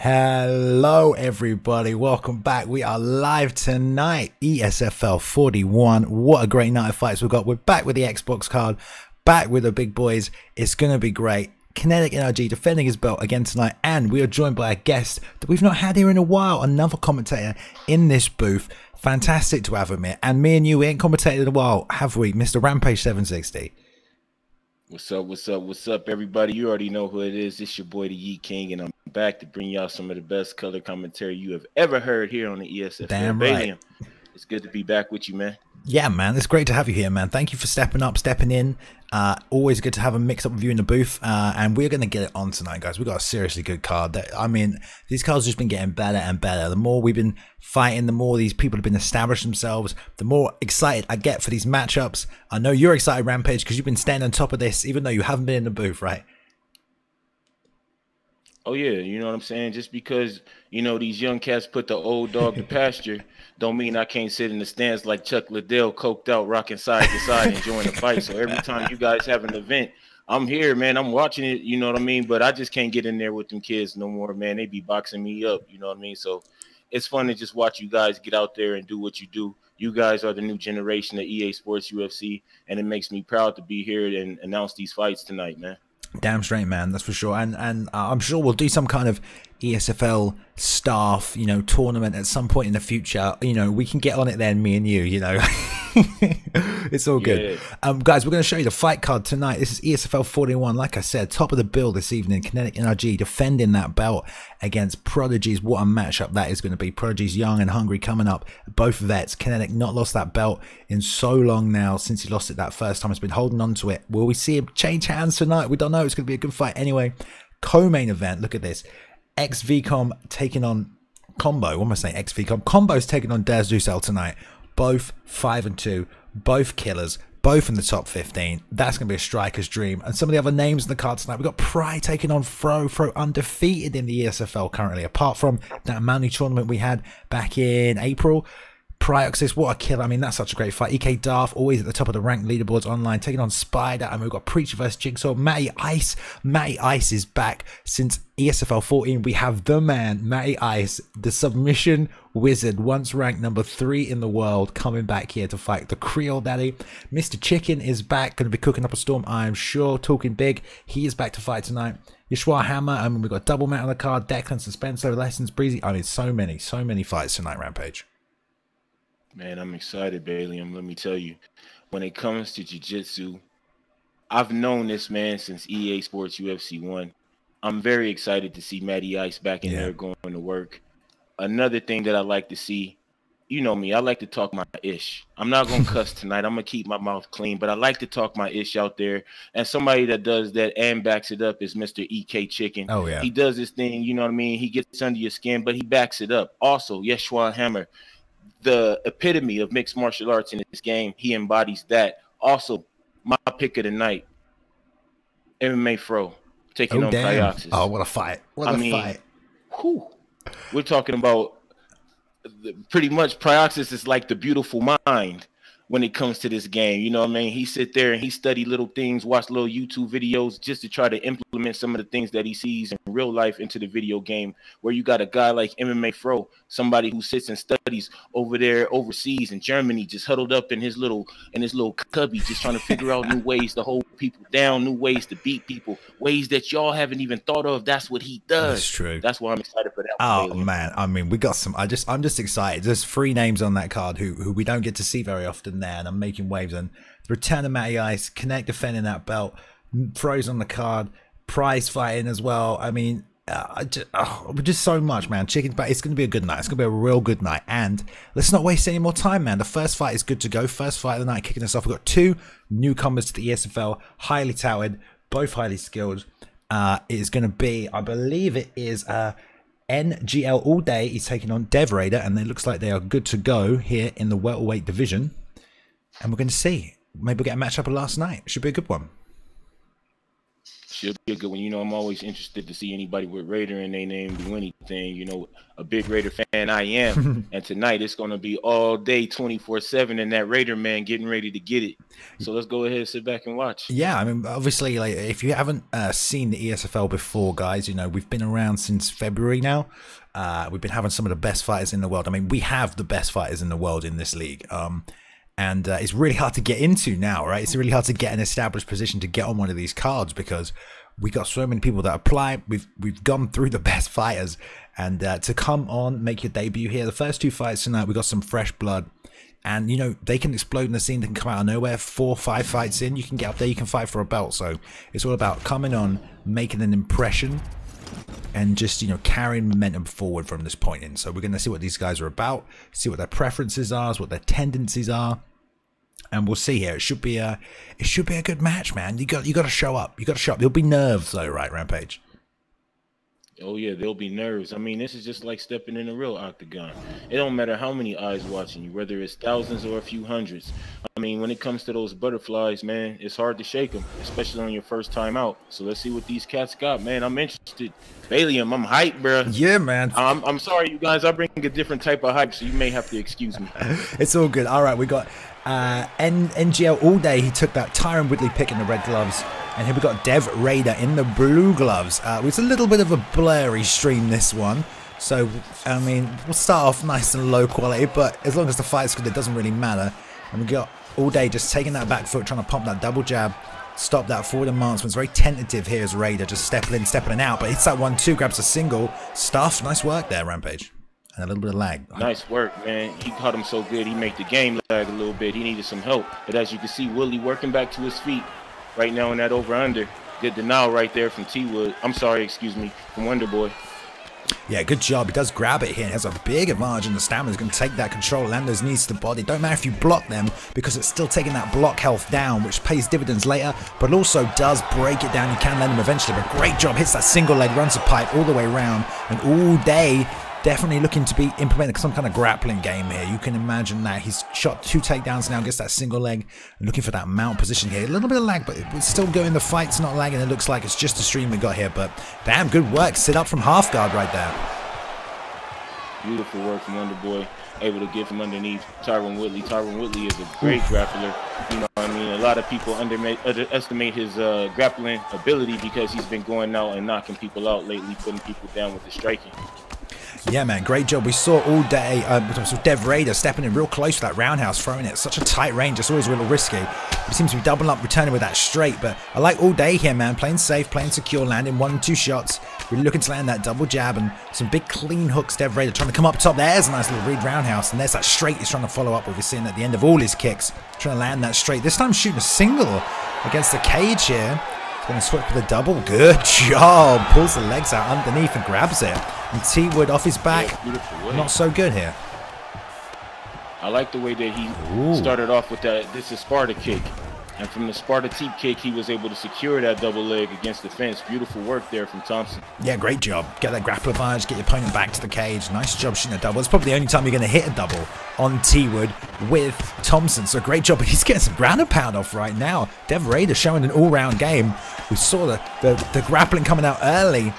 Hello everybody, welcome back. We are live tonight, ESFL 41. What a great night of fights we've got. We're back with the Xbox card, back with the big boys. It's going to be great. Kinetic NRG defending his belt again tonight, and we are joined by a guest that we've not had here in a while, another commentator in this booth. Fantastic to have him here. And me and you, we ain't commentated in a while, have we, Mr. Rampage 760? What's up, everybody? You already know who it is. It's your boy, the Yeet King, and I'm back to bring y'all some of the best color commentary you have ever heard here on the ESFL. Damn right. It's good to be back with you, man. Yeah, man, it's great to have you here, man. Thank you for stepping up, stepping in. Always good to have a mix-up with you in the booth, and we're going to get it on tonight, guys. We've got a seriously good card. I mean, these cards have just been getting better and better. The more we've been fighting, the more these people have been established themselves, the more excited I get for these matchups. I know you're excited, Rampage, because you've been staying on top of this, even though you haven't been in the booth, right? Oh, yeah, you know what I'm saying? Just because, you know, these young cats put the old dog to pasture don't mean I can't sit in the stands like Chuck Liddell, coked out, rocking side to side, enjoying the fight. So every time you guys have an event, I'm here, man. I'm watching it, you know what I mean? But I just can't get in there with them kids no more, man. They be boxing me up, you know what I mean? So it's fun to just watch you guys get out there and do what you do. You guys are the new generation of EA Sports UFC, and it makes me proud to be here and announce these fights tonight, man. Damn straight, man. That's for sure. And I'm sure we'll do some kind of ESFL staff, you know, tournament at some point in the future. You know, we can get on it then, me and you know. It's all good. Yeah. Guys, we're going to show you the fight card tonight. This is ESFL 41. Like I said, top of the bill this evening. Kinetic NRG defending that belt against Prodigies. What a matchup that is going to be. Prodigies young and hungry coming up. Both vets. Kinetic not lost that belt in so long now since he lost it that first time. He's been holding on to it. Will we see him change hands tonight? We don't know. It's going to be a good fight. Anyway, co-main event. Look at this. XVCOM taking on Combo. What am I saying? XVCOM. Combo's taking on Daz Ducel tonight. Both 5-2, both killers, both in the top 15. That's going to be a striker's dream. And some of the other names in the card tonight, we've got Pry taking on Fro. Fro undefeated in the ESFL currently, apart from that Manu tournament we had back in April. Pryoxis, what a killer. I mean, that's such a great fight. EK Darth, always at the top of the ranked leaderboards online, taking on Spider. And we've got Preacher versus Jigsaw. Matty Ice. Matty Ice is back since ESFL 14. We have the man, Matty Ice, the submission wizard, once ranked number 3 in the world, coming back here to fight the Creole Daddy. Mr. Chicken is back, going to be cooking up a storm, I'm sure. Talking big, he is back to fight tonight. Yeshua Hammer, I mean, we've got Double Mat on the card, Declan, Suspenso, Lessons, Breezy. I mean, so many fights tonight, Rampage. Man, I'm excited, Bailey. Let me tell you, when it comes to jiu-jitsu, I've known this man since EA Sports UFC 1. I'm very excited to see Matty Ice back in there going to work. Another thing that I like to see, you know me, I like to talk my ish. I'm not going to cuss tonight. I'm going to keep my mouth clean, but I like to talk my ish out there. And somebody that does that and backs it up is Mr. EK Chicken. Oh, yeah. He does this thing, you know what I mean? He gets under your skin, but he backs it up. Also, Yeshua Hammer, the epitome of mixed martial arts in this game. He embodies that. Also, my pick of the night, MMA Fro taking on Pryoxis. Oh, what a fight. What a fight. Whew, we're talking about pretty much Pryoxis is like the beautiful mind when it comes to this game. You know what I mean? He sit there and he study little things, watch little YouTube videos just to try to implement some of the things that he sees in real life into the video game, where you got a guy like MMA Fro, somebody who sits and studies over there overseas in Germany, just huddled up in his little cubby, just trying to figure out new ways to hold people down, new ways to beat people, ways that y'all haven't even thought of. That's what he does. That's true. That's why I'm excited for that. Oh man, I mean, we got some. I'm just excited. There's 3 names on that card who we don't get to see very often there, and I'm making waves. And the return of Matty Ice, Connect defending that belt, Fro's on the card, Price fighting as well. I mean, just so much, man. Chicken's back. It's going to be a good night. It's going to be a real good night. And let's not waste any more time, man. The first fight is good to go. First fight of the night, kicking us off. We've got 2 newcomers to the ESFL, highly touted, both highly skilled. It is going to be, I believe it is NGL All Day. He's taking on Dev Raider, and it looks like they are good to go here in the welterweight division. And we're going to see. Maybe we'll get a matchup of last night. Should be a good one. Should be a good one. You know, I'm always interested to see anybody with Raider in their name do anything. You know, a big Raider fan I am. And tonight it's going to be all day 24/7 and that Raider man getting ready to get it. So let's go ahead and sit back and watch. Yeah, I mean, obviously, like, if you haven't seen the ESFL before, guys, you know, we've been around since February now. We've been having some of the best fighters in the world. I mean, we have the best fighters in the world in this league. And it's really hard to get into now, right? It's really hard to get an established position to get on one of these cards because we got so many people that apply. We've gone through the best fighters, and to come on, make your debut here. The first 2 fights tonight, we got some fresh blood, and you know they can explode in the scene. They can come out of nowhere. 4 or 5 fights in, you can get up there. You can fight for a belt. So it's all about coming on, making an impression, and just, you know, carrying momentum forward from this point in. So we're going to see what these guys are about, see what their preferences are, what their tendencies are, and we'll see here. It should be a good match, man. You got to show up. You got to show up. There'll be nerves though, right, Rampage? Oh yeah, there'll be nerves. I mean, this is just like stepping in a real octagon. It don't matter how many eyes watching you, whether it's thousands or a few hundreds. I mean, when it comes to those butterflies, man, it's hard to shake them, especially on your first time out. So let's see what these cats got, man. I'm interested. Balium, I'm hyped, bro. Yeah, man. I'm sorry, you guys. I bring a different type of hype, so you may have to excuse me. It's all good. All right, we got NGL all day. He took that Tyron Woodley pick in the red gloves. And here we got Dev Raider in the blue gloves. It's a little bit of a blurry stream, this one. So, I mean, we'll start off nice and low quality, but as long as the fight's good, it doesn't really matter. And we got all day just taking that back foot, trying to pump that double jab, stop that forward advancement. It's very tentative here as Raider, just stepping in, stepping out. But hits that 1-2, grabs a single. Stuff. Nice work there, Rampage. And a little bit of lag. Nice work, man. He caught him so good, he made the game lag a little bit. He needed some help. But as you can see, Woodley working back to his feet right now in that over-under. Good denial right there from T-Wood. I'm sorry, excuse me, from Wonderboy. Yeah, good job. He does grab it here. He has a big advantage in the stamina. He's going to take that control, land those knees to the body. Don't matter if you block them because it's still taking that block health down, which pays dividends later, but also does break it down. You can land him eventually, but great job. Hits that single leg, runs a pipe all the way around, and all day definitely looking to be implementing some kind of grappling game here. You can imagine that he's shot 2 takedowns now, gets that single leg, and looking for that mount position here. A little bit of lag, but it's still going. The fight's not lagging. It looks like it's just a stream we got here, but damn, good work. Sit up from half guard right there. Beautiful work from Wonderboy. Able to get from underneath Tyron Woodley. Tyron Woodley is a great grappler. You know what I mean? A lot of people underestimate his grappling ability because he's been going out and knocking people out lately, putting people down with the striking. Yeah, man, great job. We saw all day Dev Raider stepping in real close to that roundhouse, throwing it at such a tight range. It's always a little risky. He seems to be doubling up, returning with that straight. But I like all day here, man. Playing safe, playing secure, landing 1 and 2 shots. Really looking to land that double jab and some big clean hooks. Dev Raider trying to come up top. There's a nice little read roundhouse. And there's that straight he's trying to follow up with. We're seeing at the end of all his kicks. Trying to land that straight. This time shooting a single against the cage here. Going to switch with a double. Good job. Pulls the legs out underneath and grabs it. And T-Wood off his back. Not so good here. I like the way that he started off with that. This is Sparta kick. And from the Sparta teep kick, he was able to secure that double leg against the fence. Beautiful work there from Thompson. Yeah, great job. Get that grapple advantage, get your opponent back to the cage. Nice job shooting a double. It's probably the only time you're going to hit a double on T-Wood with Thompson. So great job. But he's getting some ground and pound off right now. Dev Raider showing an all-round game. We saw the grappling coming out early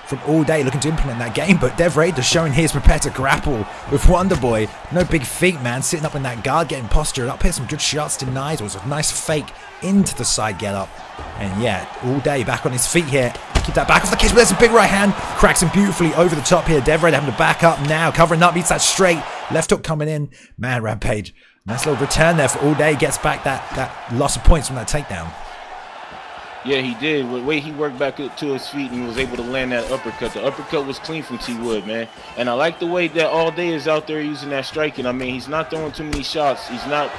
from all day, looking to implement that game, but Dev Raider showing he's prepared to grapple with Wonderboy. No big feet, man. Sitting up in that guard, getting postured up here. Some good shots, denies. It was a nice fake into the side get up. And yeah, all day back on his feet here. Keep that back off the cage, but there's a big right hand. Cracks him beautifully over the top here. Dev Raider having to back up now, covering up, beats that straight. Left hook coming in. Man, Rampage. Nice little return there for all day. Gets back that loss of points from that takedown. Yeah, he did. The way he worked back up to his feet and was able to land that uppercut. The uppercut was clean from T-Wood, man. And I like the way that all day is out there using that striking. I mean, he's not throwing too many shots. He's not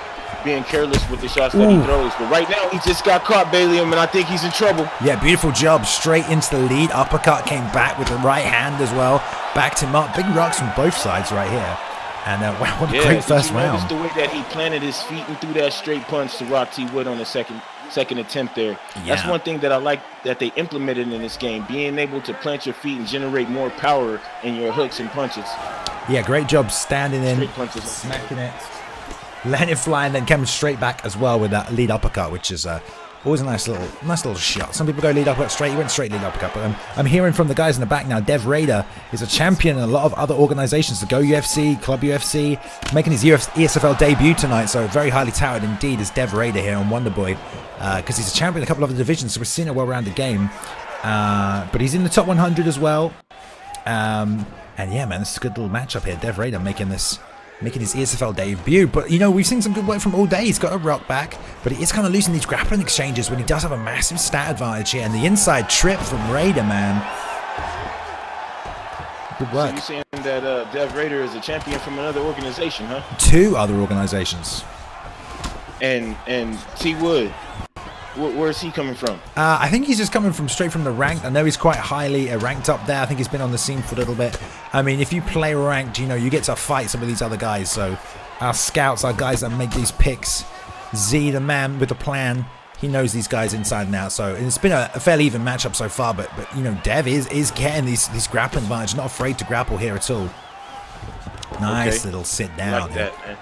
being careless with the shots that he throws. But right now, he just got caught, Balium, and I think he's in trouble. Yeah, beautiful job. Straight into the lead. Uppercut came back with the right hand as well. Backed him up. Big rocks from both sides right here. And wow, what a great first round. The way that he planted his feet and threw that straight punch to rock T-Wood on the second attempt there. Yeah. That's one thing that I like that they implemented in this game, being able to plant your feet and generate more power in your hooks and punches. Yeah, great job standing in, smacking it, letting it fly, and then coming straight back as well with that lead uppercut, which is Always a nice little shot. Some people go lead uppercut straight. He went straight lead uppercut. But I'm hearing from the guys in the back now. Dev Raider is a champion in a lot of other organizations. The Go UFC, Club UFC, making his ESFL debut tonight. So very highly touted indeed is Dev Raider here on Wonderboy, because he's a champion in a couple of other divisions. So we're seeing a well-rounded game. But he's in the top 100 as well. And yeah, man, this is a good little matchup here. Dev Raider making his ESFL debut. But, you know, we've seen some good work from All Day. He's got a rock back, but he is kind of losing these grappling exchanges when he does have a massive stat advantage here. And the inside trip from Raider, man. Good work. So you're saying that Dev Raider is a champion from another organization, huh? 2 other organizations. And T Wood, where's he coming from? I think he's just coming from straight from the ranked. I know he's quite highly ranked up there. I think he's been on the scene for a little bit. I mean, if you play ranked, you know, you get to fight some of these other guys. So our scouts, our guys that make these picks, Z, the man with the plan, he knows these guys inside and out. So it's been a fairly even matchup so far. But you know, Dev is getting these grappling advantage. Not afraid to grapple here at all. Nice little sit down. Like that, man.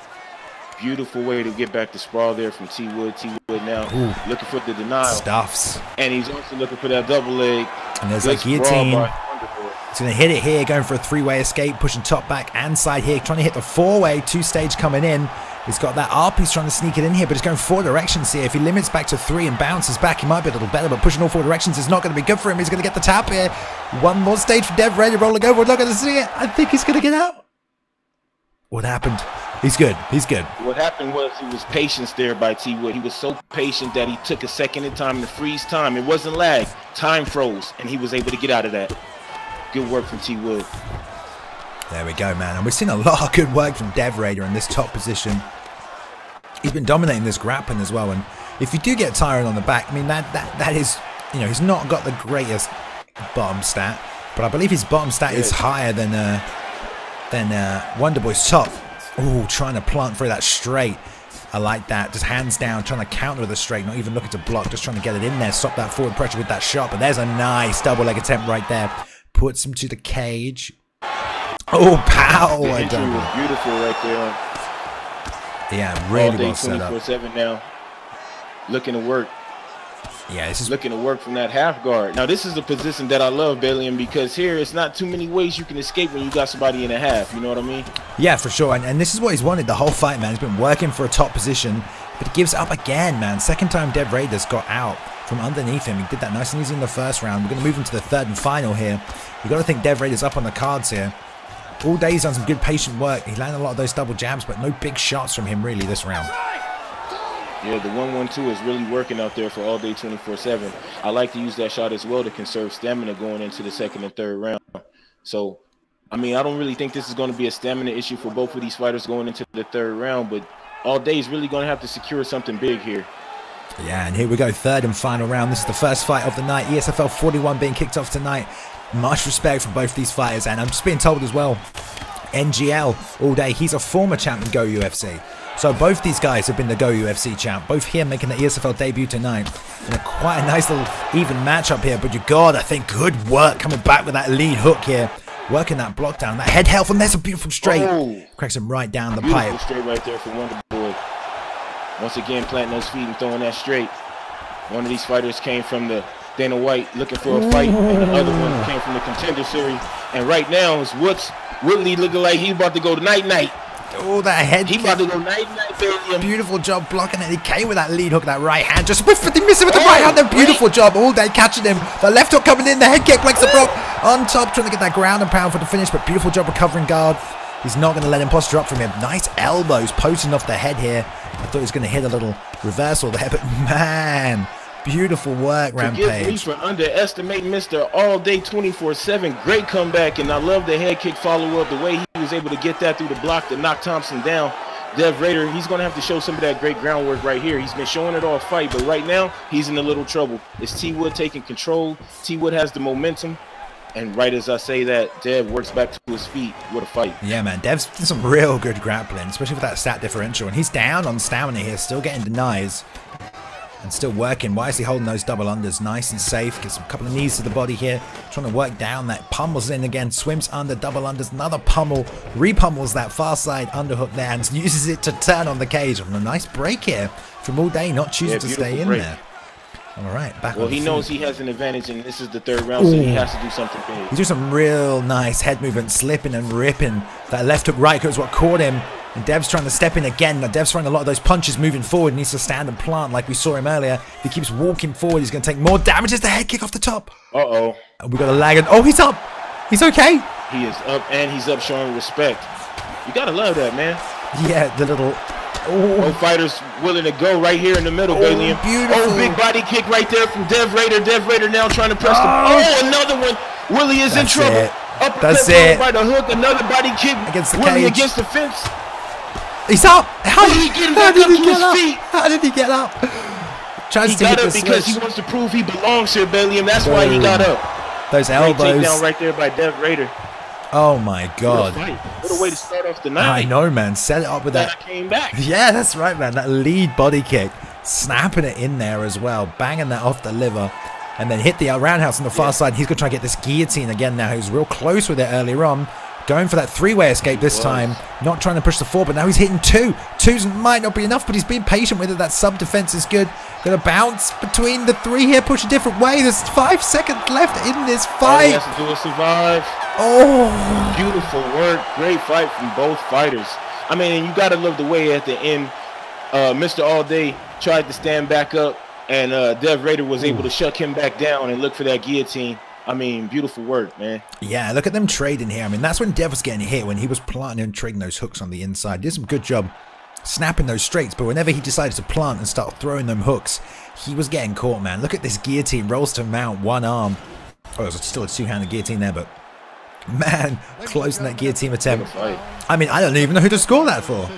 Beautiful way to get back to sprawl there from T Wood. T Wood now looking for the denial. Stuffs. And he's also looking for that double leg. And there's a guillotine. He's going to hit it here, going for a 3-way escape, pushing top, back, and side here, trying to hit the 4-way, 2-stage coming in. He's got that up, he's trying to sneak it in here, but he's going 4 directions here. If he limits back to 3 and bounces back, he might be a little better, but pushing all 4 directions is not going to be good for him. He's going to get the tap here. One more stage for Dev, ready to roll it over. We're not going to see it. I think he's going to get out. What happened? He's good. He's good. What happened was it was patience there by T Wood. He was so patient that he took a second in time to freeze time. It wasn't lag. Time froze, and he was able to get out of that. Good work from T Wood. There we go, man. And we've seen a lot of good work from Dev Raider in this top position. He's been dominating this grappling as well. And if you do get tired on the back, I mean, that is, you know, he's not got the greatest bottom stat, but I believe his bottom stat is higher than Wonderboy's top. Oh, trying to plant through that straight. I like that. Just hands down, trying to counter with a straight, not even looking to block, just trying to get it in there, stop that forward pressure with that shot. But there's a nice double leg attempt right there. Puts him to the cage. Oh, pow! The entry was beautiful right there. Yeah, really well set up. 24/7 now. Looking to work. Yeah, this is looking to work from that half guard. Now, this is a position that I love, Balian, because here it's not too many ways you can escape when you got somebody in a half. You know what I mean? Yeah, for sure. And this is what he's wanted the whole fight, man. He's been working for a top position, but he gives up again, man. Second time Dev Raiders got out from underneath him. He did that nice and easy in the first round. We're going to move into the third and final here. You've got to think Dev Raiders up on the cards here. All day he's done some good patient work. He landed a lot of those double jabs, but no big shots from him really this round. Yeah, the 1-1-2 is really working out there for all day 24/7. I like to use that shot as well to conserve stamina going into the second and third round. So, I mean, I don't really think this is going to be a stamina issue for both of these fighters going into the third round, but all day is really going to have to secure something big here. Yeah, and here we go, third and final round. This is the first fight of the night. ESFL 41 being kicked off tonight. Much respect for both these fighters, and I'm just being told as well, NGL all day. He's a former champ in Go UFC. So both these guys have been the Go UFC champ. Both here making the ESFL debut tonight. And quite a nice little even matchup here. But you got, I think, good work coming back with that lead hook here. Working that block down. That head health, and there's a beautiful straight. Oh, cracks him right down the beautiful pipe. Straight right there for Wonderboy. Once again, planting those feet and throwing that straight. One of these fighters came from the Dana White looking for a fight. And the other one came from the Contender Series. And right now, it's Woodley looking like he's about to go night-night. Oh, that head kick. He about to go night-night, baby. Beautiful job blocking it. He came with that lead hook, that right hand. Just whiffed it, missing with the right hand. A beautiful job all day catching him. The left hook coming in. The head kick breaks the block. On top, trying to get that ground and pound for the finish. But beautiful job recovering guard. He's not going to let him posture up from him. Nice elbows posting off the head here. I thought he was going to hit a little reversal there. But man, beautiful work, Rampage. Forgive me for underestimating Mr. All Day 24/7. Great comeback, and I love the head kick follow-up. The way he was able to get that through the block to knock Thompson down. Dev Raider, he's going to have to show some of that great groundwork right here. He's been showing it all fight, but right now, he's in a little trouble. It's T Wood taking control. T Wood has the momentum. And right as I say that, Dev works back to his feet. What a fight. Yeah, man. Dev's done some real good grappling, especially with that stat differential. And he's down on stamina here, still getting denies. And still working, wisely holding those double unders nice and safe. Gets a couple of knees to the body here. Trying to work down that. Pummels in again. Swims under, double unders. Another pummel. Repummels that far side underhook there. And uses it to turn on the cage. And a nice break here from All Day. Not choosing to stay in there. All right, back Well, on the he feet. knows he has an advantage, and this is the 3rd round, so he has to do something big. He does some real nice head movement, slipping and ripping. That left hook, right hook is what caught him. And Dev's trying to step in again. Now Dev's throwing a lot of those punches moving forward. He needs to stand and plant like we saw him earlier. If he keeps walking forward, he's going to take more damage. It's the head kick off the top. Uh-oh. And we got a lag. Oh, he's up. He's okay. He is up, and he's up showing respect. You got to love that, man. Yeah, the little... Both fighters willing to go right here in the middle, Bailey. Beautiful. Oh, big body kick right there from Dev Raider. Dev Raider now trying to press the... Oh, another one. Willie is in trouble. That's it. By the hook, another body kick. Against the Willie cage. against the fence. He's up. How did he get back up to his feet? How did he get up? He got up because he wants to prove he belongs here, Bailey, and that's why he got up. Those elbows. Takedown right there by Dev Raider. Oh my God. What a way to start off the night. I know, man. Set it up with that. I came back. Yeah, that's right, man. That lead body kick. Snapping it in there as well. Banging that off the liver. And then hit the roundhouse on the far side. He's going to try to get this guillotine again now. He was real close with it earlier on. Going for that 3-way escape this time. Not trying to push the 4, but now he's hitting 2. 2s might not be enough, but he's being patient with it. That sub defense is good. Going to bounce between the 3 here. Push a different way. There's 5 seconds left in this fight. All he has to do is survive. Oh. Beautiful work. Great fight from both fighters. I mean, you got to love the way at the end, Mr. All Day tried to stand back up, and Dev Raider was able to shut him back down and look for that guillotine. I mean, beautiful work, man. Yeah, look at them trading here. I mean, that's when Dev was getting hit, when he was planting and trading those hooks on the inside. Did some good job snapping those straights, but whenever he decided to plant and start throwing them hooks, he was getting caught, man. Look at this guillotine. Rolls to mount, one arm. Oh, there's still a 2-handed guillotine there, but man, closing that guillotine attempt. I mean, I don't even know who to score that for.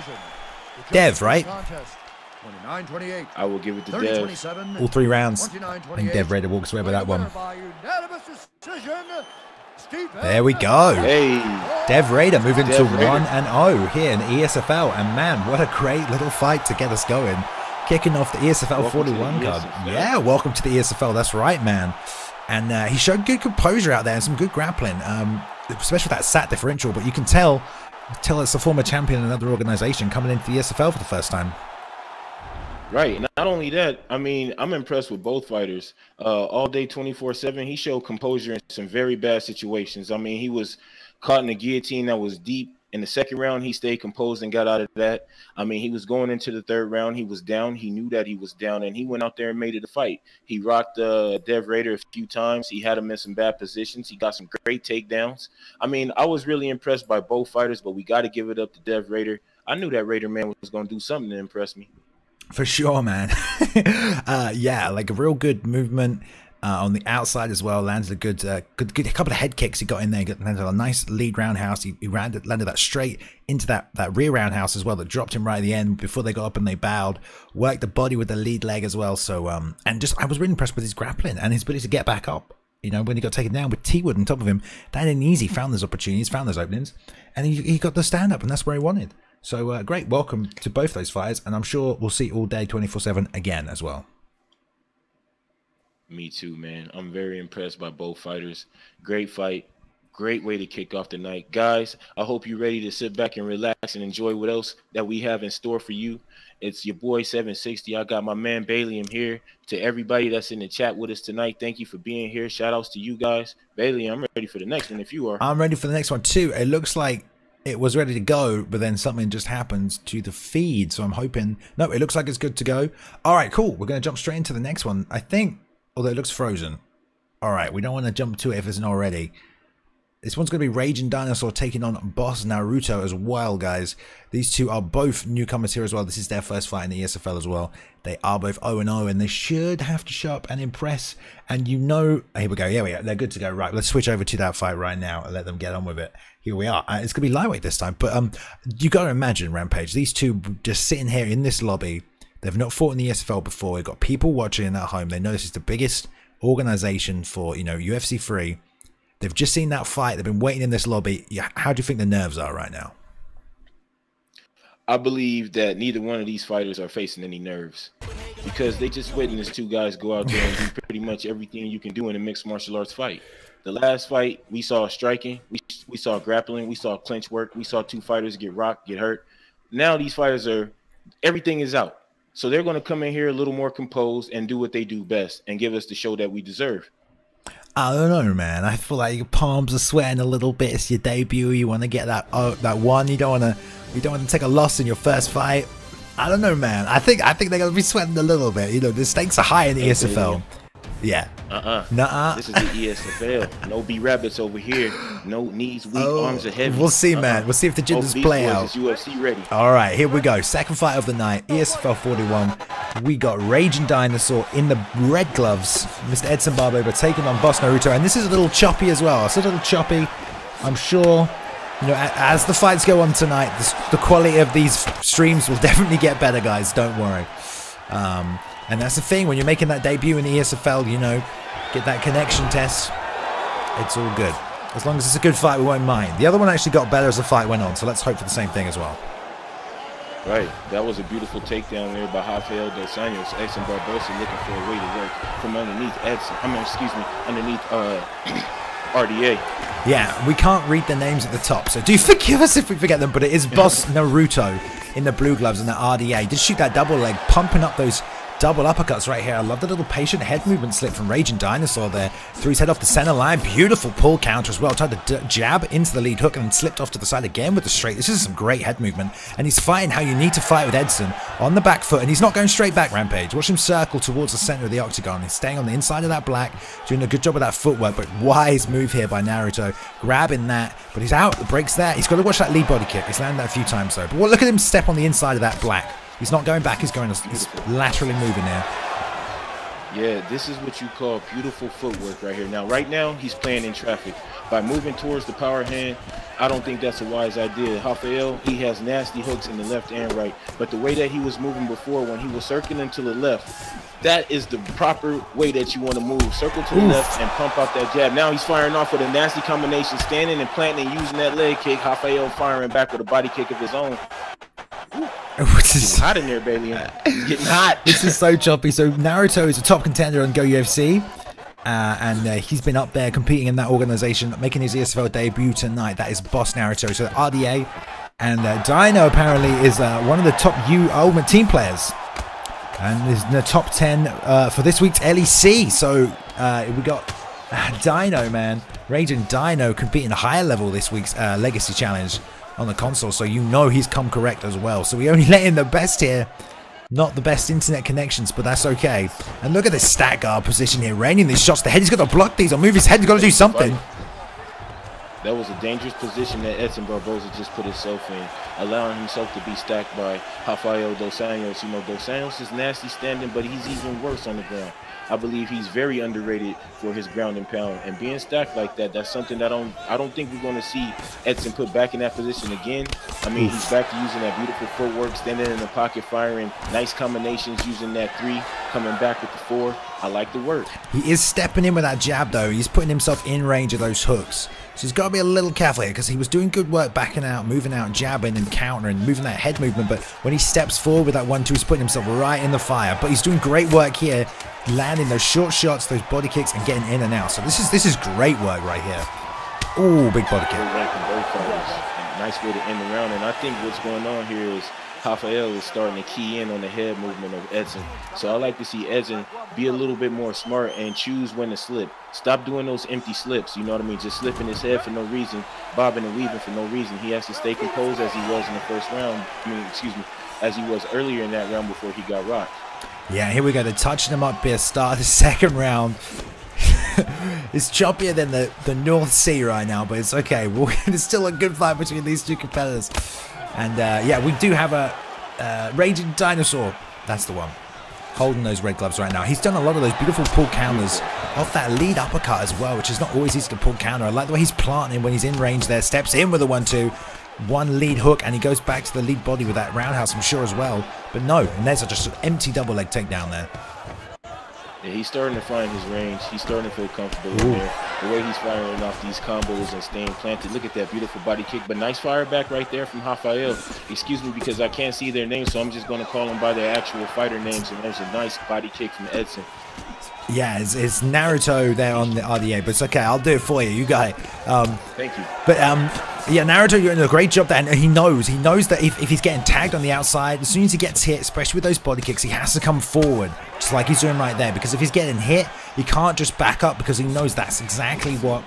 Dev, right? I will give it to Dev. All 3 rounds. And Dev Raider walks away with that one. There we go. Hey. Dev Raider moving to 1-0 here in ESFL. And man, what a great little fight to get us going. Kicking off the ESFL 41 card. Yeah, welcome to the ESFL. That's right, man. And he showed good composure out there and some good grappling. Especially with that SAT differential. But you can tell it's a former champion in another organization coming into the ESFL for the first time. Right. Not only that, I mean, I'm impressed with both fighters. All Day 24/7, he showed composure in some very bad situations. I mean, he was caught in a guillotine that was deep. In the 2nd round, he stayed composed and got out of that. I mean, he was going into the 3rd round. He was down. He knew that he was down, and he went out there and made it a fight. He rocked Dev Raider a few times. He had him in some bad positions. He got some great takedowns. I mean, I was really impressed by both fighters, but we got to give it up to Dev Raider. I knew that Raider man was going to do something to impress me. For sure, man. Yeah, like a real good movement on the outside as well. Landed a good couple of head kicks he got in there. Landed a nice lead roundhouse. He landed that straight into that rear roundhouse as well that dropped him right at the end before they got up and they bowed. Worked the body with the lead leg as well. So, and just I was really impressed with his grappling and his ability to get back up. You know, when he got taken down with T-Wood on top of him, that ain't easy. Found those opportunities, found those openings, and he got the stand up, and that's where he wanted. So great, welcome to both those fighters, and I'm sure we'll see All Day 24/7 again as well. Me too, man. I'm very impressed by both fighters. Great fight. Great way to kick off the night. Guys, I hope you're ready to sit back and relax and enjoy what else that we have in store for you. It's your boy 760. I got my man Bailey. I'm here. To everybody that's in the chat with us tonight, thank you for being here. Shout outs to you guys. Bailey, I'm ready for the next one if you are. I'm ready for the next one too. It looks like it was ready to go, but then something just happened to the feed. So I'm hoping, no, it looks like it's good to go. All right, cool. We're going to jump straight into the next one. I think, although it looks frozen. All right, we don't want to jump to it if it's not already. This one's going to be Raging Dinosaur taking on Boss Naruto as well, guys. These two are both newcomers here as well. This is their first fight in the ESFL as well. They are both 0-0, and they should have to show up and impress. And you know, here we go. Yeah, we are. They're good to go. Right, let's switch over to that fight right now and let them get on with it. Here we are. It's going to be lightweight this time. But you got to imagine, Rampage, these two just sitting here in this lobby. They've not fought in the ESFL before. We've got people watching at home. They know this is the biggest organization for, you know, UFC 3. They've just seen that fight. They've been waiting in this lobby. How do you think the nerves are right now? I believe that neither one of these fighters are facing any nerves because they just witnessed two guys go out there and do pretty much everything you can do in a mixed martial arts fight. The last fight, we saw striking, we saw grappling, we saw clinch work, we saw two fighters get rocked, get hurt. Now these fighters are, everything is out. So they're going to come in here a little more composed and do what they do best and give us the show that we deserve. I don't know, man. I feel like your palms are sweating a little bit. It's your debut. You want to get that one. You don't want to take a loss in your first fight. I don't know, man. I think they're going to be sweating a little bit. You know, the stakes are high in the ESFL. Yeah. Nuh-uh. This is the ESFL. No B-rabbits over here. No knees weak, arms are heavy. We'll see, man. We'll see if the jitters play out. UFC ready. All right, here we go. Second fight of the night, ESFL 41. We got Raging Dinosaur in the red gloves. Mr. Edson Barbosa taking on Boss Naruto. And this is a little choppy as well. It's a little choppy. I'm sure, you know, as the fights go on tonight, the quality of these streams will definitely get better, guys. Don't worry. And that's the thing, when you're making that debut in the ESFL, you know, get that connection test, it's all good. As long as it's a good fight, we won't mind. The other one actually got better as the fight went on, so let's hope for the same thing as well. Right, that was a beautiful takedown there by Rafael Dos Anjos. Edson Barbosa looking for a way to work from underneath Edson. Underneath RDA. Yeah, we can't read the names at the top, so do forgive us if we forget them, but it is Boss Naruto in the blue gloves and the RDA. Did shoot that double leg, pumping up those double uppercuts right here. I love the little patient head movement slip from Raging Dinosaur there. Threw his head off the center line. Beautiful pull counter as well. Tried to jab into the lead hook and then slipped off to the side again with the straight. This is some great head movement. And he's fighting how you need to fight with Edson on the back foot. And he's not going straight back, Rampage. Watch him circle towards the center of the octagon. He's staying on the inside of that black, doing a good job of that footwork. But wise move here by Naruto. Grabbing that. But he's out. The break's there. He's got to watch that lead body kick. He's landed that a few times though. But look at him step on the inside of that black. He's not going back. He's laterally moving there. Yeah, this is what you call beautiful footwork right here. Now, right now, he's playing in traffic. By moving towards the power hand, I don't think that's a wise idea. Rafael, he has nasty hooks in the left and right. But the way that he was moving before, when he was circling to the left, that is the proper way that you want to move. Circle to the left and pump out that jab. Now he's firing off with a nasty combination, standing and planting and using that leg kick. Rafael firing back with a body kick of his own. Which is hot in there, baby. It's getting hot. This is so choppy. So Naruto is a top contender on Go UFC, and he's been up there competing in that organization, making his ESFL debut tonight. That is Boss Naruto. So RDA and Dino apparently is one of the top Ultimate Team players, and is in the top 10 for this week's LEC. So we got Dino, man, Raging Dino competing at a higher level this week's Legacy Challenge on the console, so you know he's come correct as well. So we only let in the best here, not the best internet connections, but that's okay. And look at this stack guard position here, raining these shots. The head, he's got to block these or move his head. He's got to do something. That was a dangerous position that Edson Barbosa just put himself in, allowing himself to be stacked by Rafael Dos Anjos. You know, Dos Anjos is nasty standing, but he's even worse on the ground. I believe he's very underrated for his ground and pound, and being stacked like that, that's something that I don't think we're going to see Edson put back in that position again. I mean, he's back to using that beautiful footwork, standing in the pocket, firing nice combinations, using that 3, coming back with the 4. I like the work. He is stepping in with that jab though. He's putting himself in range of those hooks. So he's got to be a little careful here, because he was doing good work backing out, moving out, jabbing and countering, moving that head movement. But when he steps forward with that 1-2, he's putting himself right in the fire. But he's doing great work here, landing those short shots, those body kicks, and getting in and out. So this is great work right here. Oh, big body kick. Nice way to end the round. And I think what's going on here is Rafael is starting to key in on the head movement of Edson. So I like to see Edson be a little bit more smart and choose when to slip. Stop doing those empty slips, you know what I mean? Just slipping his head for no reason, bobbing and weaving for no reason. He has to stay composed as he was in the first round. As he was earlier in that round before he got rocked. Yeah, here we go. They're touching him up here. Start the second round. It's choppier than the North Sea right now, but it's okay. It's still a good fight between these two competitors. And yeah, we do have a Raging Dinosaur. That's the one. Holding those red gloves right now. He's done a lot of those beautiful pull counters off that lead uppercut as well, which is not always easy to pull counter. I like the way he's planting when he's in range there. Steps in with a 1-2. One lead hook, and he goes back to the lead body with that roundhouse, I'm sure, as well. But no, and there's just an empty double leg takedown there. Yeah, he's starting to find his range. He's starting to feel comfortable in there. The way he's firing off these combos and staying planted. Look at that beautiful body kick. But nice fire back right there from Rafael. Excuse me, because I can't see their names, so I'm just going to call them by their actual fighter names. And there's a nice body kick from Edson. Yeah, it's Naruto there on the RDA, but it's okay. I'll do it for you. You got it. Thank you. But yeah, Naruto, you're doing a great job there. And he knows that if he's getting tagged on the outside, as soon as he gets hit, especially with those body kicks, he has to come forward, just like he's doing right there. Because if he's getting hit, he can't just back up, because he knows that's exactly what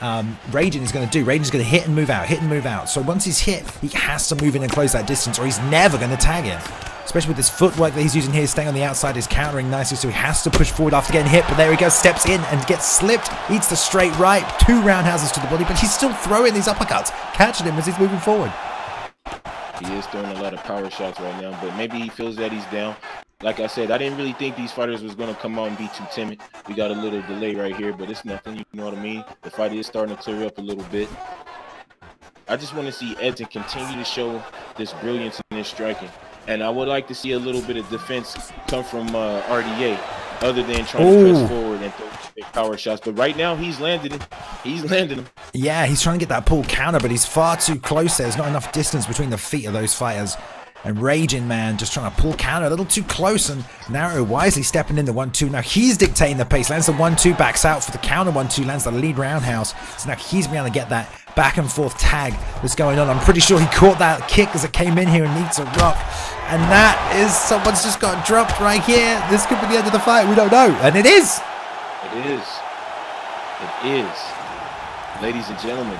Raiden is going to do. Raiden's going to hit and move out, hit and move out. So once he's hit, he has to move in and close that distance, or he's never going to tag him. Especially with this footwork that he's using here, staying on the outside, is countering nicely, so he has to push forward after getting hit. But there he goes, steps in and gets slipped, eats the straight right, 2 roundhouses to the body, but he's still throwing these uppercuts, catching him as he's moving forward. He is throwing a lot of power shots right now, but maybe he feels that he's down. Like I said, I didn't really think these fighters was going to come out and be too timid. We got a little delay right here, but it's nothing, you know what I mean? The fight is starting to clear up a little bit. I just want to see Edson continue to show this brilliance in his striking. And I would like to see a little bit of defense come from RDA, other than trying to press forward and throw big power shots. But right now, he's landing them. He's landing them. Yeah, he's trying to get that pull counter, but he's far too close there. There's not enough distance between the feet of those fighters. And Raging Man just trying to pull counter a little too close, and Naruto wisely stepping in the 1-2. Now he's dictating the pace, lands the 1-2, backs out for the counter 1-2, lands the lead roundhouse. So now he's being able to get that back and forth tag that's going on. I'm pretty sure he caught that kick as it came in here and eats a rock. And that is, someone's just got dropped right here. This could be the end of the fight. We don't know. And it is. It is. It is. Ladies and gentlemen,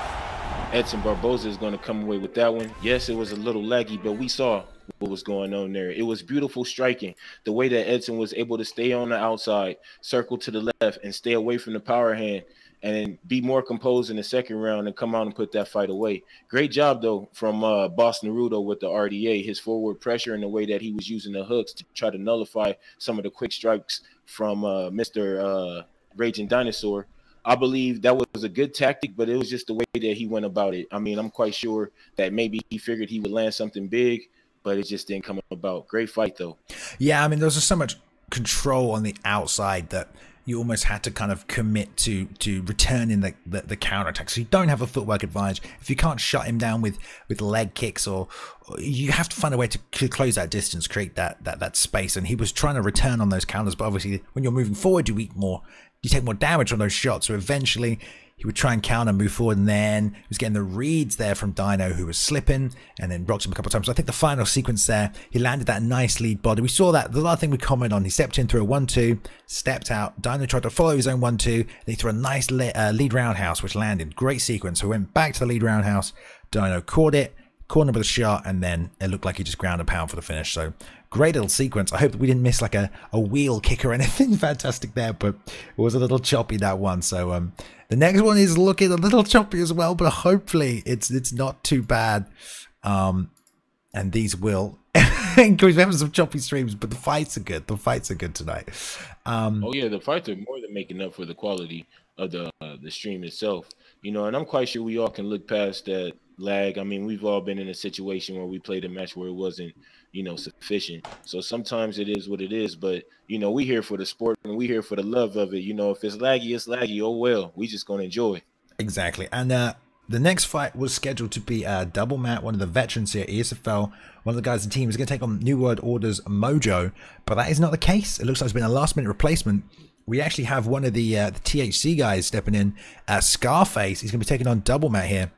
Edson Barboza is going to come away with that one. Yes, it was a little laggy, but we saw what was going on there. It was beautiful striking. The way that Edson was able to stay on the outside, circle to the left, and stay away from the power hand, and be more composed in the second round and come out and put that fight away. Great job, though, from Boss Naruto with the RDA. His forward pressure and the way that he was using the hooks to try to nullify some of the quick strikes from Mr. Raging Dinosaur. I believe that was a good tactic, but it was just the way that he went about it. I mean, I'm quite sure that maybe he figured he would land something big, but it just didn't come about. Great fight, though. Yeah, I mean, there was just so much control on the outside that you almost had to kind of commit to returning the counterattack. So you don't have a footwork advantage. If you can't shut him down with leg kicks, or you have to find a way to close that distance, create that space. And he was trying to return on those counters, but obviously when you're moving forward, you take more damage on those shots. So eventually he would try and counter, move forward, and then he was getting the reads there from Dino, who was slipping, and then rocked him a couple of times. So I think the final sequence there, he landed that nice lead body. We saw that. The last thing we commented on, he stepped in through a 1-2, stepped out. Dino tried to follow his own 1-2, then he threw a nice lead roundhouse, which landed. Great sequence. So we went back to the lead roundhouse. Dino caught it, cornered with a shot, and then it looked like he just ground and pound for the finish. So great little sequence. I hope that we didn't miss like a wheel kick or anything fantastic there, but it was a little choppy, that one. So the next one is looking a little choppy as well, but hopefully it's not too bad. And these will we're having some choppy streams, but the fights are good. The fights are good tonight. Oh yeah, the fights are more than making up for the quality of the stream itself. You know, and I'm quite sure we all can look past that lag. I mean, we've all been in a situation where we played a match where it wasn't, you know, sufficient. So sometimes it is what it is, but you know, we here for the sport and we here for the love of it. You know, if it's laggy, it's laggy. Oh well, we just gonna enjoy. Exactly. And the next fight was scheduled to be Double Matt, one of the veterans here, ESFL. One of the guys in the team is going to take on New World Order's Mojo, but that is not the case. It looks like it's been a last-minute replacement. We actually have one of the THC guys stepping in, Scarface. He's going to be taking on Double Matt here.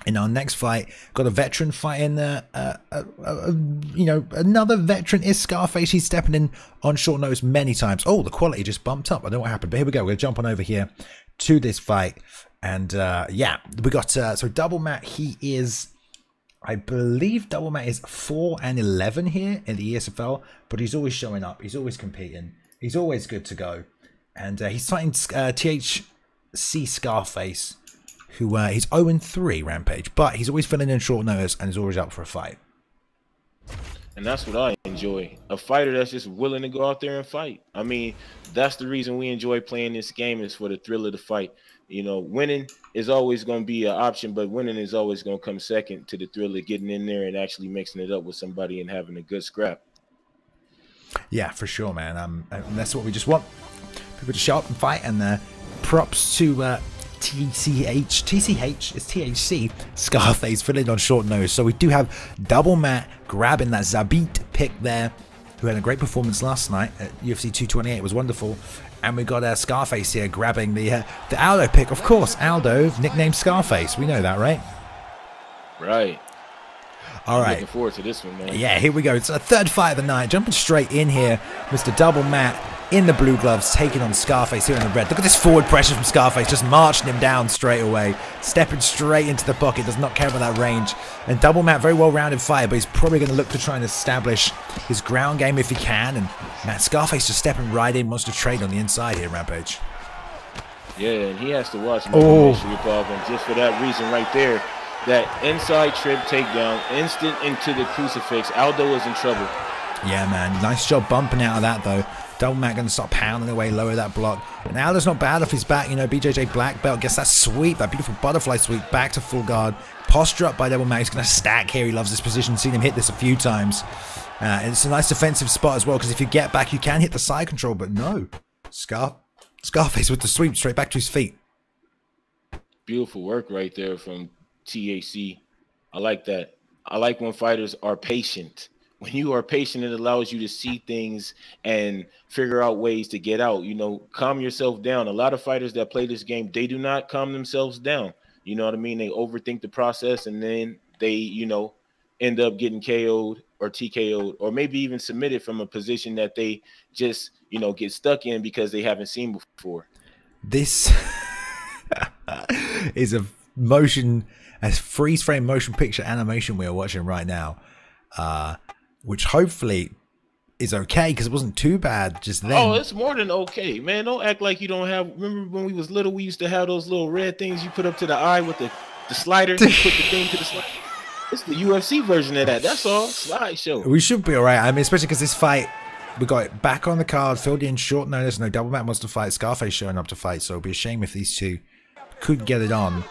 In our next fight, got a veteran fighting, you know, another veteran is Scarface. He's stepping in on short notice many times. Oh, the quality just bumped up. I don't know what happened, but here we go. We're going to jump on over here to this fight. And yeah, we got, so Double Matt, he is, I believe Double Matt is 4-11 here in the ESFL, but he's always showing up. He's always competing. He's always good to go. And he's fighting THC Scarface, who he's 0-3 Rampage, but he's always filling in short notice and is always up for a fight. And that's what I enjoy. A fighter that's just willing to go out there and fight. I mean, that's the reason we enjoy playing this game, is for the thrill of the fight. You know, winning is always going to be an option, but winning is always going to come second to the thrill of getting in there and actually mixing it up with somebody and having a good scrap. Yeah, for sure, man. And that's what we just want. People to show up and fight, and props to TCH is THC Scarface filling on short notice. So we do have Double Matt grabbing that Zabit pick there, who had a great performance last night at UFC 228. It was wonderful. And we got Scarface here grabbing the Aldo pick. Of course, Aldo, nicknamed Scarface. We know that, right? Right. All right. Looking forward to this one, man. Yeah, here we go. It's a third fight of the night. Jumping straight in here, Mr. Double Matt in the blue gloves, taking on Scarface here in the red. Look at this forward pressure from Scarface, just marching him down straight away. Stepping straight into the pocket, does not care about that range. And Double Matt, very well-rounded fighter, but he's probably going to look to try and establish his ground game if he can. And Matt Scarface just stepping right in, wants to trade on the inside here, Rampage. Yeah, and he has to watch and just for that reason right there. That inside trip takedown, instant into the crucifix. Aldo is in trouble. Yeah, man. Nice job bumping out of that, though. Double Matt going to start pounding away, lower that block. And Aldo's not bad off his back. You know, BJJ black belt gets that sweep, that beautiful butterfly sweep, back to full guard. Posture up by Double Matt. He's going to stack here. He loves this position. Seen him hit this a few times. It's a nice defensive spot as well, because if you get back, you can hit the side control. But no. Scarface with the sweep straight back to his feet. Beautiful work right there from TAC. I like that. I like when fighters are patient. When you are patient, it allows you to see things and figure out ways to get out. You know, calm yourself down. A lot of fighters that play this game, they do not calm themselves down. You know what I mean? They overthink the process, and then they, you know, end up getting KO'd or TKO'd, or maybe even submitted from a position that they just, you know, get stuck in because they haven't seen before. This is a freeze frame motion picture animation we are watching right now, which hopefully is okay, because it wasn't too bad just then. Oh, it's more than okay, man. Don't act like you don't have. Remember when we was little, we used to have those little red things you put up to the eye with the slider. You put the thing to the slider. It's the UFC version of that. That's all. Slideshow. We should be all right. I mean, especially because this fight, we got it back on the card, filled in short notice. No, Double Matt wants to fight. Scarface showing up to fight, so it'd be a shame if these two could get it on.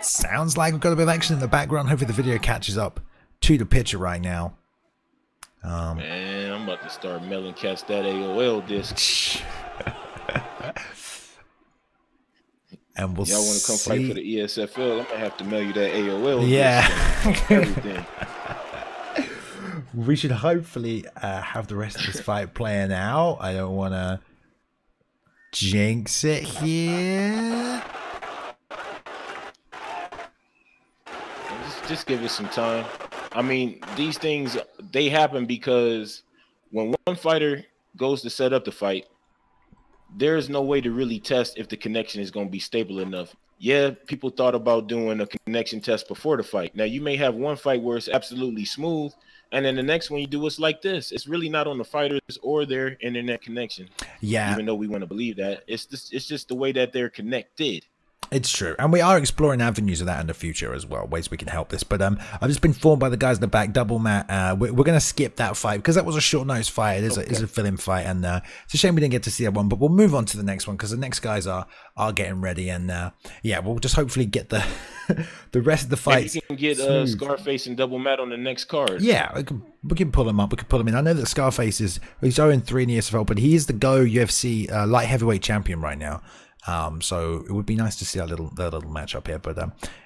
Sounds like we've got a bit of action in the background. Hopefully the video catches up to the picture right now. Man, I'm about to start mailing cats that AOL disc. And we'll y'all want to come see. fight for the ESFL? I'm gonna have to mail you that AOL. Yeah. Disc and everything. We should hopefully have the rest of this fight playing out. I don't want to jinx it here. Just give it some time. I mean, these things, they happen because when one fighter goes to set up the fight, there's no way to really test if the connection is going to be stable enough. Yeah, people thought about doing a connection test before the fight. Now, you may have one fight where it's absolutely smooth, and then the next one you do it's like this. It's really not on the fighters or their internet connection. Yeah. Even though we want to believe that. It's just the way that they're connected. It's true, and we are exploring avenues of that in the future as well, ways we can help this. But I've just been informed by the guys in the back, Double Matt. We're going to skip that fight because that was a short notice fight. It is a fill-in fight, and it's a shame we didn't get to see that one. But we'll move on to the next one because the next guys are getting ready, and yeah, we'll just hopefully get the the rest of the fights. Maybe you can get Scarface and Double Matt on the next card. Yeah, we can pull him up. We can pull him in. I know that Scarface he's 0-3 in the ESFL, but he is the Go UFC light heavyweight champion right now. So it would be nice to see that little matchup here, but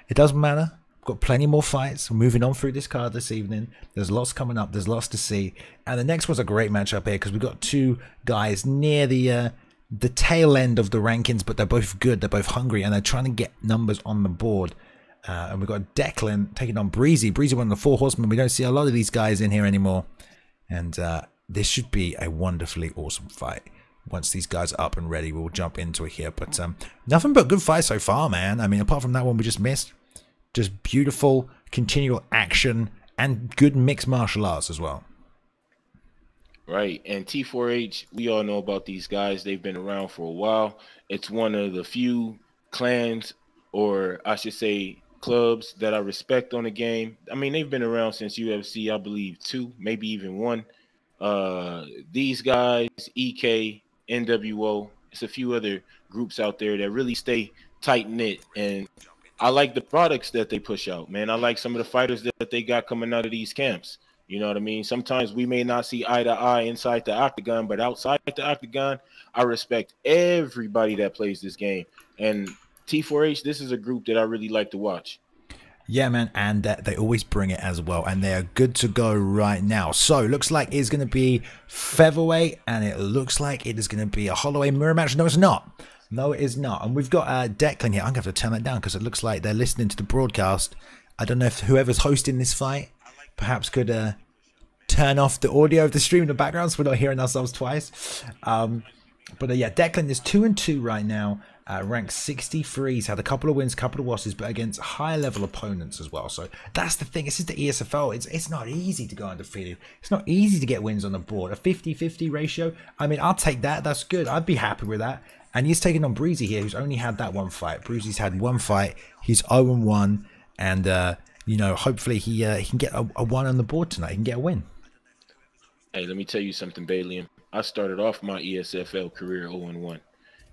it doesn't matter. We've got plenty more fights. We're moving on through this card this evening. There's lots coming up. There's lots to see, and the next one's a great matchup here because we've got two guys near the tail end of the rankings, but they're both good. They're both hungry, and they're trying to get numbers on the board. And we've got Declan taking on Breezy. Breezy, one of the 4 horsemen. We don't see a lot of these guys in here anymore, and this should be a wonderfully awesome fight. Once these guys are up and ready, we'll jump into it here. But nothing but good fights so far, man. I mean, apart from that one we just missed, just beautiful continual action and good mixed martial arts as well. Right, and T4H, we all know about these guys. They've been around for a while. It's one of the few clans, or I should say clubs, that I respect on the game. I mean, they've been around since UFC, I believe 2, maybe even 1. These guys, EK, NWO, it's a few other groups out there that really stay tight-knit, and I like the products that they push out, man. I like some of the fighters that they got coming out of these camps. You know what I mean? Sometimes we may not see eye to eye inside the octagon, but outside the octagon, I respect everybody that plays this game. And T4H, this is a group that I really like to watch. Yeah, man, and they always bring it as well, and they are good to go right now. So, looks like it's going to be featherweight, and it looks like it is going to be a Holloway mirror match. No, it's not. No, it is not. And we've got Declan here. I'm going to have to turn that down because it looks like they're listening to the broadcast. I don't know if whoever's hosting this fight perhaps could turn off the audio of the stream in the background so we're not hearing ourselves twice. But yeah, Declan is 2-2 right now. Ranked 63. He's had a couple of wins, couple of losses, but against higher level opponents as well. So that's the thing. This is the ESFL. It's not easy to go undefeated. It's not easy to get wins on the board. A 50-50 ratio. I mean, I'll take that. That's good. I'd be happy with that. And he's taking on Breezy here, who's only had that one fight. Breezy's had one fight. He's 0-1. And, you know, hopefully he can get a one on the board tonight. He can get a win. Hey, let me tell you something, Balium. I started off my ESFL career 0-1.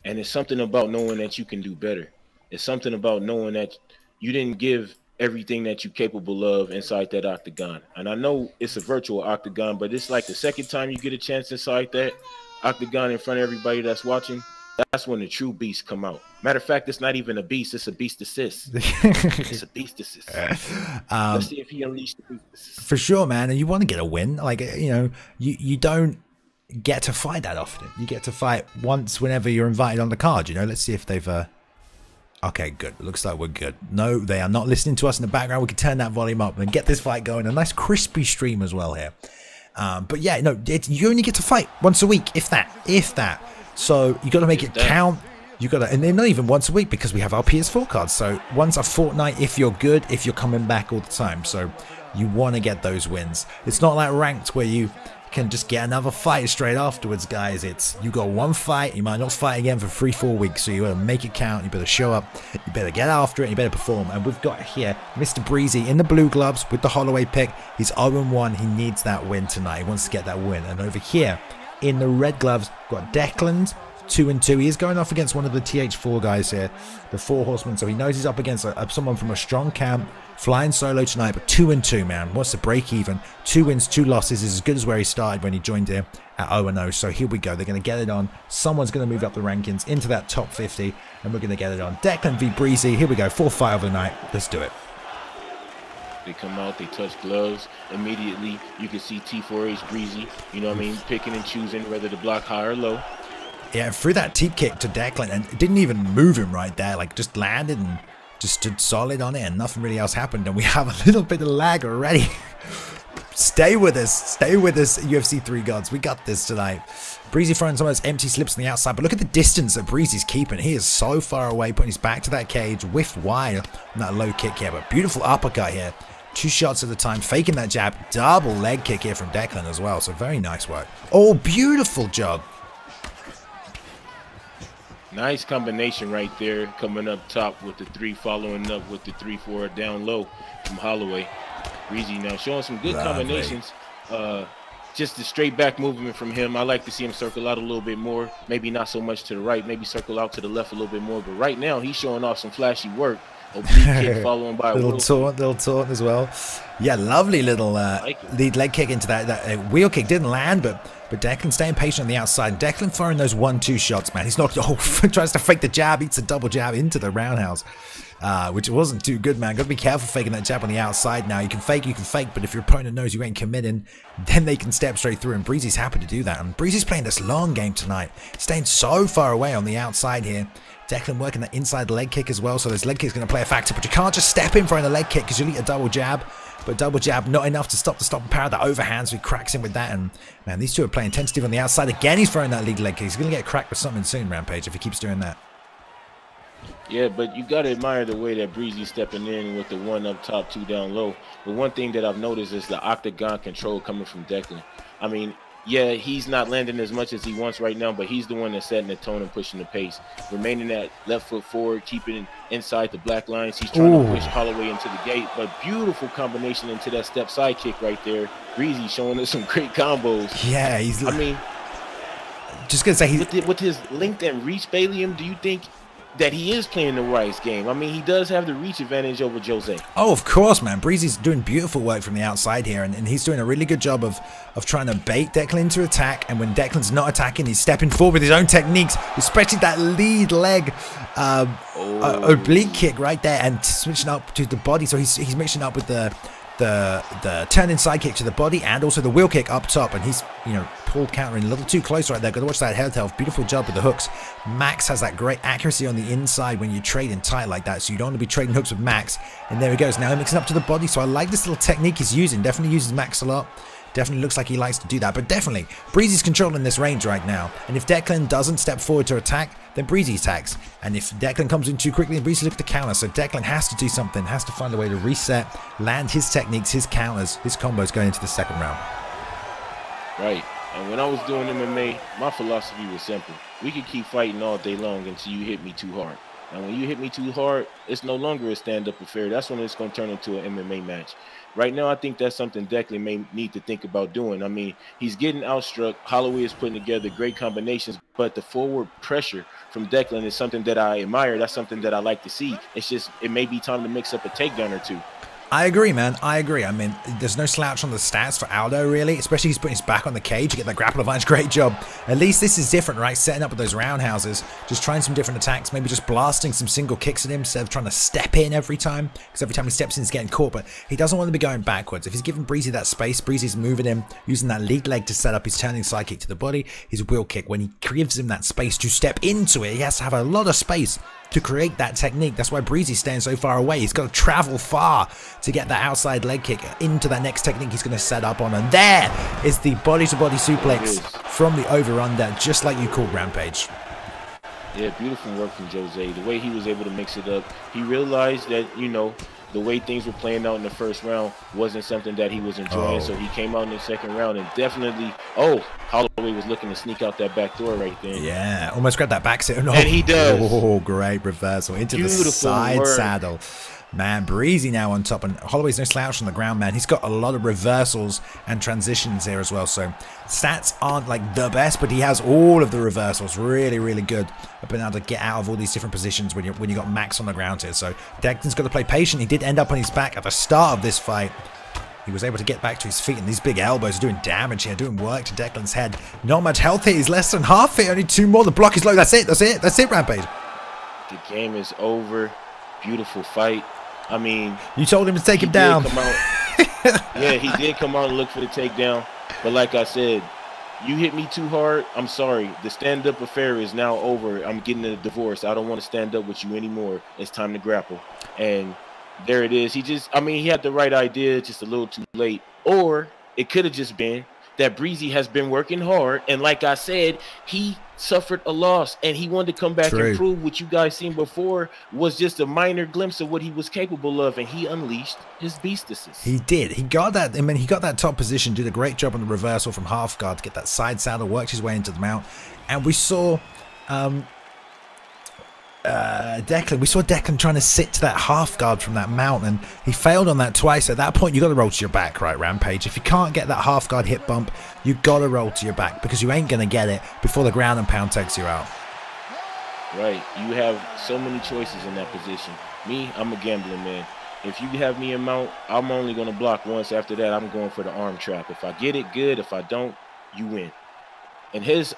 And it's something about knowing that you can do better. It's something about knowing that you didn't give everything that you're capable of inside that octagon. And I know it's a virtual octagon, but it's like the second time you get a chance inside that octagon in front of everybody that's watching, that's when the true beasts come out. Matter of fact, it's not even a beast, it's a beast assist. It's a beast assist. Let's see if he unleashed the beast assist. For sure, man. And you want to get a win. Like, you know, you don't get to fight that often. You get to fight once whenever you're invited on the card, you know. Let's see if they've okay, good. Looks like we're good. No, they are not listening to us in the background. We can turn that volume up and get this fight going. A nice crispy stream as well here. But yeah, no, you only get to fight once a week, if that. So you got to make it count. You got to, and they're not even once a week because we have our PS4 cards. So once a fortnight if you're good, if you're coming back all the time. So you want to get those wins. It's not like ranked where you can just get another fight straight afterwards, guys. It's you got one fight, you might not fight again for 3-4 weeks, so you better make it count. You better show up, you better get after it, you better perform. And we've got here Mr. Breezy in the blue gloves with the Holloway pick. He's 0-1. He needs that win tonight. He wants to get that win. And over here in the red gloves, we've got Declan, 2-2. He is going off against one of the TH4 guys here, the Four Horsemen, so he knows he's up against someone from a strong camp, flying solo tonight. But 2-2, man, what's the break even? 2 wins, 2 losses is as good as where he started when he joined here at 0-0. So here we go, they're going to get it on. Someone's going to move up the rankings into that top 50, and we're going to get it on. Declan v Breezy, here we go, 4th fight of the night. Let's do it. They come out, they touch gloves. Immediately, you can see T4H Breezy, you know what I mean, picking and choosing whether to block high or low. Yeah, threw that teep kick to Declan and it didn't even move him right there. Like, just landed and just stood solid on it and nothing really else happened. And we have a little bit of lag already. Stay with us, UFC 3 gods. We got this tonight. Breezy throwing some of those empty slips on the outside, but look at the distance that Breezy's keeping. He is so far away, putting his back to that cage, whiffed wide on that low kick here, but beautiful uppercut here. 2 shots at a time, faking that jab, double leg kick here from Declan as well, so very nice work. Oh, beautiful job. Nice combination right there, coming up top with the 3, following up with the 3-4 down low from Holloway. Breezy now showing some good combinations. Just the straight back movement from him. I like to see him circle out a little bit more. Maybe not so much to the right, maybe circle out to the left a little bit more. But right now, he's showing off some flashy work. Oblique kick following by a little taunt as well. Yeah, lovely little lead leg kick into that wheel kick. Didn't land, but Declan staying patient on the outside. Declan firing those 1-2 shots, man. He's not tries to fake the jab, eats a double jab into the roundhouse, which wasn't too good, man. Got to be careful faking that jab on the outside now. You can fake, but if your opponent knows you ain't committing, then they can step straight through, and Breezy's happy to do that. And Breezy's playing this long game tonight, staying so far away on the outside here. Declan working that inside leg kick as well, so this leg kick is going to play a factor, but you can't just step in for a leg kick because you'll eat a double jab. But double jab not enough to stop the stopping power. That overhand, so he cracks him with that. And man, these two are playing tentative on the outside. Again, he's throwing that lead leg kick. He's going to get cracked with something soon, Rampage, if he keeps doing that. Yeah, but you got to admire the way that Breezy's stepping in with the 1 up top, 2 down low. But one thing that I've noticed is the octagon control coming from Declan. I mean, yeah, he's not landing as much as he wants right now, but he's the one that's setting the tone and pushing the pace. Remaining that left foot forward, keeping inside the black lines. He's trying to push Holloway into the gate, but beautiful combination into that step side kick right there. Breezy showing us some great combos. Yeah, I mean, just going to say, with his length and reach, Balium, do you think that he is playing the right game. I mean, he does have the reach advantage over Jose. Oh, of course, man. Breezy's doing beautiful work from the outside here, and he's doing a really good job of trying to bait Declan into attack. And when Declan's not attacking, he's stepping forward with his own techniques, especially that lead leg oblique kick right there, and switching up to the body. So he's mixing up with the turn-in side kick to the body and also the wheel kick up top, and he's, you know, pulled countering a little too close right there. Got to watch that head health. Beautiful job with the hooks. Max has that great accuracy on the inside when you trade in tight like that, so you don't want to be trading hooks with Max. And there he goes, now mixing up to the body. So I like this little technique he's using. Definitely uses Max a lot. Definitely looks like he likes to do that, but definitely Breezy's controlling this range right now. And if Declan doesn't step forward to attack, then Breezy attacks. And if Declan comes in too quickly, then Breezy looks to counter. So Declan has to do something, has to find a way to reset, land his techniques, his counters, his combos going into the second round. Right. And when I was doing MMA, my philosophy was simple. We could keep fighting all day long until you hit me too hard. And when you hit me too hard, it's no longer a stand-up affair. That's when it's going to turn into an MMA match. Right now, I think that's something Declan may need to think about doing. I mean, he's getting outstruck. Holloway is putting together great combinations, but the forward pressure from Declan is something that I admire. That's something that I like to see. It's just, it may be time to mix up a takedown or two. I agree, man. I agree. I mean, there's no slouch on the stats for Aldo, really. Especially he's putting his back on the cage to get that grapple advantage. Great job. At least this is different, right? Setting up with those roundhouses. Just trying some different attacks. Maybe just blasting some single kicks at him instead of trying to step in every time. Because every time he steps in, he's getting caught. But he doesn't want to be going backwards. If he's giving Breezy that space, Breezy's moving him, using that lead leg to set up his turning side kick to the body, his wheel kick. When he gives him that space to step into it, he has to have a lot of space to create that technique. That's why Breezy's staying so far away. He's got to travel far to get that outside leg kick into that next technique he's going to set up on. And there is the body-to-body suplex from the over-under, just like you called, Rampage. Yeah, beautiful work from Jose. The way he was able to mix it up, he realized that, you know, the way things were playing out in the first round wasn't something that he was enjoying. So he came out in the second round and definitely, Holloway was looking to sneak out that back door right there. Yeah, almost grabbed that back sit. And he does. Oh, great reversal into beautiful the side saddle. Man, Breezy now on top, and Holloway's no slouch on the ground, man. He's got a lot of reversals and transitions here as well, so stats aren't like the best, but he has all of the reversals. Really, really good at being able to get out of all these different positions when you got Max on the ground here. So Declan's got to play patient. He did end up on his back at the start of this fight. He was able to get back to his feet, and these big elbows are doing damage here, doing work to Declan's head. Not much health here. He's less than half hit, only 2 more. The block is low. That's it. That's it. That's it, Rampage. The game is over. Beautiful fight. I mean, you told him to take him down. Yeah, he did come out and look for the takedown. But like I said, you hit me too hard. I'm sorry. The stand-up affair is now over. I'm getting a divorce. I don't want to stand up with you anymore. It's time to grapple. And there it is. He had the right idea, just a little too late. Or it could have just been that Breezy has been working hard. And like I said, he suffered a loss and he wanted to come back and prove what you guys seen before was just a minor glimpse of what he was capable of, and he unleashed his beastesses. He did. He got that. I mean, he got that top position, did a great job on the reversal from half guard to get that side saddle, worked his way into the mount, and we saw Declan trying to sit to that half guard from that mount, and he failed on that twice. At that point, you got to roll to your back, right, Rampage? If you can't get that half guard hip bump, you got to roll to your back because you ain't going to get it before the ground and pound takes you out. Right. You have so many choices in that position. Me, I'm a gambling man. If you have me in mount, I'm only going to block once. After that, I'm going for the arm trap. If I get it, good. If I don't, you win. In his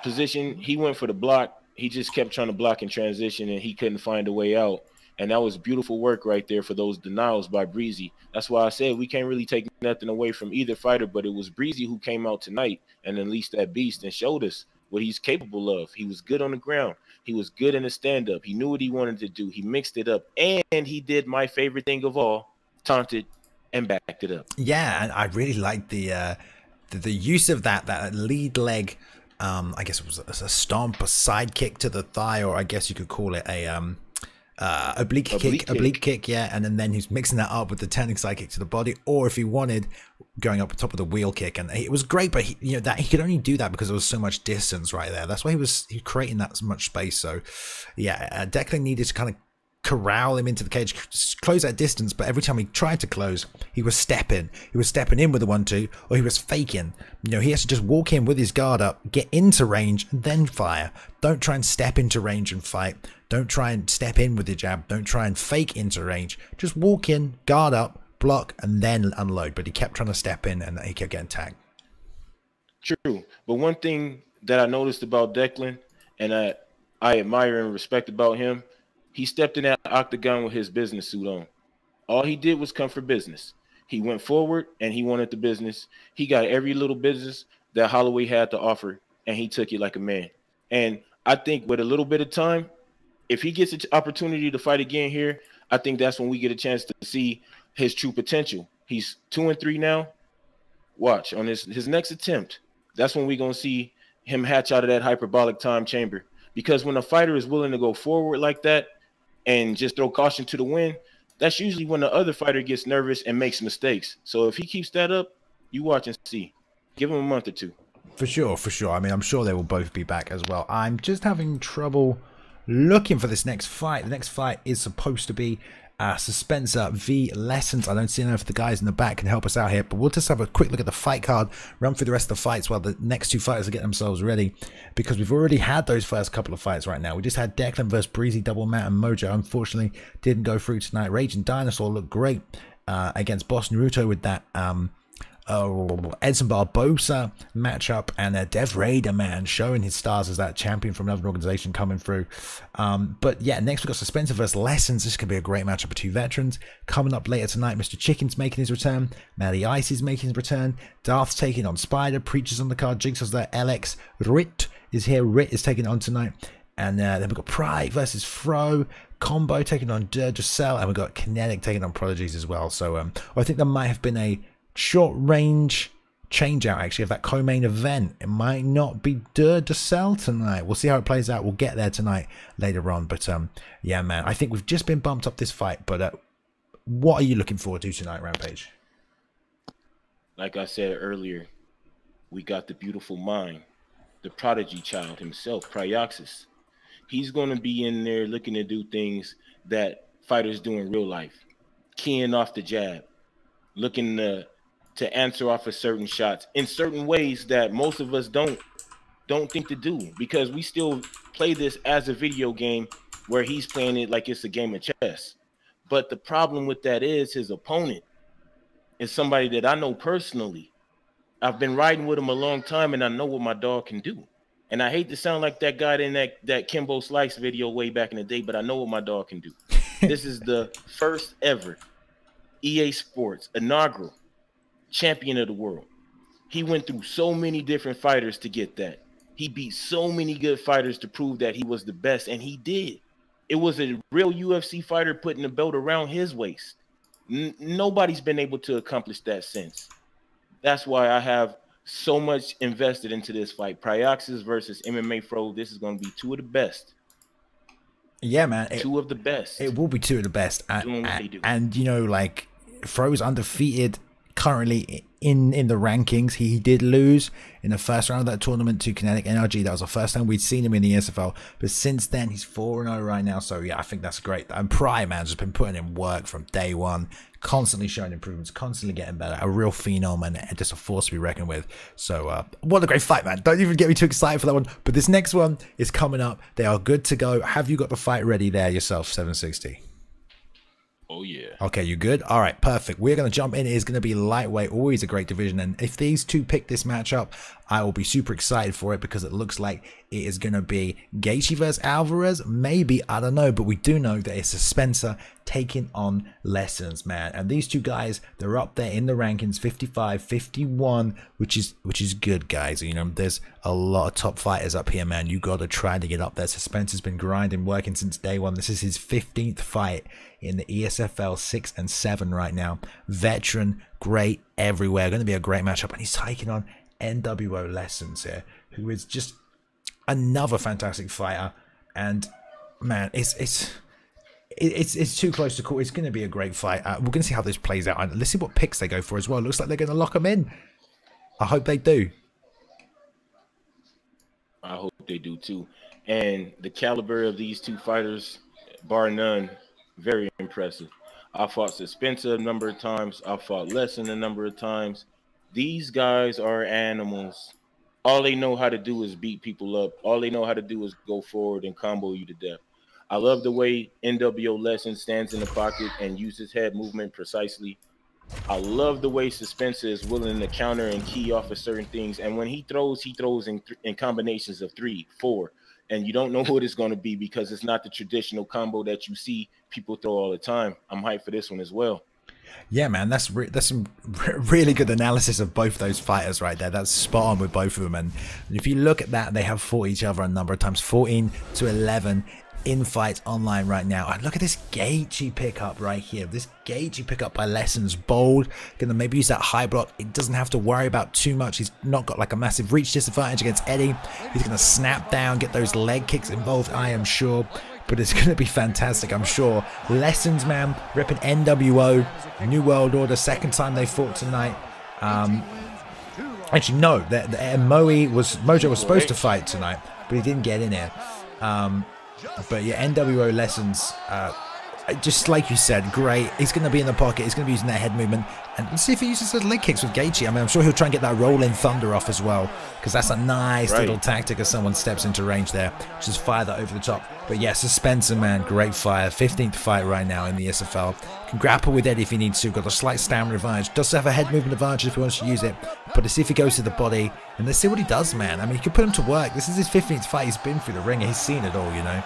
position, he went for the block. He just kept trying to block in transition, and he couldn't find a way out. And that was beautiful work right there for those denials by Breezy. That's why I said we can't really take nothing away from either fighter, but it was Breezy who came out tonight and unleashed that beast and showed us what he's capable of. He was good on the ground. He was good in the stand-up. He knew what he wanted to do. He mixed it up, and he did my favorite thing of all, taunted and backed it up. Yeah, and I really liked the use of that lead leg. I guess it was a stomp, a side kick to the thigh, or I guess you could call it a oblique kick, yeah. And then he's mixing that up with the turning side kick to the body, or if he wanted, going up the top of the wheel kick. And it was great, but he could only do that because there was so much distance right there. That's why he was creating that much space. So yeah, Declan needed to kind of corral him into the cage, close that distance, but every time he tried to close, he was stepping. He was stepping in with a 1-2, or he was faking. You know, he has to just walk in with his guard up, get into range, and then fire. Don't try and step into range and fight. Don't try and step in with your jab. Don't try and fake into range. Just walk in, guard up, block, and then unload. But he kept trying to step in, and he kept getting tagged. True. But one thing that I noticed about Declan, and I admire and respect about him, he stepped in that octagon with his business suit on. All he did was come for business. He went forward and he wanted the business. He got every little business that Holloway had to offer, and he took it like a man. And I think with a little bit of time, if he gets an opportunity to fight again here, I think that's when we get a chance to see his true potential. He's 2-3 now. Watch on his next attempt. That's when we're going to see him hatch out of that hyperbolic time chamber. Because when a fighter is willing to go forward like that and just throw caution to the wind, that's usually when the other fighter gets nervous and makes mistakes. So if he keeps that up, you watch and see. Give him a month or two. For sure, for sure. I mean, I'm sure they will both be back as well. I'm just having trouble looking for this next fight. The next fight is supposed to be Suspenser v Lessons. I don't see enough of the guys in the back can help us out here, but we'll just have a quick look at the fight card, run through the rest of the fights while the next two fighters are getting themselves ready, because we've already had those first couple of fights right now. We just had Declan versus Breezy, Double Matt, and Mojo. Unfortunately, didn't go through tonight. Raging Dinosaur looked great against Boss Naruto with that Edson Barbosa matchup, and Dev Raider, man, showing his stars as that champion from another organization coming through. But yeah, next we've got Suspenser versus Lessons. This could be a great matchup of two veterans. Coming up later tonight, Mr. Chicken's making his return, Matty Ice is making his return, Darth's taking on Spider, Preacher's on the card, Jigsaw's there, LX Rit is here, Rit is taking on tonight. And then we've got Pride versus Fro, Combo taking on Duracell, and we've got Kinetic taking on Prodigies as well. So I think there might have been a short range change out actually of that co-main event. It might not be Duracell tonight. We'll see how it plays out. We'll get there tonight later on. But yeah, man, I think we've just been bumped up this fight. But what are you looking forward to tonight, Rampage? Like I said earlier, we got the beautiful mind, the prodigy child himself, Prioxis. He's going to be in there looking to do things that fighters do in real life, keying off the jab, looking to answer off of certain shots in certain ways that most of us don't think to do, because we still play this as a video game where he's playing it like it's a game of chess. But the problem with that is his opponent is somebody that I know personally. I've been riding with him a long time, and I know what my dog can do. And I hate to sound like that guy in that Kimbo Slice video way back in the day, but I know what my dog can do. This is the first ever EA Sports inaugural champion of the world. He went through so many different fighters to get that. He beat so many good fighters to prove that he was the best, and he did. It was a real UFC fighter putting the belt around his waist. Nobody's been able to accomplish that since. That's why I have so much invested into this fight. Prioxis versus MMA Fro. This is going to be two of the best. Yeah, man. Two of the best. It will be two of the best. Doing what they do. And you know, like, Fro's undefeated currently in the rankings. He did lose in the first round of that tournament to Kinetic NRG. That was the first time we'd seen him in the ESFL. But since then, he's 4-0 right now. So yeah, I think that's great. And Prime, man, has been putting in work from day one, constantly showing improvements, constantly getting better. A real phenom and just a force to be reckoned with. So what a great fight, man. Don't even get me too excited for that one. But this next one is coming up. They are good to go. Have you got the fight ready there yourself, 760? Oh, yeah. Okay, you good? All right, perfect. We're going to jump in. It is going to be lightweight, always a great division. And if these two pick this matchup, I will be super excited for it, because it looks like it is going to be Gaethje versus Alvarez. Maybe, I don't know. But we do know that it's Suspenser taking on Lessons, man. And these two guys, they're up there in the rankings, 55, 51, which is good, guys. You know, there's a lot of top fighters up here, man. You got to try to get up there. Suspenser's been grinding, working since day one. This is his 15th fight in the ESFL 6 and 7 right now. Veteran, great everywhere. Going to be a great matchup. And he's taking on NWO Lessons here, who is just another fantastic fighter. And man, it's too close to call. It's going to be a great fight. We're going to see how this plays out. And let's see what picks they go for as well. Looks like they're going to lock them in. I hope they do. I hope they do too. And the caliber of these two fighters, bar none, Very impressive. I fought Spencer a number of times. I fought Lesson a number of times. These guys are animals. All they know how to do is beat people up. All they know how to do is go forward and combo you to death. I love the way NWO Lesson stands in the pocket and uses head movement precisely. I love the way Spencer is willing to counter and key off of certain things. And when he throws in combinations of 3, 4, and you don't know what it's going to be because it's not the traditional combo that you see people throw all the time. I'm hyped for this one as well. Yeah, man, that's some really good analysis of both those fighters right there. That's spot on with both of them. And if you look at that, they have fought each other a number of times, 14-11 in fights online right now. And look at this Gaethje pickup right here. This Gaethje pickup by Lessons, bold. Gonna maybe use that high block. It doesn't have to worry about too much. He's not got like a massive reach disadvantage against Eddie. He's gonna snap down, get those leg kicks involved, I am sure. But it's going to be fantastic, I'm sure. Lessons, man, repping NWO, New World Order, second time they fought tonight. Actually, no, Mojo was supposed to fight tonight, but he didn't get in here. But yeah, NWO Lessons, just like you said, great. He's going to be in the pocket. He's going to be using that head movement. And let's see if he uses those leg kicks with Gaethje. I mean, I'm sure he'll try and get that rolling thunder off as well, because that's a nice little tactic as someone steps into range there. Just fire that over the top. But yeah, Spencer, man, great fire. 15th fight right now in the ESFL. Can grapple with Eddie if he needs to. Got a slight stamina advantage. Does have a head movement advantage if he wants to use it. But let's see if he goes to the body. And let's see what he does, man. I mean, he could put him to work. This is his 15th fight. He's been through the ringer. He's seen it all, you know.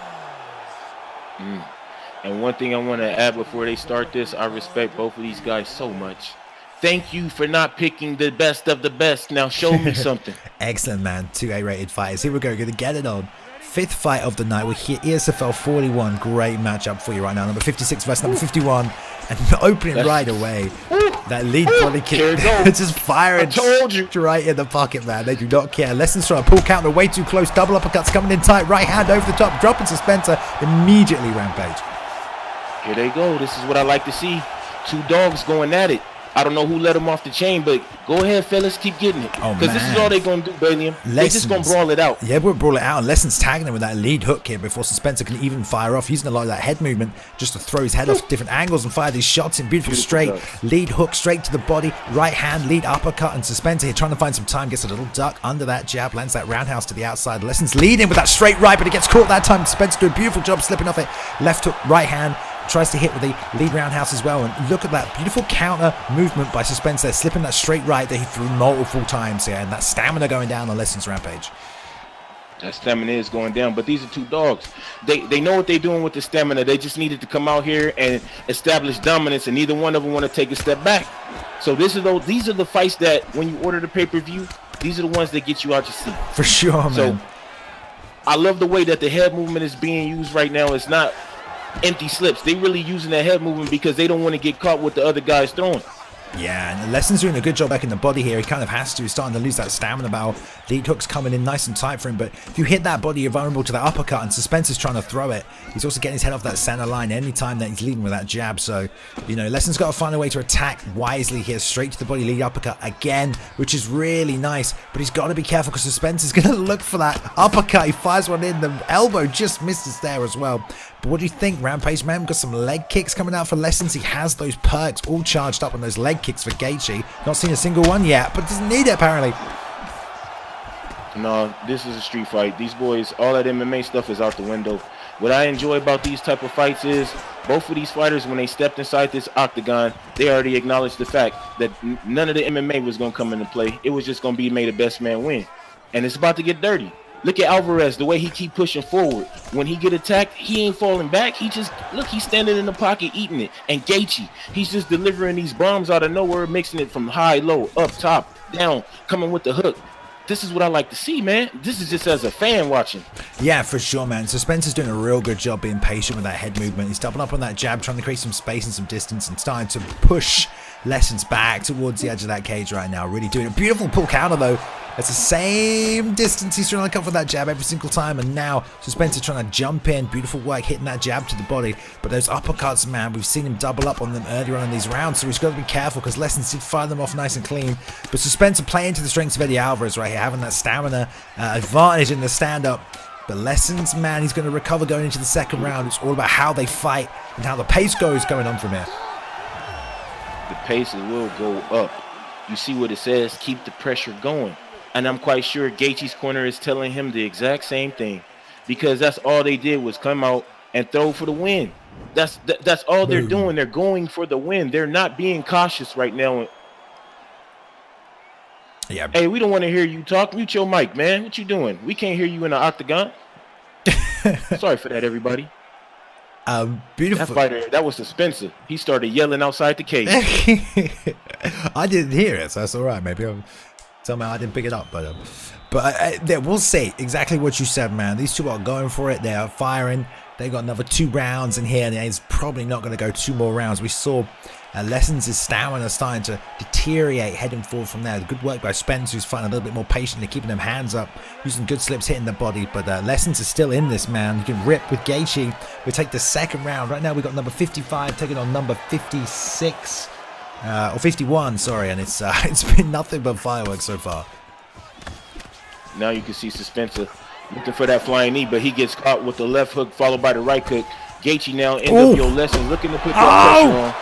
And one thing I want to add before they start this, I respect both of these guys so much. Thank you for not picking the best of the best. Now show me something. Excellent, man. 2 A-rated fighters. Here we go. Going to get it on. 5th fight of the night. We're here, ESFL 41. Great matchup for you right now. Number 56 versus number 51. And opening right away. That lead body kick. Just firing. I told you. Right in the pocket, man. They do not care. Lessons trying to pull counter way too close. Double uppercuts coming in tight. Right hand over the top. Dropping Spencer. Immediately Rampage. Here they go. This is what I like to see. 2 dogs going at it. I don't know who let them off the chain, but go ahead, fellas, keep getting it. Because this is all they're going to do, Balium. They're just going to brawl it out. Yeah, we'll brawl it out. And Lessons tagging him with that lead hook here before Spencer can even fire off, using a lot of that head movement just to throw his head off different angles and fire these shots in beautiful straight. Lead hook straight to the body, right hand, lead uppercut, and Spencer here trying to find some time, gets a little duck under that jab, lands that roundhouse to the outside. Lessons leading with that straight right, but it gets caught that time. Spencer doing a beautiful job slipping off it. Left hook, right hand. Tries to hit with the lead roundhouse as well, and look at that beautiful counter movement by Spencer, slipping that straight right that he threw multiple times here, and that stamina going down on Lessons Rampage. That stamina is going down, but these are 2 dogs. They know what they're doing with the stamina. They just needed to come out here and establish dominance, and neither one of them want to take a step back. So these are the fights that when you order the pay-per-view, these are the ones that get you out your seat. For sure, man. So I love the way that the head movement is being used right now. It's not empty slips. They really using that head movement because they don't want to get caught with the other guys throwing. Yeah, and Lessons doing a good job back in the body here. He kind of has to. He's starting to lose that stamina battle. Lead hook's coming in nice and tight for him, but if you hit that body, you're vulnerable to that uppercut, and Spencer's trying to throw it. He's also getting his head off that center line anytime that he's leading with that jab. So, you know, Lessons got to find a way to attack wisely here. Straight to the body, lead uppercut again, which is really nice, but he's got to be careful because Spencer's going to look for that uppercut. He fires one in. The elbow just misses there as well. But what do you think, Rampage, man? We've got some leg kicks coming out for Lessons. He has those perks all charged up on those leg kicks for Gaethje. Not seen a single one yet, but doesn't need it apparently. No, this is a street fight. These boys, all that MMA stuff is out the window. What I enjoy about these type of fights is both of these fighters, when they stepped inside this octagon, they already acknowledged the fact that none of the MMA was going to come into play. It was just going to be made a best man win. And it's about to get dirty. Look at Alvarez, the way he keep pushing forward. When he get attacked, he ain't falling back. He just, look, he's standing in the pocket eating it. And Gaethje, he's just delivering these bombs out of nowhere, mixing it from high, low, up, top, down, coming with the hook. This is what I like to see, man. This is just as a fan watching. Yeah, for sure, man. So Spencer's doing a real good job being patient with that head movement. He's doubling up on that jab, trying to create some space and some distance, and starting to push Lessons back towards the edge of that cage right now. Really doing a beautiful pull counter, though. It's the same distance he's trying to come for that jab every single time, and now Spencer trying to jump in. Beautiful work hitting that jab to the body, but those uppercuts, man, we've seen him double up on them earlier on in these rounds, so he's got to be careful because Lessons did fire them off nice and clean. But Spencer playing to the strengths of Eddie Alvarez right here, having that stamina advantage in the stand-up. But Lessons, man, he's going to recover going into the second round. It's all about how they fight and how the pace goes going on from here. The pace will go up. You see what it says, keep the pressure going. And I'm quite sure Gaethje's corner is telling him the exact same thing, because that's all they did was come out and throw for the win. That's all they're doing. They're going for the win. They're not being cautious right now. Yeah. Hey, we don't want to hear you talk. Mute your mic, man. What you doing? We can't hear you in the octagon. Sorry for that, everybody. Beautiful. That fighter, that was Spencer. He started yelling outside the cage. I didn't hear it, so that's all right. Maybe somehow I didn't pick it up, but we'll see exactly what you said, man. These two are going for it. They are firing. They got another 2 rounds in here, and it's probably not going to go 2 more rounds. We saw Lessons' stamina starting to deteriorate, heading forward from there. Good work by Spence, who's fighting a little bit more patiently, keeping them hands up, using good slips, hitting the body. But Lessons is still in this, man. You can rip with Gaethje. We take the second round. Right now, we've got number 55 taking on number 56. Or 51, sorry, and it's been nothing but fireworks so far. Now you can see Spencer looking for that flying knee, but he gets caught with the left hook followed by the right hook. Gaethje now NWO Lessons looking to put that pressure on.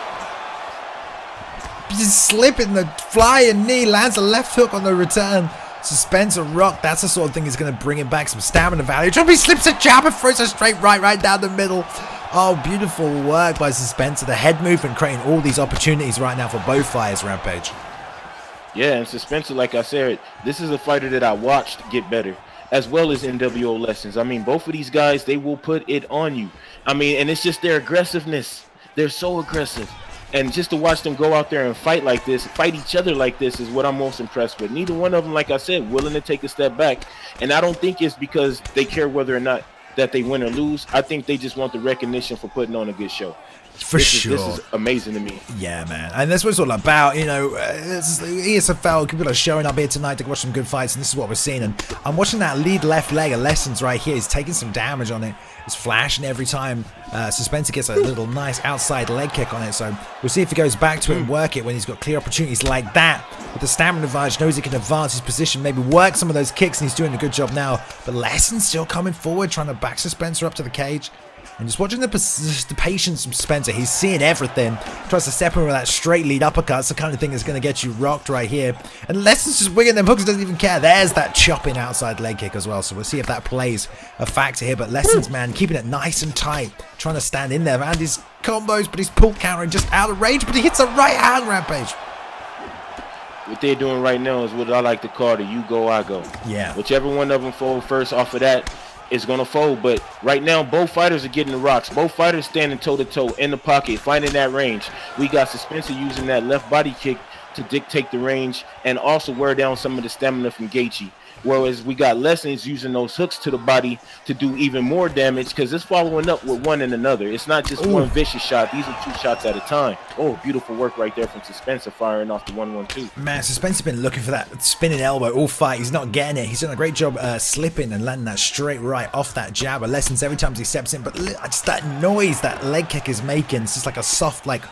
Just slipping the flying knee, lands a left hook on the return. Spencer rock. That's the sort of thing that's going to bring him back some stamina value. He slips a jab and throws a straight right down the middle. Oh, beautiful work by Spencer. The head movement creating all these opportunities right now for both fighters, Rampage. Yeah, and Spencer, like I said, this is a fighter that I watched get better, as well as NWO Lessons. I mean, both of these guys, they will put it on you. I mean, and it's just their aggressiveness. They're so aggressive. And just to watch them go out there and fight like this, fight each other like this, is what I'm most impressed with. Neither one of them, like I said, willing to take a step back. And I don't think it's because they care whether or not that they win or lose. I think they just want the recognition for putting on a good show. For sure. This is amazing to me. Yeah, man. And that's what it's all about. You know, ESFL, people are showing up here tonight to watch some good fights, and this is what we're seeing. And I'm watching that lead left leg of Lessons right here. He's taking some damage on it. It's flashing every time Spencer gets a little nice outside leg kick on it. So we'll see if he goes back to it and work it when he's got clear opportunities like that. With the stamina advantage, knows he can advance his position, maybe work some of those kicks, and he's doing a good job now. But Lessons still coming forward, trying to back Spencer up to the cage. And just watching the patience from Spencer. He's seeing everything. Tries to step in with that straight lead uppercut. It's the kind of thing that's going to get you rocked right here. And Lessons just winging them hooks, doesn't even care. There's that chopping outside leg kick as well. So we'll see if that plays a factor here. But Lessons, man, keeping it nice and tight. Trying to stand in there and his combos, but he's pull countering just out of range. But he hits a right hand, Rampage. What they're doing right now is what I like to call the you go, I go. Yeah. Whichever one of them fold first off of that is going to fold. But right now, both fighters are getting the rocks. Both fighters standing toe-to-toe in the pocket, finding that range. We got Spencer using that left body kick to dictate the range and also wear down some of the stamina from Gaethje. Whereas we got Lessons using those hooks to the body to do even more damage, because it's following up with one and another. It's not just one vicious shot. These are 2 shots at a time. Oh, beautiful work right there from Spencer, firing off the 1-1-2. Man, Spencer's been looking for that spinning elbow all fight. He's not getting it. He's done a great job slipping and landing that straight right off that jab. Lessons every time he steps in, but just that noise that leg kick is making, it's just like a soft, like,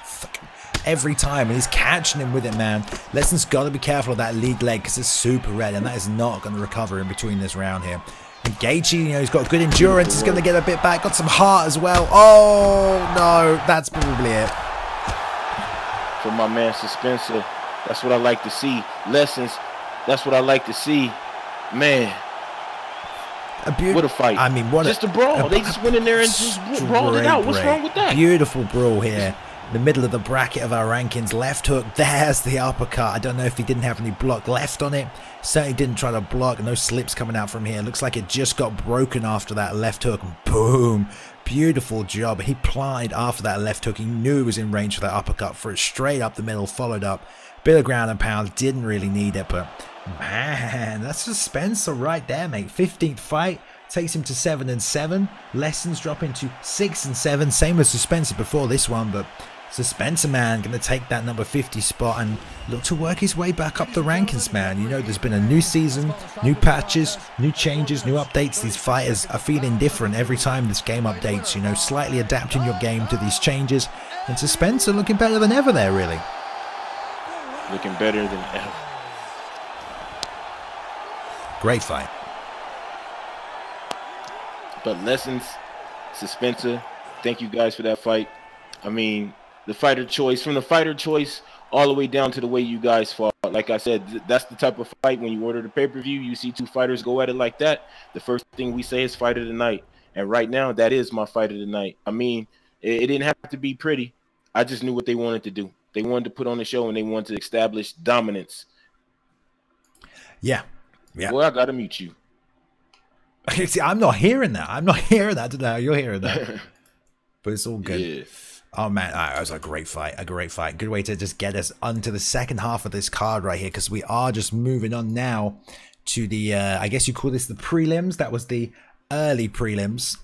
every time, and he's catching him with it, man. Lessons got to be careful of that lead leg because it's super red, and that is not going to recover in between this round here. And Gaethje, you know, he's got good endurance. He's going to get a bit back. Got some heart as well. Oh, no. That's probably it. For my man Spencer, that's what I like to see. Lessons, that's what I like to see. Man, what a fight. I mean, what just a brawl. They just went in there and just brawled it out. What's wrong with that? Beautiful brawl here. The middle of the bracket of our rankings. Left hook, there's the uppercut. I don't know if he didn't have any block left on it. Certainly didn't try to block. No slips coming out from here. Looks like it just got broken after that left hook. Boom. Beautiful job. He plied after that left hook. He knew he was in range for that uppercut. For it straight up the middle, followed up. Bit of ground and pound. Didn't really need it, but man, that's just Spencer right there, mate. 15th fight. Takes him to 7-7. Lessons dropping to 6-7. Same as Spencer before this one, but Spencer, man, going to take that number 50 spot and look to work his way back up the rankings, man. You know, there's been a new season, new patches, new changes, new updates. These fighters are feeling different every time this game updates, you know, slightly adapting your game to these changes. And Spencer looking better than ever there, really. Looking better than ever. Great fight. But Lessons, Suspensa, thank you guys for that fight. I mean, the fighter choice, from the fighter choice all the way down to the way you guys fought. Like I said, that's the type of fight when you order the pay-per-view, you see two fighters go at it like that, the first thing we say is fight of the night. And right now, that is my fight of the night. I mean, it didn't have to be pretty. I just knew what they wanted to do. They wanted to put on the show, and they wanted to establish dominance. Yeah. Yeah. Boy, I got to mute you. See, I'm not hearing that. I'm not hearing that today. You're hearing that. But it's all good. Yeah. Oh, man. That was a great fight. A great fight. Good way to just get us onto the second half of this card right here, because we are just moving on now to the, I guess you call this the prelims. That was the early prelims.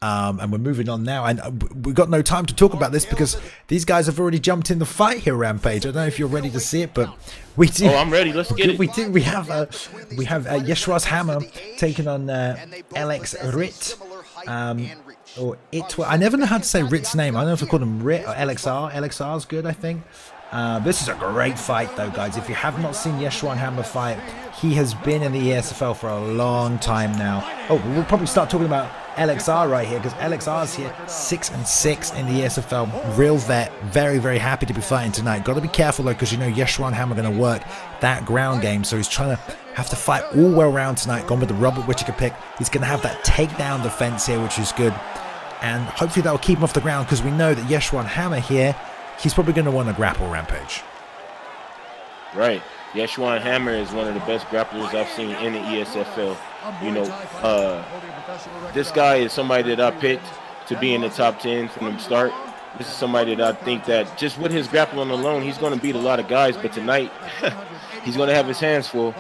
And we're moving on now, and we've got no time to talk about this because these guys have already jumped in the fight here, Rampage. I don't know if you're ready to see it, but we do. Oh, I'm ready. Let's get it. We do. We have Yeshua's Hammer taking on LX Rit. Or it. I never know how to say Rit's name. I don't know if I call him Rit or LXR. LXR's good, I think. This is a great fight, though, guys. If you have not seen Yeshuan Hammer fight, he has been in the ESFL for a long time now. Oh, we'll probably start talking about LXR right here, because LXR's here 6-6 in the ESFL. Real vet. Very, very happy to be fighting tonight. Got to be careful, though, because you know Yeshuan Hammer going to work that ground game, so he's trying to have to fight all well around tonight. Gone with the Robert Whittaker pick. He's going to have that takedown defense here, which is good. And hopefully that will keep him off the ground, because we know that Yeshuan Hammer here, he's probably going to want to grapple, Rampage. Right. Yeshuan Hammer is one of the best grapplers I've seen in the ESFL. You know, this guy is somebody that I picked to be in the top 10 from the start. This is somebody that I think that just with his grappling alone, he's going to beat a lot of guys. But tonight, he's going to have his hands full.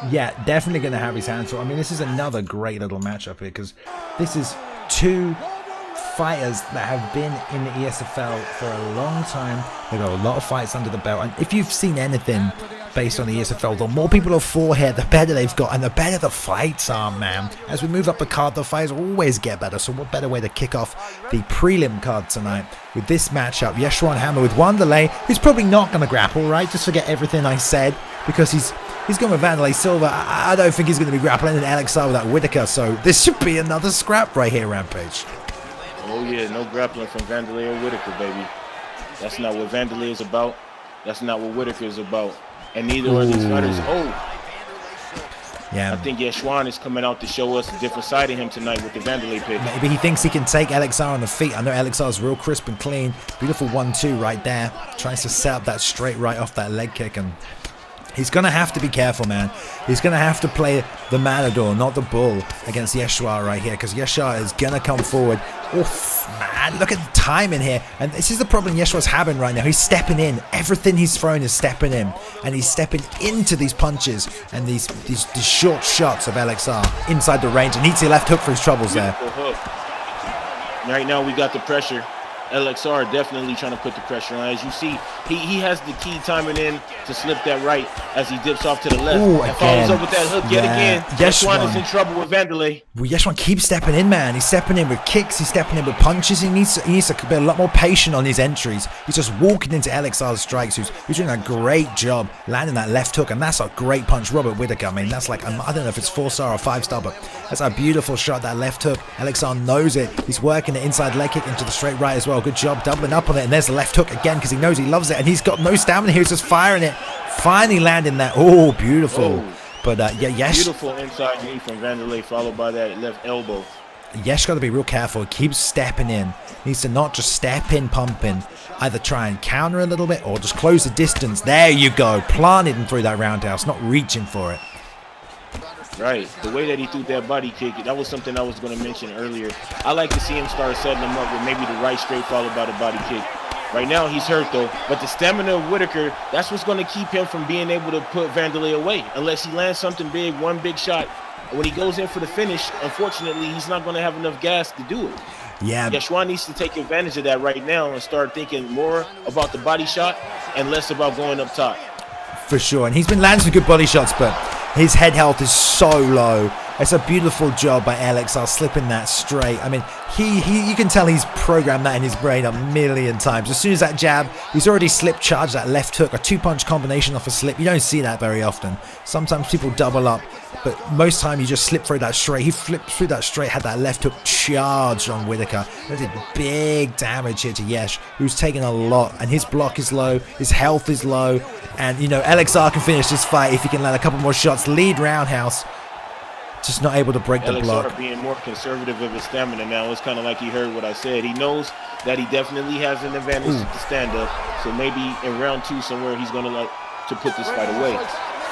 Yeah, definitely going to have his hands full. I mean, this is another great little matchup here, because this is two fighters that have been in the ESFL for a long time. They've got a lot of fights under the belt, and if you've seen anything based on the ESFL, the more people have fought here, the better they've got, and the better the fights are, man. As we move up the card, the fights always get better, so what better way to kick off the prelim card tonight with this matchup? Yeshuan Hammer with Wanderlei, who's probably not going to grapple, right? Just forget everything I said, because he's going with Wanderlei Silva. I don't think he's going to be grappling in LXR with that Whittaker, so this should be another scrap right here, Rampage. Oh, yeah, no grappling from Wanderlei or Whittaker, baby. That's not what Wanderlei is about. That's not what Whittaker is about. And neither are these fighters. Oh, yeah. I think Yeshuan is coming out to show us a different side of him tonight with the Wanderlei pick. Maybe he thinks he can take LXR on the feet. I know LXR is real crisp and clean. Beautiful 1-2 right there. Tries to set up that straight right off that leg kick, and he's going to have to be careful, man. He's going to have to play the Matador, not the Bull, against Yeshua right here, because Yeshua is going to come forward. Oof, man, look at the timing here. And this is the problem Yeshua's having right now. He's stepping in. Everything he's throwing is stepping in. And he's stepping into these punches and these short shots of LXR inside the range. And needs the left hook for his troubles there. Right now we got the pressure. LXR definitely trying to put the pressure on. As you see, he has the key timing in to slip that right as he dips off to the left. Ooh, and follows up with that hook yet again. Yeshuan is in trouble with Wanderlei. Well, Yeshuan keeps stepping in, man. He's stepping in with kicks. He's stepping in with punches. He needs to be a lot more patient on his entries. He's just walking into LXR's strikes, who's doing a great job landing that left hook. And that's a great punch, Robert Whittaker. I mean, that's like, I don't know if it's 4-star or 5-star, but that's a beautiful shot, that left hook. LXR knows it. He's working the inside leg kick into the straight right as well. Good job doubling up on it, and there's the left hook again because he knows he loves it, and he's got no stamina here. He's just firing it, finally landing that. Oh, beautiful. Oh, but yeah, Yesh, beautiful inside knee from Wanderlei, followed by that left elbow. Yesh got to be real careful. He keeps stepping in. Needs to not just step in pumping, either try and counter a little bit or just close the distance. There you go, planted him through that roundhouse, not reaching for it. Right, the way that he threw that body kick, that was something I was going to mention earlier. I like to see him start setting him up with maybe the right straight followed by the body kick. Right now he's hurt though, but the stamina of Whittaker, that's what's going to keep him from being able to put Wanderlei away unless he lands something big, one big shot. When he goes in for the finish, unfortunately, he's not going to have enough gas to do it. Yeah, Yeshuan needs to take advantage of that right now and start thinking more about the body shot and less about going up top. For sure, and he's been landing some good body shots, but his head health is so low. It's a beautiful job by LXR slipping that straight. I mean, you can tell he's programmed that in his brain a million times. As soon as that jab, he's already slip charged that left hook, a 2-punch combination off a slip. You don't see that very often. Sometimes people double up, but most time you just slip through that straight. He flipped through that straight, had that left hook charged on Whitaker. That did big damage here to Yesh, who's taking a lot, and his block is low, his health is low, and you know, LXR can finish this fight if he can land a couple more shots. Lead roundhouse. Just not able to break the block. LXR being more conservative of his stamina now. It's kind of like he heard what I said. He knows that he definitely has an advantage to stand up. So maybe in round 2 somewhere he's going to like to put this fight away.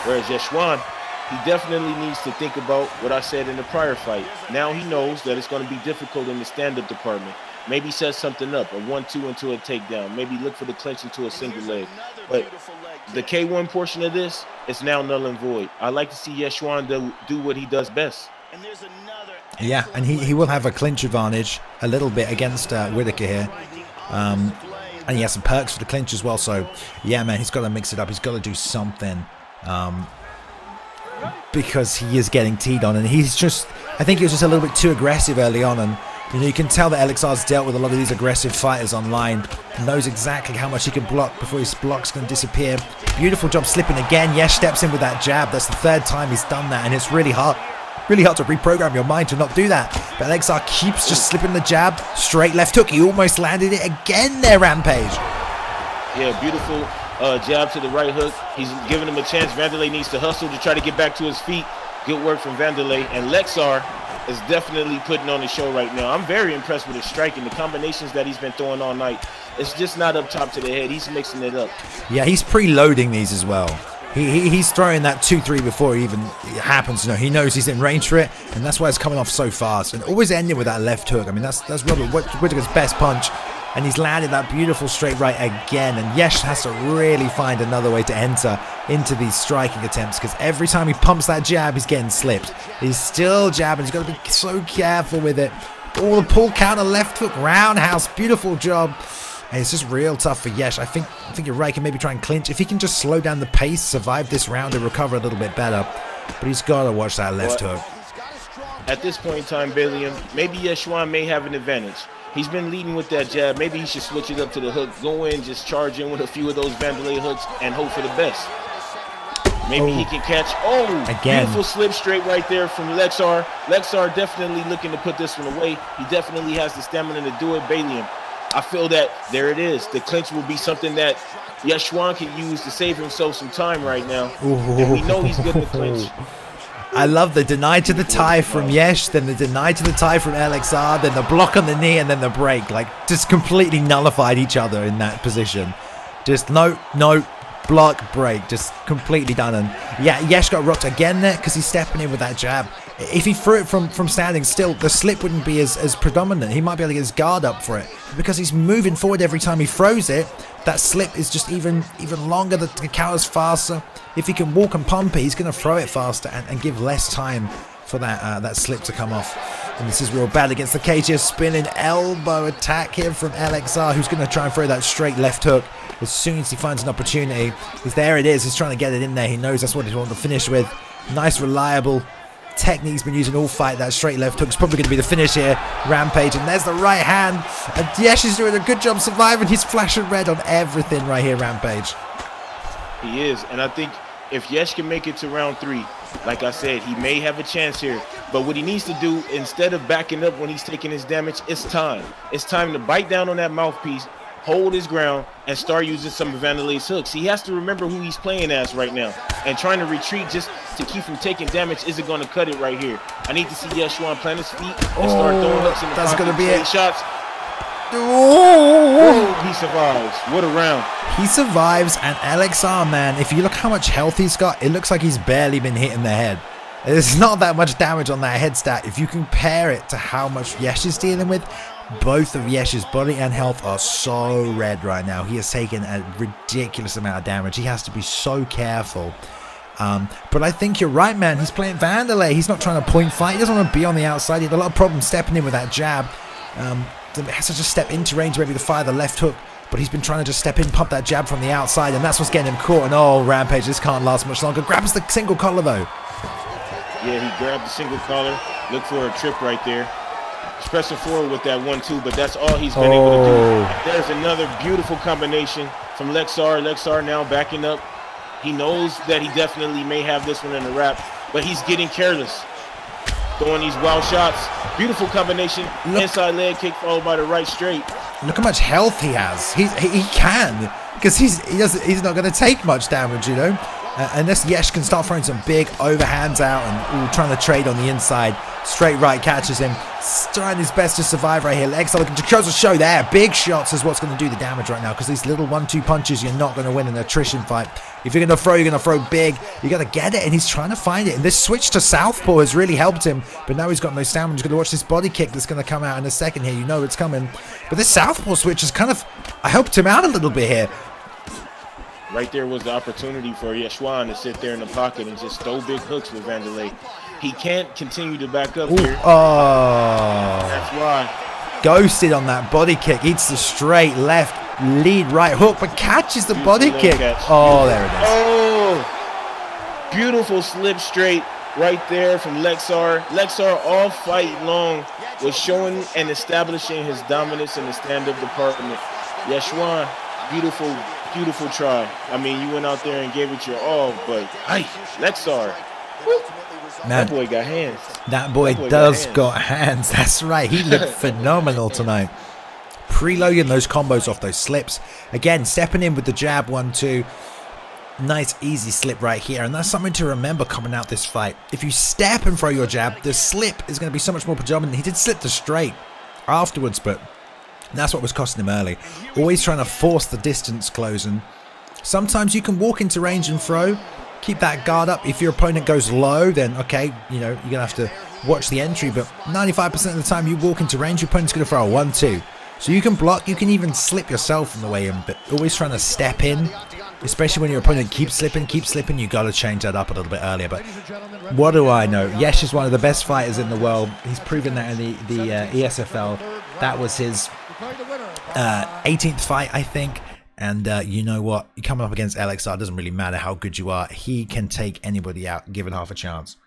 Whereas Yeshwan, he definitely needs to think about what I said in the prior fight. Now he knows that it's going to be difficult in the stand-up department. Maybe set something up, a 1-2 into a takedown. Maybe look for the clinch into a single leg. But the K1 portion of this is now null and void. I like to see Yeshwan do what he does best. Yeah, and he will have a clinch advantage a little bit against Whitaker here. And he has some perks for the clinch as well. So, yeah, man, he's got to mix it up. He's got to do something. Because he is getting teed on. And he's just, I think he was just a little bit too aggressive early on. And you know, you can tell that LXR's dealt with a lot of these aggressive fighters online. Knows exactly how much he can block before his block's going to disappear. Beautiful job slipping again. Yesh steps in with that jab. That's the 3rd time he's done that, and it's really hard to reprogram your mind to not do that. But LXR keeps just slipping the jab. Straight left hook. He almost landed it again there, Rampage. Yeah, beautiful jab to the right hook. He's giving him a chance. Vanderlei needs to hustle to try to get back to his feet. Good work from Vanderlei. And LXR is definitely putting on the show right now. I'm very impressed with his striking. The combinations that he's been throwing all night, it's just not up top to the head. He's mixing it up. Yeah, he's preloading these as well. He's throwing that 2-3 before it even happens. You know, he knows he's in range for it, and that's why it's coming off so fast. And always ending with that left hook. I mean, that's Robert Whitaker's best punch. And he's landed that beautiful straight right again. And Yesh has to really find another way to enter into these striking attempts, because every time he pumps that jab, he's getting slipped. He's still jabbing. He's got to be so careful with it. Oh, the pull counter left hook roundhouse. Beautiful job. And it's just real tough for Yesh. I think you're right. He can maybe try and clinch. If he can just slow down the pace, survive this round, and recover a little bit better. But he's got to watch that left hook. At this point in time, Balium, maybe Yeshwan may have an advantage. He's been leading with that jab. Maybe he should switch it up to the hook. Go in, just charge in with a few of those Vanderlei hooks and hope for the best. Maybe he can catch. Again. Beautiful slip straight right there from LXR. LXR definitely looking to put this one away. He definitely has the stamina to do it. Balium, I feel that there it is. The clinch will be something that Yeshwan can use to save himself some time right now. And we know he's good in the clinch. I love the deny to the tie from Yesh, then the deny to the tie from LXR, then the block on the knee, and then the break. Like, just completely nullified each other in that position. Just no, block, break. Just completely done. And yeah, Yesh got rocked again there because he's stepping in with that jab. If he threw it from standing still, the slip wouldn't be as predominant. He might be able to get his guard up for it. But because he's moving forward every time he throws it, that slip is just even longer. The counter's faster. If he can walk and pump it, he's going to throw it faster and give less time for that slip to come off. And this is real bad against the cage here. Spinning elbow attack here from LXR, who's going to try and throw that straight left hook as soon as he finds an opportunity. Because there it is. He's trying to get it in there. He knows that's what he wants to finish with. Nice, reliable technique he's been using all fight. That straight left hook is probably going to be the finish here. Rampage, and there's the right hand. And Yesh is doing a good job surviving. He's flashing red on everything right here, Rampage. He is, and I think if Yesh can make it to round 3, like I said, he may have a chance here. But what he needs to do, instead of backing up when he's taking his damage, it's time. It's time to bite down on that mouthpiece, hold his ground, and start using some of Vanderlei's hooks. He has to remember who he's playing as right now. And trying to retreat just to keep from taking damage isn't going to cut it right here. I need to see Yeshwan plant his feet and start throwing hooks in the that's pocket. That's going to be it. Shots. He survives. What a round. He survives, and LXR, man, if you look how much health he's got, it looks like he's barely been hit in the head. There's not that much damage on that head stat. If you compare it to how much Yesh is dealing with, both of Yesh's body and health are so red right now. He has taken a ridiculous amount of damage. He has to be so careful. But I think you're right, man. He's playing Vanderlei. He's not trying to point fight. He doesn't want to be on the outside. He had a lot of problems stepping in with that jab. Has to just step into range, maybe to fire the left hook. But he's been trying to just step in, pump that jab from the outside, and that's what's getting him caught. And oh, Rampage, this can't last much longer. Grabs the single collar, though. Yeah, he grabbed the single collar. Look for a trip right there. He's pressing forward with that 1-2, but that's all he's been able to do. There's another beautiful combination from Lexar. Lexar now backing up. He knows that he definitely may have this one in the wrap, but he's getting careless. Throwing these wild shots. Beautiful combination. Inside leg kick followed by the right straight. Look how much health he has. He can, because he's not going to take much damage, you know. Unless Yesh can start throwing some big overhands out and trying to trade on the inside. Straight right catches him. Trying his best to survive right here. Legs are looking to close the show there. Big shots is what's going to do the damage right now, because these little 1-2 punches, you're not going to win an attrition fight. If you're going to throw, you're going to throw big. You got to get it, and he's trying to find it. And this switch to southpaw has really helped him, but now he's got no stamina. He's going to watch this body kick that's going to come out in a second here. You know it's coming. But this southpaw switch has kind of helped him out a little bit here. Right there was the opportunity for Yeshwan to sit there in the pocket and just throw big hooks with Vanderlei. He can't continue to back up here. Oh. That's why. Ghosted on that body kick. Eats the straight left lead right hook, but catches the body kick. Oh, there it is. Oh, beautiful slip straight right there from Lexar. Lexar all fight long was showing and establishing his dominance in the stand-up department. Yeshwan, beautiful try. I mean, you went out there and gave it your all, but hey, Lexar, man, that boy got hands. That boy got hands. That's right. He looked phenomenal tonight. Preloading those combos off those slips. Again, stepping in with the jab 1-2. Nice, easy slip right here. And that's something to remember coming out this fight. If you step and throw your jab, the slip is going to be so much more predominant. He did slip the straight afterwards, but that's what was costing him early. Always trying to force the distance closing. Sometimes you can walk into range and throw. Keep that guard up. If your opponent goes low, then okay, you know, you're going to have to watch the entry. But 95% of the time you walk into range, your opponent's going to throw a 1-2. So you can block, you can even slip yourself on the way in, but always trying to step in. Especially when your opponent keeps slipping, you got to change that up a little bit earlier. But what do I know? Yesh is one of the best fighters in the world. He's proven that in the ESFL. That was his 18th fight, I think. And you know what? You're coming up against LXR. It doesn't really matter how good you are. He can take anybody out, given half a chance.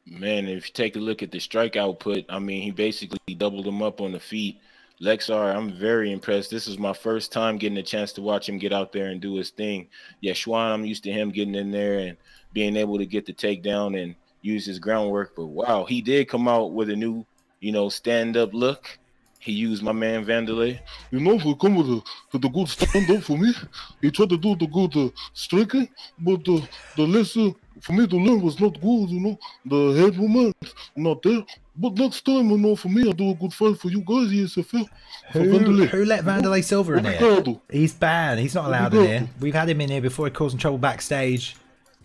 Man, if you take a look at the strike output, I mean, he basically doubled him up on the feet. Lexar, I'm very impressed. This is my first time getting a chance to watch him get out there and do his thing. Yeah, Schwan, I'm used to him getting in there and being able to get the takedown and use his groundwork. But, wow, he did come out with a new, you know, stand-up look. He used my man Vanderlei. You know, he come with the good stand-up for me. He tried to do the good striking, but the lesson for me to learn was not good, you know. The head movement, not there. But next time, you know, for me, I do a good fight for you guys, ESFL. Who let Vanderlei Silva in here? He's banned. He's not allowed in here. We've had him in here before. He causing trouble backstage.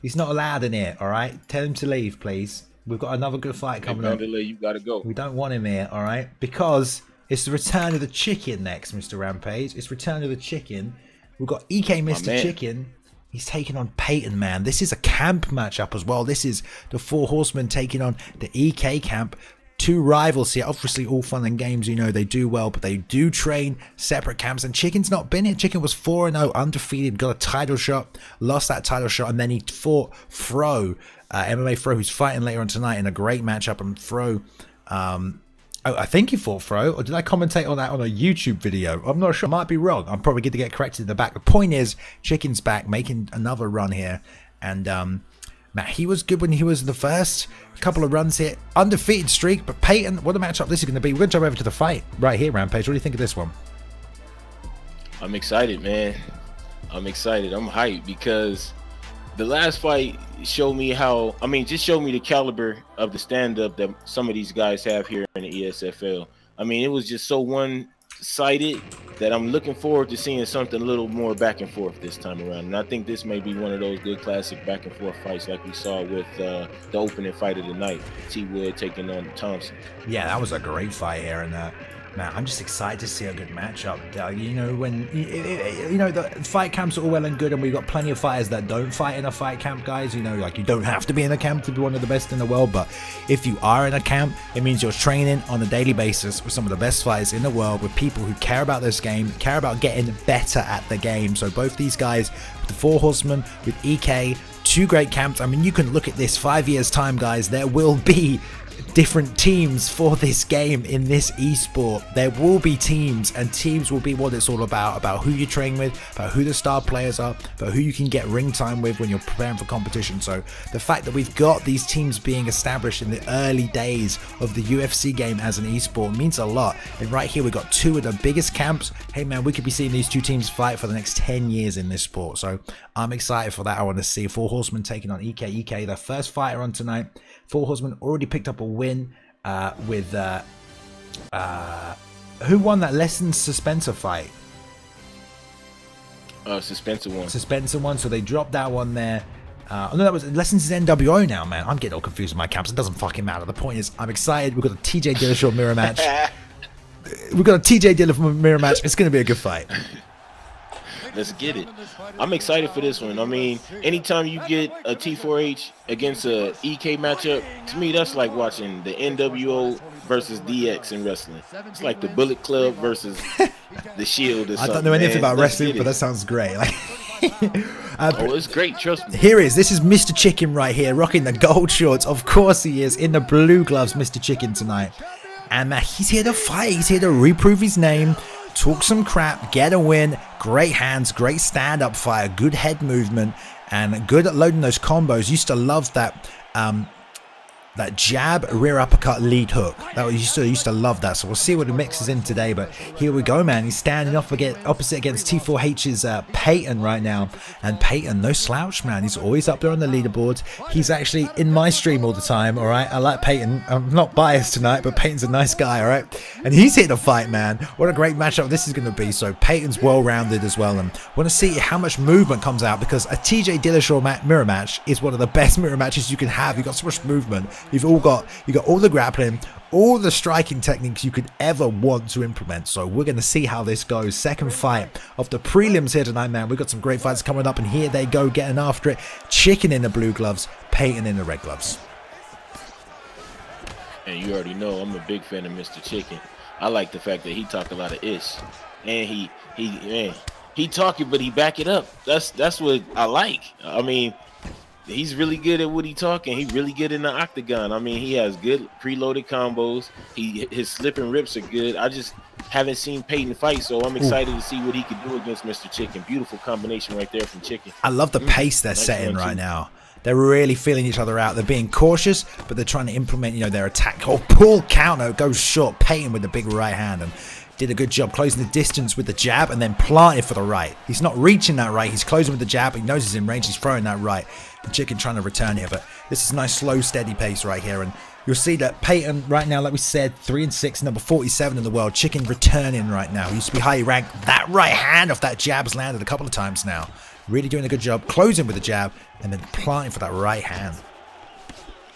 He's not allowed in here, all right? Tell him to leave, please. We've got another good fight coming up. Vanderlei, you got to go. We don't want him here, all right? Because it's the return of the chicken next, Mr. Rampage. It's return of the chicken. We've got EK Mr. Chicken. He's taking on Peyton, man. This is a camp matchup as well. This is the Four Horsemen taking on the EK camp. Two rivals here. Obviously, all fun and games, you know, they do well, but they do train separate camps. And Chicken's not been here. Chicken was 4-0, undefeated, got a title shot, lost that title shot, and then he fought Fro, MMA Fro, who's fighting later on tonight in a great matchup. And Fro, I think he fought Fro, or did I commentate on that on a YouTube video? I'm not sure. I might be wrong. I'm probably going to get corrected in the back. The point is, Chicken's back, making another run here. And, man, he was good when he was in the first couple of runs here. Undefeated streak, but Peyton, what a matchup this is going to be. We're going to jump over to the fight right here, Rampage. What do you think of this one? I'm excited, man. I'm excited. I'm hyped because the last fight showed me how, I mean, just showed me the caliber of the stand-up that some of these guys have here in the ESFL. I mean, it was just so one-sided that I'm looking forward to seeing something a little more back and forth this time around. And I think this may be one of those good classic back and forth fights like we saw with the opening fight of the night, T. Wood taking on Thompson. Yeah, that was a great fight here, and man, I'm just excited to see a good matchup. You know, when you know the fight camps are all well and good, and we've got plenty of fighters that don't fight in a fight camp, guys. You know, like you don't have to be in a camp to be one of the best in the world, but if you are in a camp, it means you're training on a daily basis with some of the best fighters in the world, with people who care about this game, care about getting better at the game. So both these guys, the Four Horsemen with EK, two great camps. I mean, you can look at this 5 years time, guys. There will be different teams for this game in this esport. There will be teams, and teams will be what it's all about who you train with, about who the star players are, about who you can get ring time with when you're preparing for competition. So the fact that we've got these teams being established in the early days of the UFC game as an esport means a lot. And right here we've got two of the biggest camps. Hey man, we could be seeing these two teams fight for the next 10 years in this sport. So I'm excited for that. I want to see Four Horsemen taking on EK. EK, the first fighter on tonight. Four Horsemen already picked up a win with who won that Lessons Suspenser fight? Suspenser won. Suspenser won, so they dropped that one there. Oh no, that was Lessons is NWO now, man. I'm getting all confused with my camps. It doesn't fucking matter. The point is, I'm excited. We've got a TJ Dillashaw mirror match. We've got a TJ Dillashaw mirror match. It's going to be a good fight. Let's get it. I'm excited for this one. I mean, anytime you get a T4H against a EK matchup, to me, that's like watching the NWO versus DX in wrestling. It's like the Bullet Club versus the Shield or something. I don't know anything about wrestling, but that sounds great. Like, oh, it's great, trust me. Here is, this is Mr. Chicken right here, rocking the gold shorts. Of course he is, in the blue gloves, Mr. Chicken tonight. And he's here to fight. He's here to reprove his name, talk some crap, get a win. Great hands, great stand-up fire, good head movement, and good at loading those combos. Used to love that that jab, rear uppercut, lead hook. That was, used to love that. So we'll see what he mixes in today. But here we go, man. He's standing off opposite against T4H's Peyton right now. And Peyton, no slouch, man. He's always up there on the leaderboard. He's actually in my stream all the time, all right? I like Peyton. I'm not biased tonight, but Peyton's a nice guy, all right? And he's here to fight, man. What a great matchup this is going to be. So Peyton's well-rounded as well. And want to see how much movement comes out, because a TJ Dillashaw mirror match is one of the best mirror matches you can have. You've got so much movement. You got all the grappling, all the striking techniques you could ever want to implement. So we're going to see how this goes. Second fight of the prelims here tonight, man. We've got some great fights coming up, and here they go, getting after it. Chicken in the blue gloves, Peyton in the red gloves. And you already know I'm a big fan of Mr. Chicken. I like the fact that he talk a lot of ish, and he talking, but he back it up. That's what I like. I mean, he's really good at what he talking. He's really good in the octagon. I mean, he has good preloaded combos. His slip and rips are good. I just haven't seen Peyton fight, so I'm excited to see what he can do against Mr. Chicken. Beautiful combination right there from Chicken. I love the pace they're setting right now. They're really feeling each other out. They're being cautious, but they're trying to implement, their attack. Oh, pull counter, goes short. Peyton with the big right hand, and did a good job closing the distance with the jab, and then planted for the right. He's not reaching that right. He's closing with the jab. He knows he's in range. He's throwing that right. And Chicken trying to return here, but this is a nice, slow, steady pace right here. And you'll see that Peyton right now, like we said, 3-6, number 47 in the world. Chicken returning right now. He used to be highly ranked. That right hand off that jab's landed a couple of times now. Really doing a good job closing with the jab and then planting for that right hand.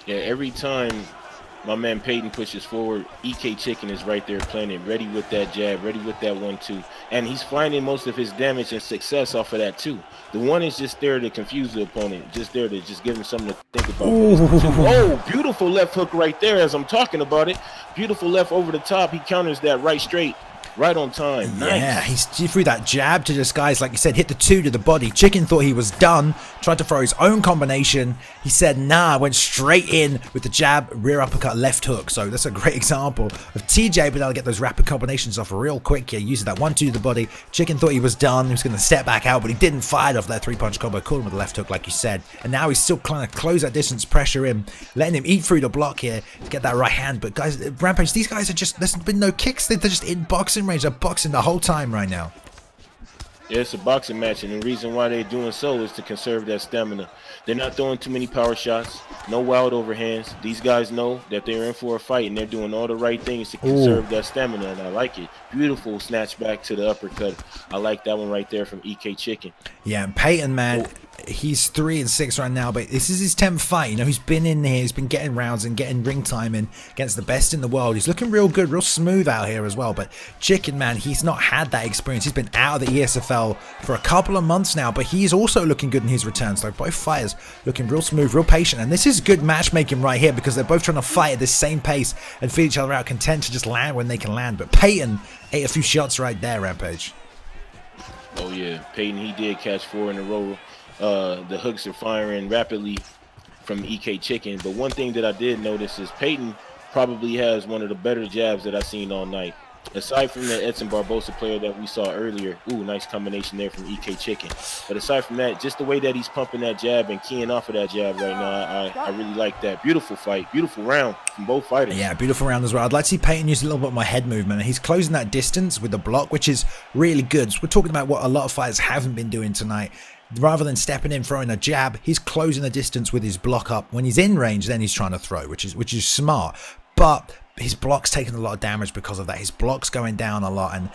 Yeah, every time my man Peyton pushes forward, EK Chicken is right there planning, ready with that jab, ready with that 1-2. And he's finding most of his damage and success off of that too. The one is just there to confuse the opponent, just there to just give him something to think about. Oh, beautiful left hook right there as I'm talking about it. Beautiful left over the top. He counters that right straight. Right on time. Nice. Yeah, he threw that jab to disguise, like you said, hit the 2 to the body. Chicken thought he was done, tried to throw his own combination. He said, nah, went straight in with the jab, rear uppercut, left hook. So that's a great example of TJ being able to get those rapid combinations off real quick here, using that 1-2 to the body. Chicken thought he was done. He was going to step back out, but he didn't fire off that 3-punch combo. Caught him with the left hook, like you said. And now he's still trying to close that distance, pressure him, letting him eat through the block here to get that right hand. But guys, Rampage, these guys are just, there's been no kicks. They're just in boxing range. They're boxing the whole time right now. Yeah, it's a boxing match, and the reason why they're doing so is to conserve that stamina. They're not throwing too many power shots, no wild overhands. These guys know that they're in for a fight, and they're doing all the right things to conserve that stamina, and I like it. Beautiful snatch back to the uppercut. I like that one right there from EK Chicken. Yeah, and Peyton, man, he's 3-6 right now, but this is his 10th fight. He's been in here, he's been getting rounds and getting ring time in against the best in the world. He's looking real good, real smooth out here as well. But Chicken, man, he's not had that experience. He's been out of the ESFL for a couple of months now, but he's also looking good in his returns. So both fighters looking real smooth, real patient, and this is good matchmaking right here, because they're both trying to fight at the same pace and feel each other out, content to just land when they can land. But Peyton ate a few shots right there, Rampage. Oh yeah, Peyton, he did catch 4 in a row the hooks are firing rapidly from EK Chicken. But one thing that I did notice is Peyton probably has one of the better jabs that I've seen all night. Aside from the Edson Barbosa player that we saw earlier, ooh, nice combination there from EK Chicken. But aside from that, just the way that he's pumping that jab and keying off of that jab right now, I really like that. Beautiful fight, beautiful round from both fighters. Yeah, beautiful round as well. I'd like to see Peyton use a little bit more head movement. He's closing that distance with the block, which is really good. So we're talking about what a lot of fighters haven't been doing tonight. Rather than stepping in, throwing a jab, he's closing the distance with his block up. When he's in range, then he's trying to throw, which is smart. But his block's taking a lot of damage because of that. His block's going down a lot, and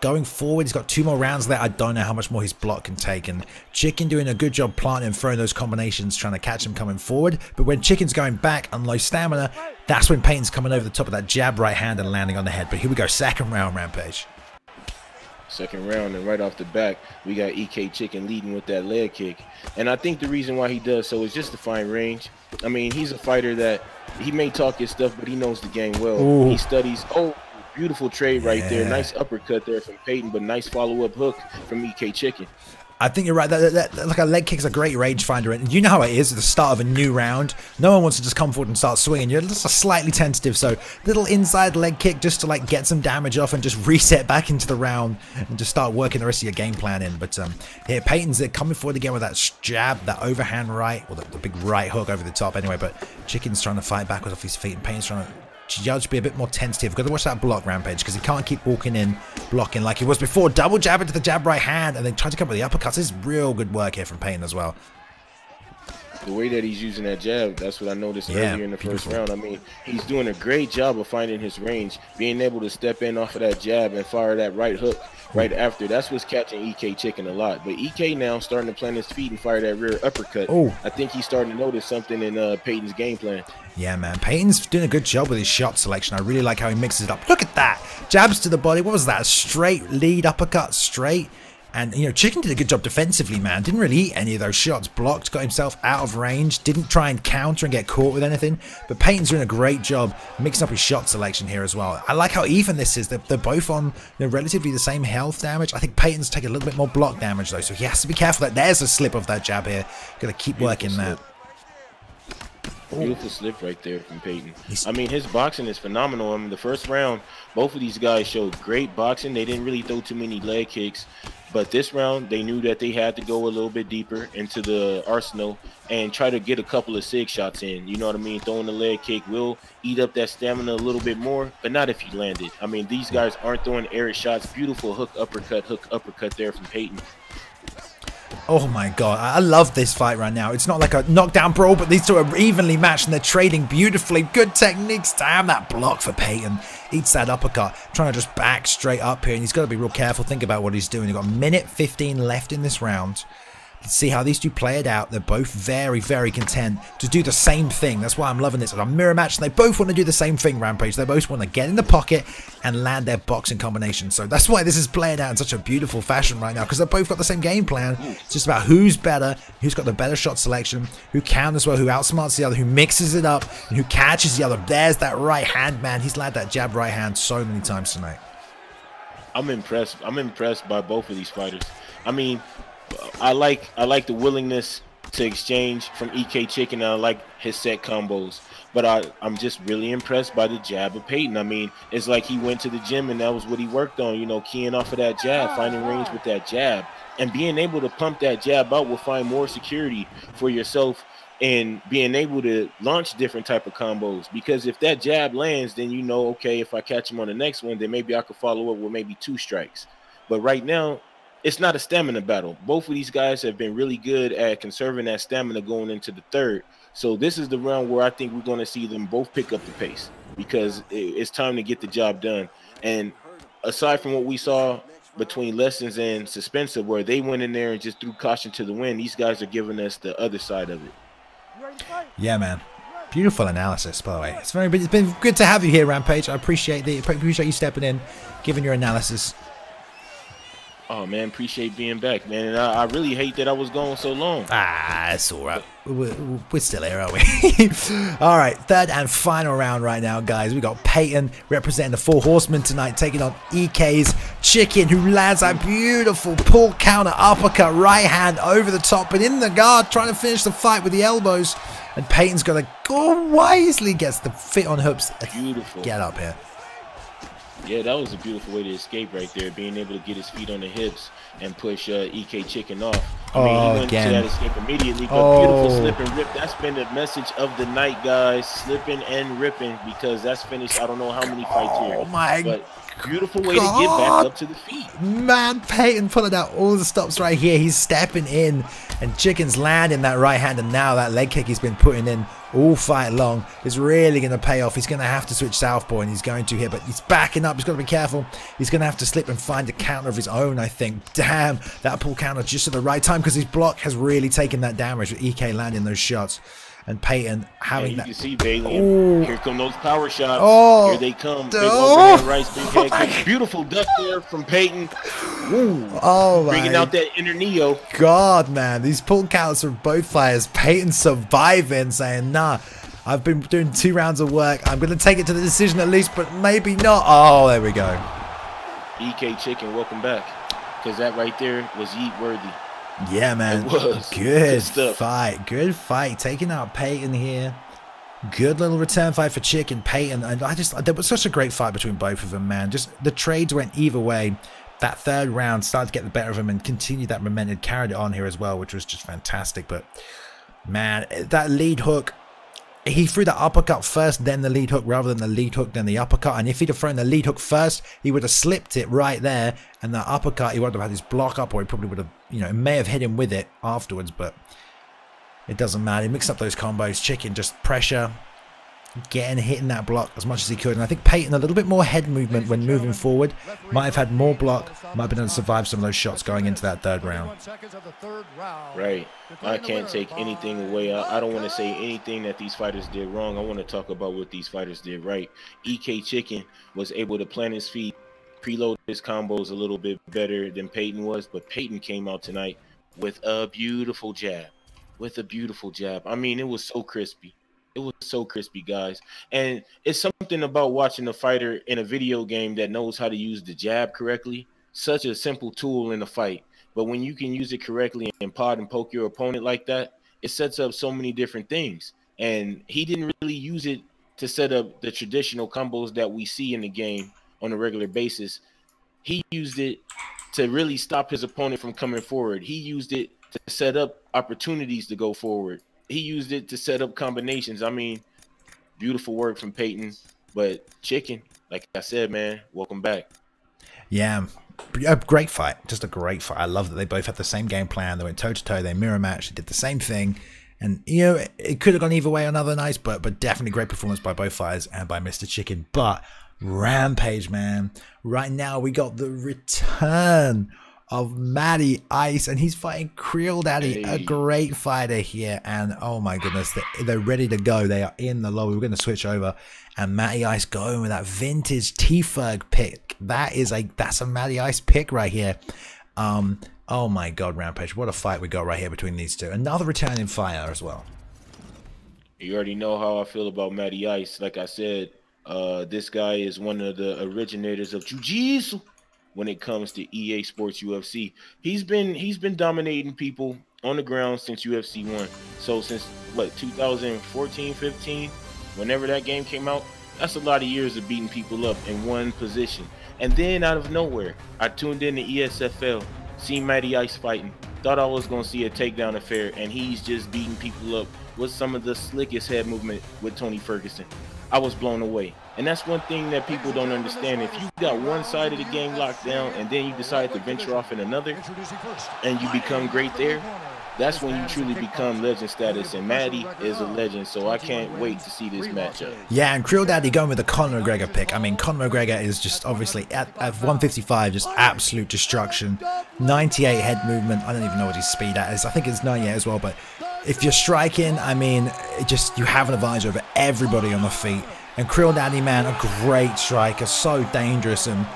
going forward, he's got 2 more rounds there. I don't know how much more his block can take, and Chicken doing a good job planting and throwing those combinations, trying to catch him coming forward. But when Chicken's going back on low stamina, that's when Payton's coming over the top of that jab right hand and landing on the head. But here we go, second round, Rampage. Second round, and right off the back, we got EK Chicken leading with that leg kick. And I think the reason why he does so is just to find range. I mean, he's a fighter that he may talk his stuff, but he knows the game well. Ooh. He studies. Oh, beautiful trade right there. Nice uppercut there from Peyton, but nice follow-up hook from EK Chicken. I think you're right. Like a leg kick's a great range finder, and you know how it is at the start of a new round. No one wants to just come forward and start swinging. You're just slightly tentative, so little inside leg kick just to like get some damage off and just reset back into the round and just start working the rest of your game plan in. But here Peyton's coming forward again with that jab, that overhand right, or the big right hook over the top anyway. But Chicken's trying to fight backwards off his feet, and Peyton's trying to judge be a bit more tentative. Got to watch that block, Rampage, because he can't keep walking in, blocking like he was before. Double jab into the jab right hand, and then try to come with the uppercuts. This is real good work here from Peyton as well. The way that he's using that jab, that's what I noticed earlier in the first round. I mean, he's doing a great job of finding his range, being able to step in off of that jab and fire that right hook right after. That's what's catching EK Chicken a lot. But EK now starting to plant his feet and fire that rear uppercut. I think he's starting to notice something in Peyton's game plan. Yeah, man. Peyton's doing a good job with his shot selection. I really like how he mixes it up. Look at that. Jabs to the body. What was that? A straight lead uppercut, straight. And, you know, Chicken did a good job defensively, man. Didn't really eat any of those shots. Blocked, got himself out of range. Didn't try and counter and get caught with anything. But Peyton's doing a great job mixing up his shot selection here as well. I like how even this is. They're both on relatively the same health damage. I think Peyton's taking a little bit more block damage, though. So he has to be careful that there's a slip of that jab here. Got to keep working that. Beautiful slip right there from Peyton. I mean, his boxing is phenomenal. I mean, the first round, both of these guys showed great boxing. They didn't really throw too many leg kicks. But this round, they knew that they had to go a little bit deeper into the arsenal and try to get a couple of sig shots in. You know what I mean? Throwing the leg kick will eat up that stamina a little bit more, but not if you land it. I mean, these guys aren't throwing air shots. Beautiful hook uppercut there from Peyton. Oh my god, I love this fight right now. It's not like a knockdown brawl, but these two are evenly matched and they're trading beautifully. Good techniques. Damn, that block for Peyton. Eats that uppercut. Trying to just back straight up here, and he's got to be real careful. Think about what he's doing. He's got a minute 15 left in this round. Let's see how these two play it out. They're both very, very content to do the same thing. That's why I'm loving this. It's a mirror match, and they both want to do the same thing, Rampage. They both want to get in the pocket and land their boxing combination. So that's why this is playing out in such a beautiful fashion right now, because they've both got the same game plan. It's just about who's better, who's got the better shot selection, who counters well, who outsmarts the other, who mixes it up, and who catches the other. There's that right hand, man. He's landed that jab right hand so many times tonight. I'm impressed. I'm impressed by both of these fighters. I mean, I like the willingness to exchange from EK Chicken, and I like his set combos. But I'm just really impressed by the jab of Peyton. I mean, it's like he went to the gym and that was what he worked on, you know, keying off of that jab, finding range with that jab. And being able to pump that jab out will find more security for yourself and being able to launch different type of combos. Because if that jab lands, then you know, okay, if I catch him on the next one, then maybe I could follow up with maybe 2 strikes. But right now, it's not a stamina battle. Both of these guys have been really good at conserving that stamina going into the third. So this is the round where I think we're going to see them both pick up the pace, because it's time to get the job done. And aside from what we saw between Lessons and Suspensive, where they went in there and just threw caution to the wind, these guys are giving us the other side of it. Yeah, man. Beautiful analysis, by the way. It's been good to have you here, Rampage. I appreciate you stepping in, giving your analysis. Oh, man, appreciate being back, man. And I really hate that I was gone so long. Ah, it's all right. we're still here, aren't we? All right, third and final round right now, guys. We got Peyton representing the Four Horsemen tonight, taking on EK's Chicken, who lands that beautiful pull counter uppercut right hand over the top and in the guard, trying to finish the fight with the elbows. And Peyton's got to go wisely, gets the fit on hooks. Beautiful. Get up here. Yeah, that was a beautiful way to escape right there, being able to get his feet on the hips and push EK Chicken off. I mean, he went to that escape immediately, but beautiful slip and rip. That's been the message of the night, guys. Slipping and ripping, because that's finished I don't know how many fights here. Oh, my But beautiful way to get back up to the feet. Man, Peyton pulling out all the stops right here. He's stepping in, and Chicken's landing that right hand, and now that leg kick he's been putting in all fight long is really going to pay off. He's going to have to switch southpaw, and he's going to here, but he's backing up. He's got to be careful. He's going to have to slip and find a counter of his own, I think. Damn, that pull counter just at the right time, because his block has really taken that damage with EK landing those shots. And Peyton having that. You can see Bailey. Here come those power shots. Oh. Here they come. Big overhand rights, big head kick. Beautiful duck there from Peyton. Woo. Oh, my. Bringing out that inner Neo. God, man. These pull counts from both fighters. Peyton surviving, saying, nah, I've been doing 2 rounds of work. I'm going to take it to the decision at least, but maybe not. Oh, there we go. EK Chicken, welcome back. Because that right there was yeet worthy. Yeah, man. It was. Good fight. Good fight. Taking out Peyton here. Good little return fight for Chicken. Peyton. And there was such a great fight between both of them, man. Just the trades went either way. That third round started to get the better of him and continued that momentum. Carried it on here as well, which was just fantastic. But, man, that lead hook. He threw the uppercut first, then the lead hook, rather than the lead hook, then the uppercut. And if he'd have thrown the lead hook first, he would have slipped it right there. And the uppercut, he would have had his block up, or he probably would have, you know, it may have hit him with it afterwards, but it doesn't matter. He mixed up those combos. Chicken just pressure, hitting that block as much as he could. And I think Peyton, a little bit more head movement when moving forward, might have had more block, might have been able to survive some of those shots going into that third round. Right. I can't take anything away. I don't want to say anything that these fighters did wrong. I want to talk about what these fighters did right. EK Chicken was able to plant his feet, preload his combos a little bit better than Peyton was, but Peyton came out tonight with a beautiful jab. I mean, it was so crispy. It was so crispy, guys. And it's something about watching a fighter in a video game that knows how to use the jab correctly. Such a simple tool in a fight. But when you can use it correctly and pod and poke your opponent like that, it sets up so many different things. And he didn't really use it to set up the traditional combos that we see in the game on a regular basis. He used it to really stop his opponent from coming forward. He used it to set up opportunities to go forward. He used it to set up combinations. I mean, beautiful work from Peyton. But Chicken, like I said, man, welcome back. Yeah, a great fight. Just a great fight. I love that they both had the same game plan. They went toe-to-toe. They mirror matched. They did the same thing. And, you know, it could have gone either way on other nights, but definitely great performance by both fighters and by Mr. Chicken. But Rampage, man. Right now, we got the return of Matty Ice, and he's fighting Creel Daddy, a great fighter here. And oh my goodness, they're ready to go. They are in the lobby. We're going to switch over, and Matty Ice going with that vintage T-Ferg pick. That's a Matty Ice pick right here. Oh my god, Rampage, what a fight we got right here between these two. Another returning fighter as well. You already know how I feel about Matty Ice. Like I said, this guy is one of the originators of Jiu-Jitsu when it comes to EA Sports UFC. He's been dominating people on the ground since UFC 1. So since what, 2014, 15, whenever that game came out, that's a lot of years of beating people up in one position. And then out of nowhere, I tuned in to ESFL, seen Matty Ice fighting, thought I was gonna see a takedown affair, and he's just beating people up with some of the slickest head movement with Tony Ferguson. I was blown away. And that's one thing that people don't understand. If you got one side of the game locked down and then you decide to venture off in another and you become great there, that's when you truly become legend status. And Matty is a legend, so I can't wait to see this matchup. Yeah, and Creel Daddy going with the Conor McGregor pick. I mean, Conor McGregor is just obviously at 155, just absolute destruction. 98 head movement. I don't even know what his speed at is. I think it's 98 as well, but if you're striking, I mean, you have an advantage over everybody on the feet. And Creel Daddy, man, a great striker, so dangerous. And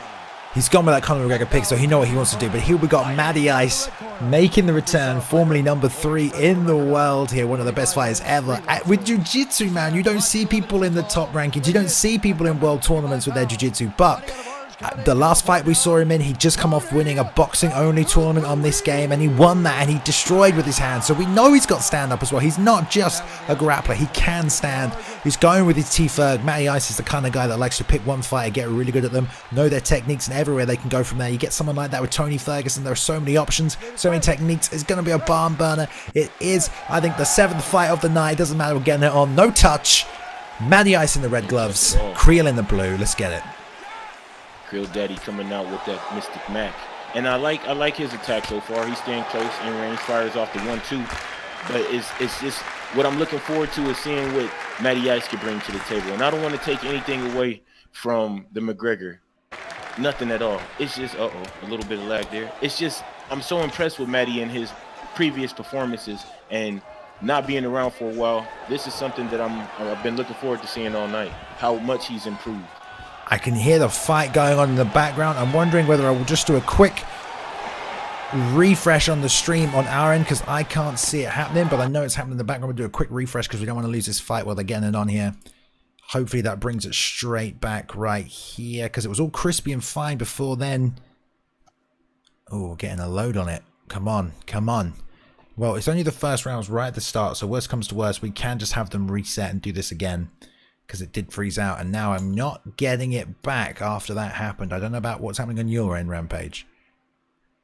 He's gone with that Conor McGregor pick, so he knows what he wants to do. But here we got Matty Ice making the return, formerly number 3 in the world here, one of the best fighters ever. With jiu-jitsu, man, you don't see people in the top rankings. You don't see people in world tournaments with their jiu-jitsu. But the last fight we saw him in, he'd just come off winning a boxing-only tournament on this game, and he won that, and he destroyed with his hands. So we know he's got stand-up as well. He's not just a grappler. He can stand. He's going with his T-Ferg. Matty Ice is the kind of guy that likes to pick one fighter, get really good at them, know their techniques, and everywhere they can go from there. You get someone like that with Tony Ferguson. There are so many options, so many techniques. It's going to be a barn burner. It is, I think, the 7th fight of the night. It doesn't matter. We're getting it on. No touch. Matty Ice in the red gloves. Creel in the blue. Let's get it. Real Daddy coming out with that Mystic Mac, and I like his attack so far. He's staying close in range, fires off the 1-2, but it's just what I'm looking forward to is seeing what Matty Ice can bring to the table. And I don't want to take anything away from the McGregor, nothing at all. It's just a little bit of lag there. It's just I'm so impressed with Matty and his previous performances, and not being around for a while. This is something that I've been looking forward to seeing all night. How much he's improved. I can hear the fight going on in the background. I'm wondering whether I will just do a quick refresh on the stream on our end, because I can't see it happening, but I know it's happening in the background. We'll do a quick refresh because we don't want to lose this fight while they're getting it on here. Hopefully that brings it straight back right here, because it was all crispy and fine before then. Oh, getting a load on it. Come on, come on. Well, it's only the first rounds right at the start, so worst comes to worst, we can just have them reset and do this again, because it did freeze out, and now I'm not getting it back after that happened. I don't know about what's happening on your end, Rampage.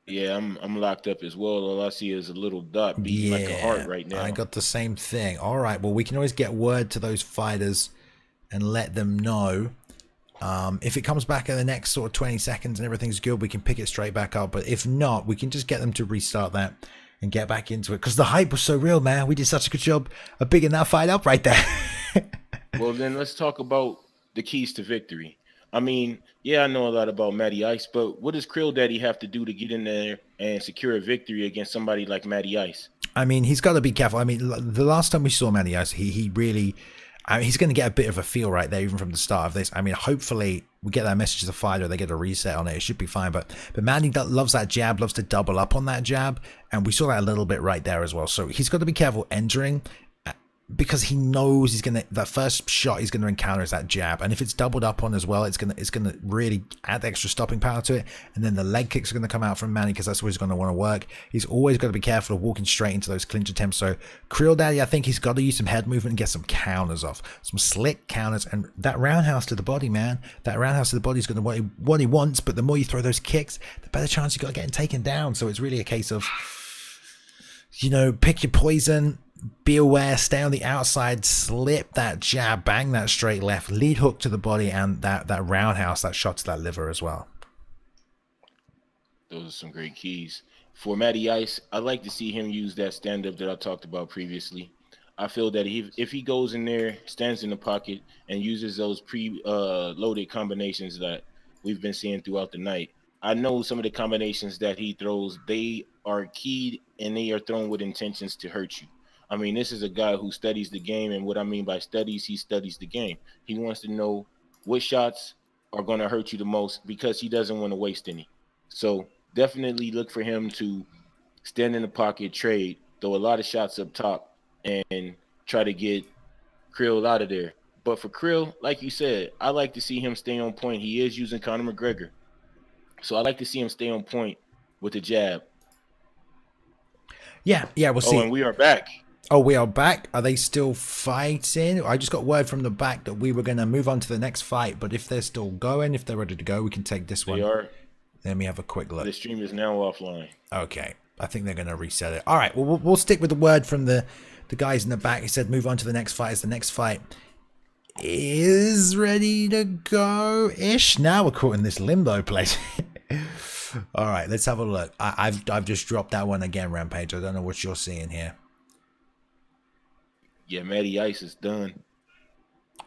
Yeah, I'm locked up as well. All I see is a little dot beating like a heart right now. I got the same thing. All right, well, we can always get word to those fighters and let them know. If it comes back in the next sort of 20 seconds and everything's good, we can pick it straight back up. But if not, we can just get them to restart that and get back into it, because the hype was so real, man. We did such a good job of bigging that fight up right there. Well, then let's talk about the keys to victory. I mean, yeah, I know a lot about Matty Ice, but what does Krill Daddy have to do to get in there and secure a victory against somebody like Matty Ice? I mean, he's got to be careful. I mean, the last time we saw Matty Ice, he really, I mean, he's going to get a bit of a feel right there, even from the start of this. I mean, hopefully we get that message to the fighter, they get a reset on it. It should be fine. But Matty loves that jab, loves to double up on that jab, and we saw that a little bit right there as well. So he's got to be careful entering, because he knows he's gonna, that first shot he's gonna encounter is that jab, and if it's doubled up on as well, it's gonna really add extra stopping power to it. And then the leg kicks are gonna come out from Manny, because that's where he's gonna want to work. He's always got to be careful of walking straight into those clinch attempts. So Krill Daddy, I think he's got to use some head movement and get some counters off, some slick counters, and that roundhouse to the body, man. That roundhouse to the body is gonna what he wants. But the more you throw those kicks, the better chance you got of getting taken down. So it's really a case of, you know, pick your poison. Be aware, stay on the outside, slip that jab, bang that straight left, lead hook to the body, and that roundhouse, that shot to that liver as well. Those are some great keys. For Matty Ice, I like to see him use that stand-up that I talked about previously. I feel that if he goes in there, stands in the pocket, and uses those pre-loaded combinations that we've been seeing throughout the night, I know some of the combinations that he throws, they are keyed, and they are thrown with intentions to hurt you. I mean, this is a guy who studies the game, and what I mean by studies, he studies the game. He wants to know what shots are going to hurt you the most, because he doesn't want to waste any. So definitely look for him to stand in the pocket, trade, throw a lot of shots up top, and try to get Krill out of there. But for Krill, like you said, I like to see him stay on point. He is using Conor McGregor, so I like to see him stay on point with the jab. Yeah, we'll see. Oh, and we are back. Oh, we are back. Are they still fighting? I just got word from the back that we were going to move on to the next fight, but if they're still going, if they're ready to go, we can take this one. They are. Let me have a quick look. The stream is now offline. Okay. I think they're going to reset it. All right. Well, we'll stick with the word from the guys in the back. He said move on to the next fight, as the next fight is ready to go-ish. Now we're caught in this limbo place. All right. Let's have a look. I've just dropped that one again, Rampage. I don't know what you're seeing here. Yeah, Matty Ice is done.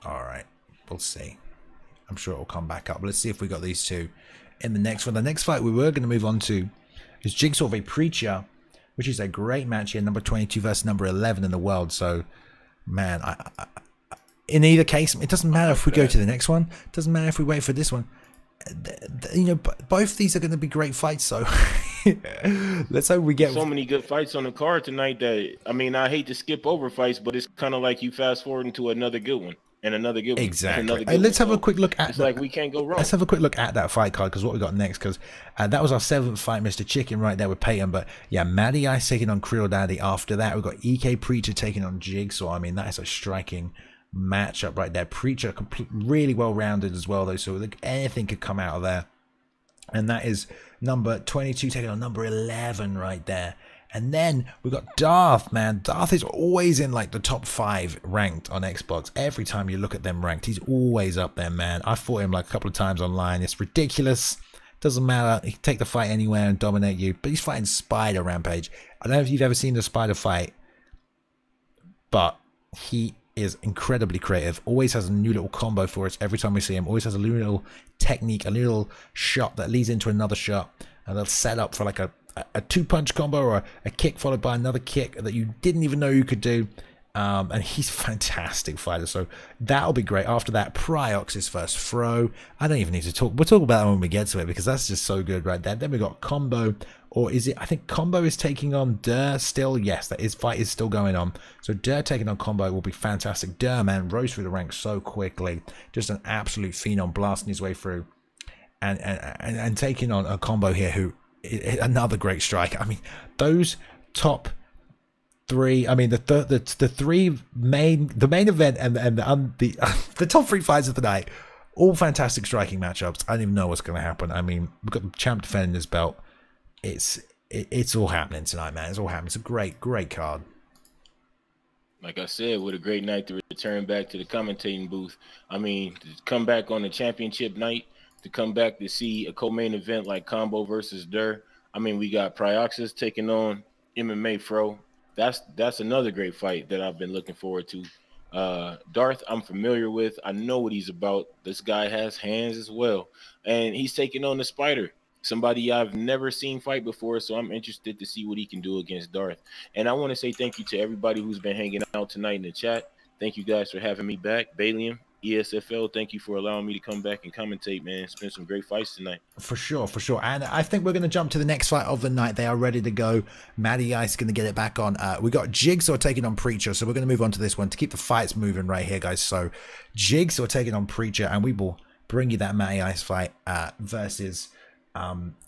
All right, we'll see. I'm sure it'll come back up. Let's see if we got these two in the next one. The next fight we were going to move on to is Jigsaw v Preacher, which is a great match here, number 22 versus number 11 in the world. So, man, in either case, it doesn't matter if we go to the next one. It doesn't matter if we wait for this one. you know, both these are going to be great fights. So let's hope we get so many good fights on the card tonight that, I mean, I hate to skip over fights, but it's kind of like you fast forward into another good one and another good one. Exactly. Another good Let's one. have a quick look at it's like we can't go wrong. Let's have a quick look at that fight card, because what we got next, because that was our 7th fight, Mr. Chicken right there with Peyton. But yeah, Matty Ice taking on Creole Daddy. After that, we've got EK Preacher taking on Jigsaw. I mean, that is a striking matchup right there. Preacher really well rounded as well, though, so anything could come out of there. And that is number 22 taking on number 11 right there. And then we've got Darth, man. Darth is always in like the top 5 ranked on Xbox. Every time you look at them ranked, he's always up there, man. I fought him like a couple of times online. It's ridiculous. Doesn't matter. He can take the fight anywhere and dominate you. But he's fighting Spider Rampage. I don't know if you've ever seen the Spider fight, but he is incredibly creative. Always has a new little combo for us every time we see him. Always has a little technique, a little shot that leads into another shot. And they'll set up for like a 2-punch combo or a kick followed by another kick that you didn't even know you could do. And he's a fantastic fighter, so that'll be great. After that, Priox's first throw. I don't even need to talk. We'll talk about that when we get to it, because that's just so good right there. Then we got Combo, or is it? I think Combo is taking on Durr still. Yes, fight is still going on. So Durr taking on Combo will be fantastic. Durr, man, rose through the ranks so quickly. Just an absolute phenom, blasting his way through, and taking on a Combo here, who another great striker. I mean, those top 3, I mean the main event and the top 3 fights of the night, all fantastic striking matchups. I don't even know what's going to happen. I mean, we've got the champ defending his belt. It's all happening tonight, man. It's all happening. It's a great card. Like I said, what a great night to return back to the commentating booth. I mean, to come back on the championship night, to come back to see a co-main event like Combo versus Durr. I mean, we got Prioxis taking on MMA Fro. That's another great fight that I've been looking forward to. Darth, I'm familiar with. I know what he's about. This guy has hands as well. And he's taking on the Spider, somebody I've never seen fight before, so I'm interested to see what he can do against Darth. And I want to say thank you to everybody who's been hanging out tonight in the chat. Thank you guys for having me back. Balium, ESFL, thank you for allowing me to come back and commentate, man. It's been some great fights tonight. For sure. And I think we're going to jump to the next fight of the night. They are ready to go. Matty Ice going to get it back on. We got Jigsaw taking on Preacher, so we're going to move on to this one to keep the fights moving right here, guys. So Jigsaw taking on Preacher, and we will bring you that Matty Ice fight versus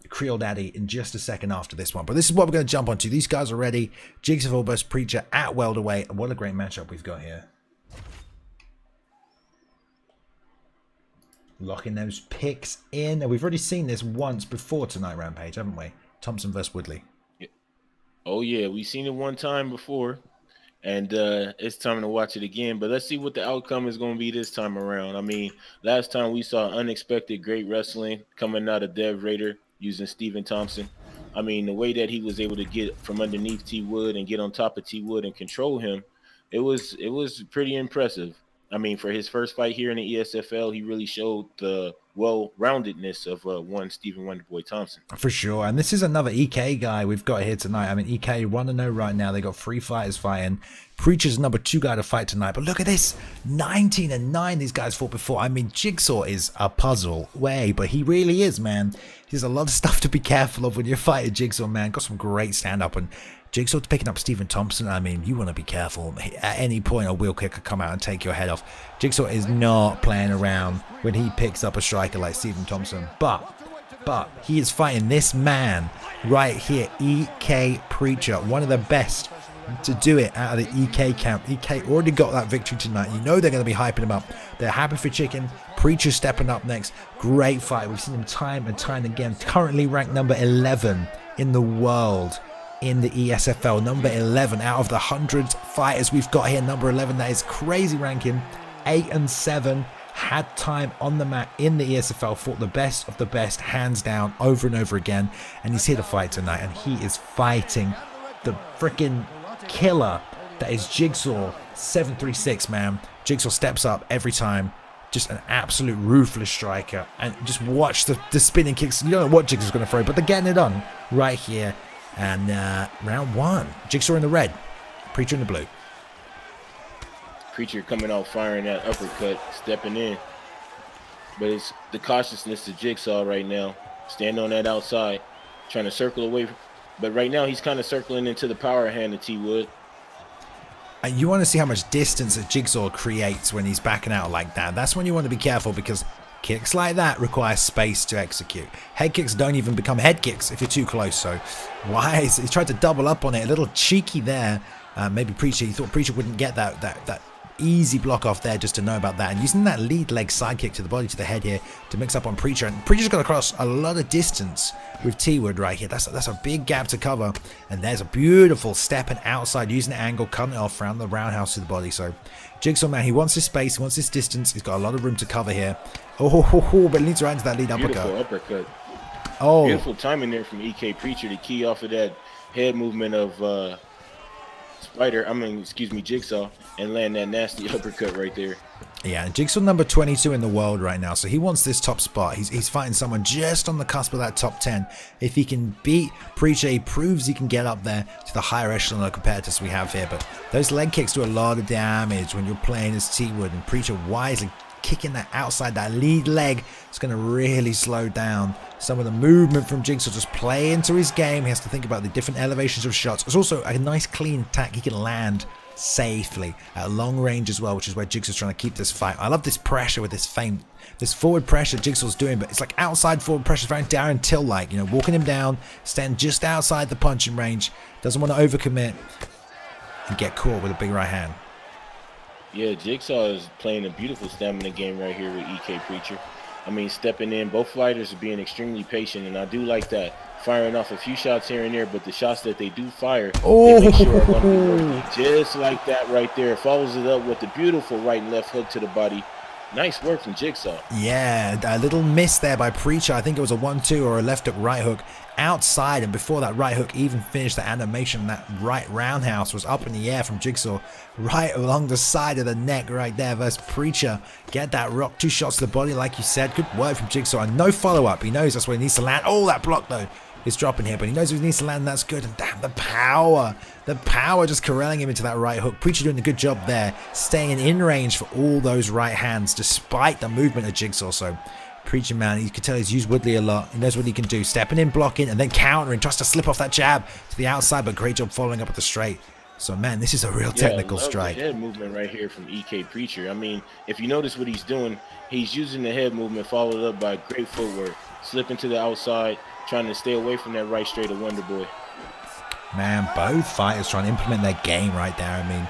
Creole Daddy in just a second after this one. But this is what we're going to jump onto. These guys are ready. Jigsaw versus Preacher at welterweight. What a great matchup we've got here. Locking those picks in. And we've already seen this once before tonight, Rampage, haven't we? Thompson versus Woodley. Oh, yeah. We've seen it one time before. And it's time to watch it again. But let's see what the outcome is going to be this time around. I mean, last time we saw unexpected great wrestling coming out of Dev Raider using Stephen Thompson. I mean, the way that he was able to get from underneath T Wood and get on top of T Wood and control him, it was pretty impressive. I mean, for his first fight here in the ESFL, he really showed the well-roundedness of one Stephen Wonderboy Thompson. For sure. And this is another EK guy we've got here tonight. I mean, EK 1-0 right now. They got 3 fighters fighting. Preacher's number 2 guy to fight tonight. But look at this. 19-9 these guys fought before. I mean, Jigsaw is a puzzle way, but he really is, man. There's a lot of stuff to be careful of when you're fighting Jigsaw, man. Got some great stand-up, and Jigsaw picking up Stephen Thompson. I mean, you want to be careful. At any point, a wheel kick could come out and take your head off. Jigsaw is not playing around when he picks up a striker like Stephen Thompson. But he is fighting this man right here, EK Preacher, one of the best to do it out of the EK camp. EK already got that victory tonight. You know they're going to be hyping him up. They're happy for Chicken. Preacher stepping up next. Great fight. We've seen him time and time again. Currently ranked number 11 in the world in the ESFL. Number 11 out of the 100 fighters we've got here. Number 11. That is crazy ranking. 8-7. Had time on the mat in the ESFL. Fought the best of the best, hands down, over and over again. And he's here to fight tonight. And he is fighting the freaking killer that is Jigsaw. 736, man. Jigsaw steps up every time. Just an absolute ruthless striker. And just watch the spinning kicks. You don't know what Jigsaw's going to throw, but they're getting it on right here. And round 1. Jigsaw in the red. Preacher in the blue. Preacher coming out firing that uppercut, stepping in. But it's the cautiousness to Jigsaw right now. Stand on that outside, trying to circle away. But right now he's kind of circling into the power hand of T Wood. And you want to see how much distance a Jigsaw creates when he's backing out like that. That's when you want to be careful, because kicks like that require space to execute. Head kicks don't even become head kicks if you're too close. So wise, he tried to double up on it. A little cheeky there. Maybe Preacher, he thought Preacher wouldn't get that easy block off there, just to know about that. And using that lead leg side kick to the body, to the head here, to mix up on Preacher. And Preacher's got to cross a lot of distance with T-Wood right here. That's a big gap to cover. And there's a beautiful step and outside, using the angle, cutting it off around the roundhouse to the body. So Jigsaw, man, he wants his space, he wants his distance. He's got a lot of room to cover here. Oh, but it leads right into that lead Beautiful uppercut. Oh, beautiful timing there from EK Preacher to key off of that head movement of Jigsaw, and land that nasty uppercut right there. Yeah, Jigsaw number 22 in the world right now, so he wants this top spot. He's fighting someone just on the cusp of that top 10. If he can beat Preacher, he proves he can get up there to the higher echelon of competitors we have here. But those leg kicks do a lot of damage when you're playing as T-Wood, and Preacher wisely kicking that outside, that lead leg. It's going to really slow down some of the movement from Jigsaw. Just play into his game. He has to think about the different elevations of shots. It's also a nice clean attack he can land safely at long range as well, which is where Jigsaw's trying to keep this fight. I love this pressure with this feint, this forward pressure Jigsaw's doing, but it's like outside forward pressure, very Darren Till like, you know, walking him down, stand just outside the punching range, doesn't want to overcommit and get caught with a big right hand. Yeah, Jigsaw is playing a beautiful stamina game right here with EK Preacher. I mean, stepping in, both fighters are being extremely patient, and I do like that. Firing off a few shots here and there, but the shots that they do fire, they make sure are going to be working. Just like that right there. Follows it up with the beautiful right and left hook to the body. Nice work from Jigsaw. Yeah, a little miss there by Preacher. I think it was a 1-2 or a left hook, right hook outside. And before that right hook even finished the animation, that right roundhouse was up in the air from Jigsaw, right along the side of the neck right there versus Preacher. Get that rock, 2 shots to the body like you said. Good work from Jigsaw, and no follow-up. He knows that's where he needs to land. Oh, that block though. He's dropping here, but he knows he needs to land. That's good. And damn, the power just corralling him into that right hook. Preacher doing a good job there, staying in range for all those right hands despite the movement of Jigsaw. So Preacher, man, you can tell he's used Woodley a lot. He knows what he can do, stepping in, blocking, and then countering. Tries to slip off that jab to the outside, but great job following up with the straight. So man, this is a real technical strike. The head movement right here from EK Preacher. I mean, if you notice what he's doing, he's using the head movement followed up by great footwork, slipping to the outside, trying to stay away from that right straight of Wonder Boy. Man, both fighters trying to implement their game right there. I mean,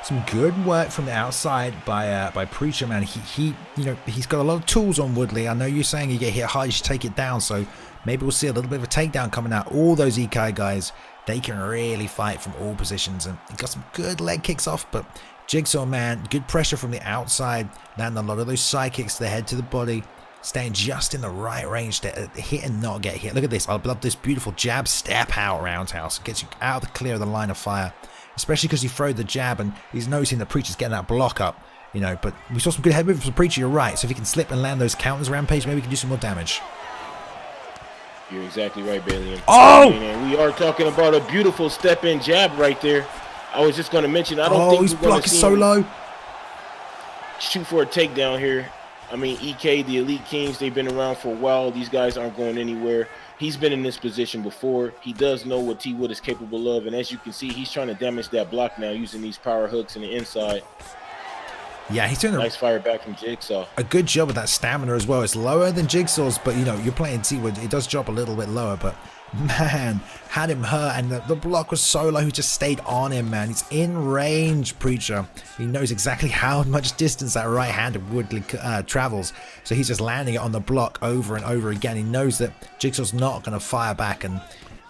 some good work from the outside by Preacher, man. He's got a lot of tools on Woodley. I know you're saying you get hit hard, you should take it down. So maybe we'll see a little bit of a takedown coming out. All those EK guys, they can really fight from all positions, and he got some good leg kicks off. But Jigsaw, man, good pressure from the outside, landing a lot of those side kicks to the head, to the body. Staying just in the right range to hit and not get hit. Look at this. I love this beautiful jab step out roundhouse. Gets you out of the clear of the line of fire. Especially because you throw the jab and he's noticing that Preacher's getting that block up. You know, but we saw some good head movement from Preacher, you're right. So if he can slip and land those counters, Rampage, maybe we can do some more damage. You're exactly right, Bailey. Oh! And we are talking about a beautiful step-in jab right there. I was just going to mention, I don't think his block is so low. Shoot for a takedown here. I mean, EK, the Elite Kings, they've been around for a while. These guys aren't going anywhere. He's been in this position before. He does know what T-Wood is capable of. And as you can see, he's trying to damage that block now using these power hooks in the inside. Yeah, he's doing a nice fire back from Jigsaw. A good job with that stamina as well. It's lower than Jigsaw's, but, you know, you're playing T-Wood. It does drop a little bit lower, but, man, had him hurt. And the block was so low, he just stayed on him, man. He's in range, Preacher. He knows exactly how much distance that right hand of Woodley travels. So he's just landing it on the block over and over again. He knows that Jigsaw's not going to fire back, and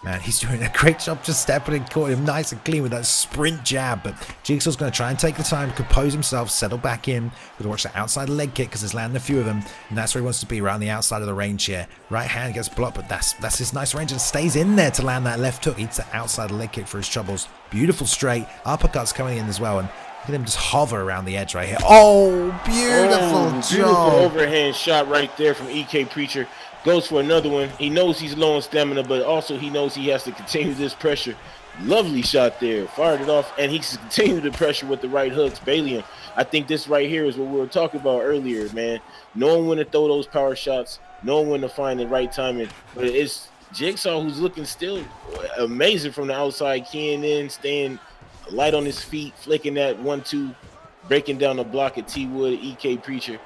man, he's doing a great job just stepping in, caught him nice and clean with that sprint jab. But Jigsaw's going to try and take the time to compose himself, settle back in. We're going to watch the outside leg kick because he's landing a few of them. And that's where he wants to be, right on the outside of the range here. Right hand gets blocked, but that's his nice range and stays in there to land that left hook. Eats the outside leg kick for his troubles. Beautiful straight. Uppercuts coming in as well. And look at him just hover around the edge right here. Oh, beautiful job. Beautiful overhand shot right there from EK Preacher. Goes for another one. He knows he's low on stamina, but also he knows he has to continue this pressure. Lovely shot there. Fired it off, and he can continue the pressure with the right hooks. Bailey, I think this right here is what we were talking about earlier, man. Knowing when to throw those power shots, knowing when to find the right timing. But it's Jigsaw who's looking still amazing from the outside, keying in, staying light on his feet, flicking that 1-2, breaking down the block at T Wood, EK Preacher.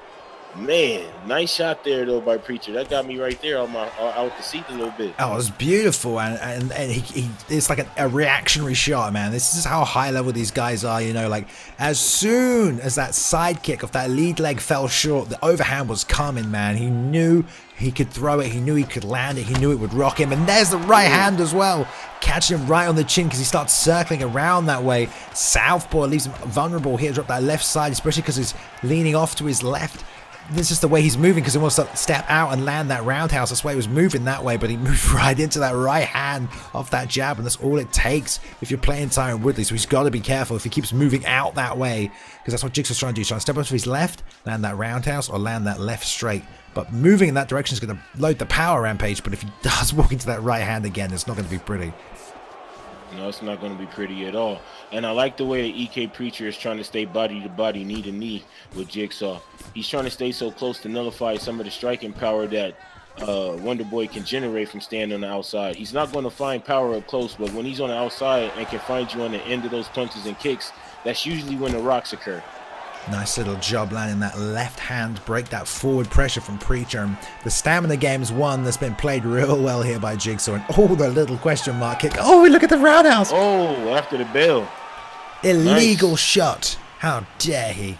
Man, nice shot there though by Preacher. That got me right there on my out the seat a little bit. Oh, it was beautiful, and he it's like a reactionary shot, man. This is how high level these guys are, you know. Like as soon as that side kick of that lead leg fell short, the overhand was coming, man. He knew he could throw it, he knew he could land it, he knew it would rock him, and there's the right hand as well, catching him right on the chin because he starts circling around that way. Southpaw leaves him vulnerable here, drop that left side, especially because he's leaning off to his left. This is just the way he's moving because he wants to step out and land that roundhouse. That's why he was moving that way, but he moved right into that right hand off that jab, and that's all it takes if you're playing Tyron Woodley. So he's got to be careful if he keeps moving out that way, because that's what Jigsaw's trying to do. He's trying to step up to his left, land that roundhouse, or land that left straight. But moving in that direction is going to load the power rampage, but if he does walk into that right hand again, it's not going to be pretty. No, it's not going to be pretty at all. And I like the way that EK Preacher is trying to stay body to body, knee to knee with Jigsaw. He's trying to stay so close to nullify some of the striking power that Wonder Boy can generate from standing on the outside. He's not going to find power up close, but when he's on the outside and can find you on the end of those punches and kicks, that's usually when the rocks occur. Nice little job landing that left hand, break that forward pressure from Preacher. And the stamina game's one that's been played real well here by Jigsaw. And oh, the little question mark kick. Oh, look at the roundhouse. Oh, after the bell. Illegal Nice. shot. How dare he?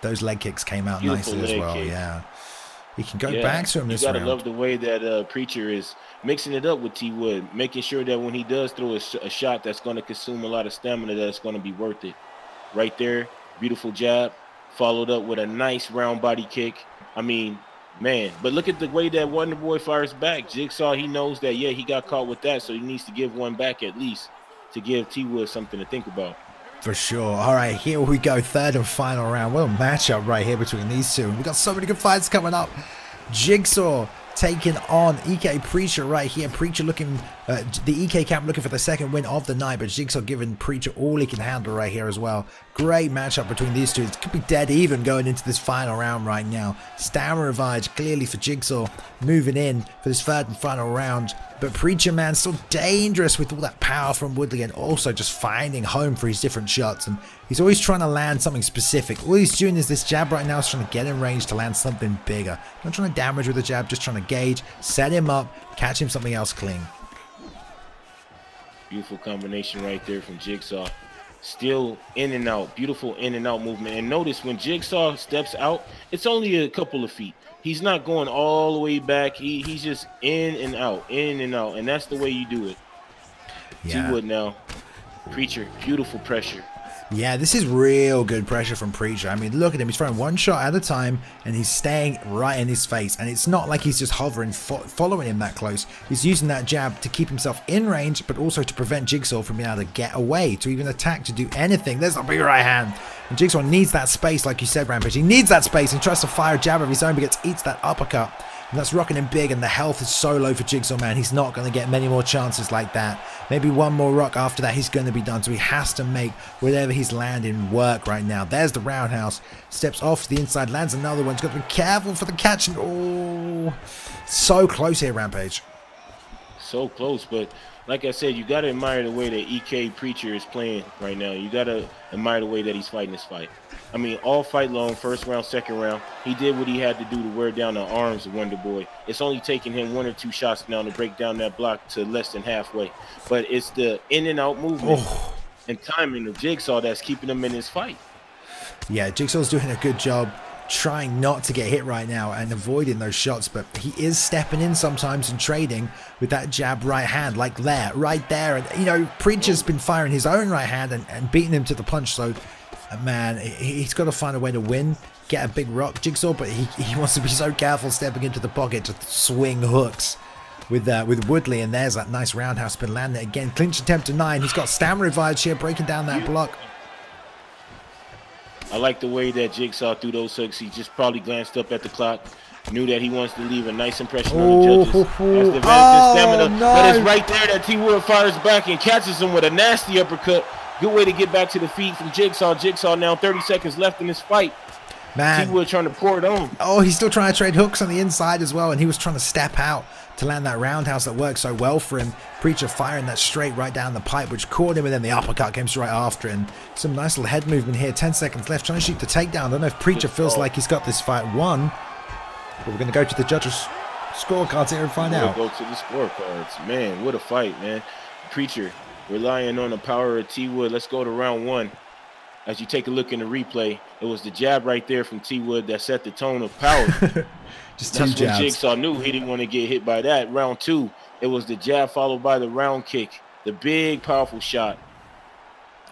Those leg kicks came out Beautiful nicely as well. kick. Yeah. He can go back to him this You gotta round. love the way that Preacher is mixing it up with T Wood, making sure that when he does throw a shot that's going to consume a lot of stamina, that's going to be worth it. Right there, beautiful jab, followed up with a nice round body kick. I mean, man, but look at the way that Wonder Boy fires back. Jigsaw, he knows that, yeah, he got caught with that, so he needs to give one back at least to give T Wood something to think about. For sure. All right, here we go. Third and final round. What a matchup right here between these two. We've got so many good fights coming up. Jigsaw taking on EK Preacher right here. Preacher looking, the EK camp looking for the second win of the night, but Jigsaw giving Preacher all he can handle right here as well. Great matchup between these two. It could be dead even going into this final round right now. Stamina revived clearly for Jigsaw, moving in for this third and final round. But Preacher, man, still dangerous with all that power from Woodley, and also just finding home for his different shots. And he's always trying to land something specific. All he's doing is this jab right now is trying to get in range to land something bigger. Not trying to damage with the jab, just trying to gauge, set him up, catch him something else clean. Beautiful combination right there from Jigsaw. Still in and out, beautiful in and out movement. And notice when Jigsaw steps out, it's only a couple of feet. He's not going all the way back. He's just in and out, and that's the way you do it. Yeah. T Wood now, Preacher, beautiful pressure. Yeah, this is real good pressure from Preacher. I mean, look at him. He's throwing one shot at a time, and he's staying right in his face. And it's not like he's just hovering, following him that close. He's using that jab to keep himself in range, but also to prevent Jigsaw from being able to get away, to even attack, to do anything. There's a big right hand. And Jigsaw needs that space, like you said, Rampage. He needs that space and tries to fire a jab of his own, but eats that uppercut. And that's rocking him big, and the health is so low for Jigsaw, man. He's not going to get many more chances like that. Maybe one more rock after that, he's going to be done. So he has to make whatever he's landing work right now. There's the roundhouse. Steps off to the inside, lands another one. He's got to be careful for the catch. And oh, so close here, Rampage. So close, but like I said, you got to admire the way that EK Preacher is playing right now. You got to admire the way that he's fighting this fight. I mean, all fight long, first round, second round, he did what he had to do to wear down the arms of Wonder Boy. It's only taking him 1 or 2 shots now to break down that block to less than halfway. But it's the in and out movement and timing of Jigsaw that's keeping him in his fight. Yeah, Jigsaw's doing a good job trying not to get hit right now and avoiding those shots, but he is stepping in sometimes and trading with that jab right hand, like there, right there. And, you know, Preacher's been firing his own right hand and beating him to the punch, so man, he's got to find a way to win, get a big rock, Jigsaw, but he wants to be so careful stepping into the pocket to swing hooks with Woodley. And there's that nice roundhouse spin landing again. Clinch attempt to 9. He's got stamina revived here, breaking down that block. I like the way that Jigsaw threw those hooks. He just probably glanced up at the clock, knew that he wants to leave a nice impression on the judges. That's the advantage of stamina. No. But it's right there that T Wood fires back and catches him with a nasty uppercut. Good way to get back to the feet from Jigsaw. Jigsaw now 30 seconds left in this fight. Man. T-Wood trying to pour it on. Oh, he's still trying to trade hooks on the inside as well, and he was trying to step out to land that roundhouse that worked so well for him. Preacher firing that straight right down the pipe, which caught him, and then the uppercut came straight after it. And some nice little head movement here. 10 seconds left, trying to shoot the takedown. I don't know if Preacher feels like he's got this fight won, but we're going to go to the judges' scorecards here and find out. Go to the scorecards. Man, what a fight, man. Preacher relying on the power of T-Wood. Let's go to round 1. As you take a look in the replay, it was the jab right there from T-Wood that set the tone of power. Just That's two when jabs. Jigsaw knew he didn't want to get hit by that. Round 2, it was the jab followed by the round kick. The big, powerful shot.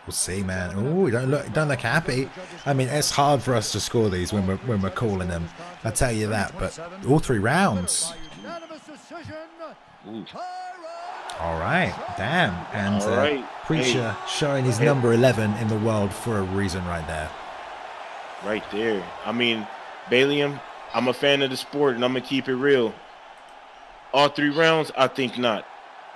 We'll see, man. Oh, you don't look happy. I mean, it's hard for us to score these when we're calling them. I'll tell you that. But all 3 rounds. Ooh. All right, damn. And All right. Preacher showing his number 11 in the world for a reason right there. Right there. I mean, Balium, I'm a fan of the sport, and I'm going to keep it real. All 3 rounds, I think not.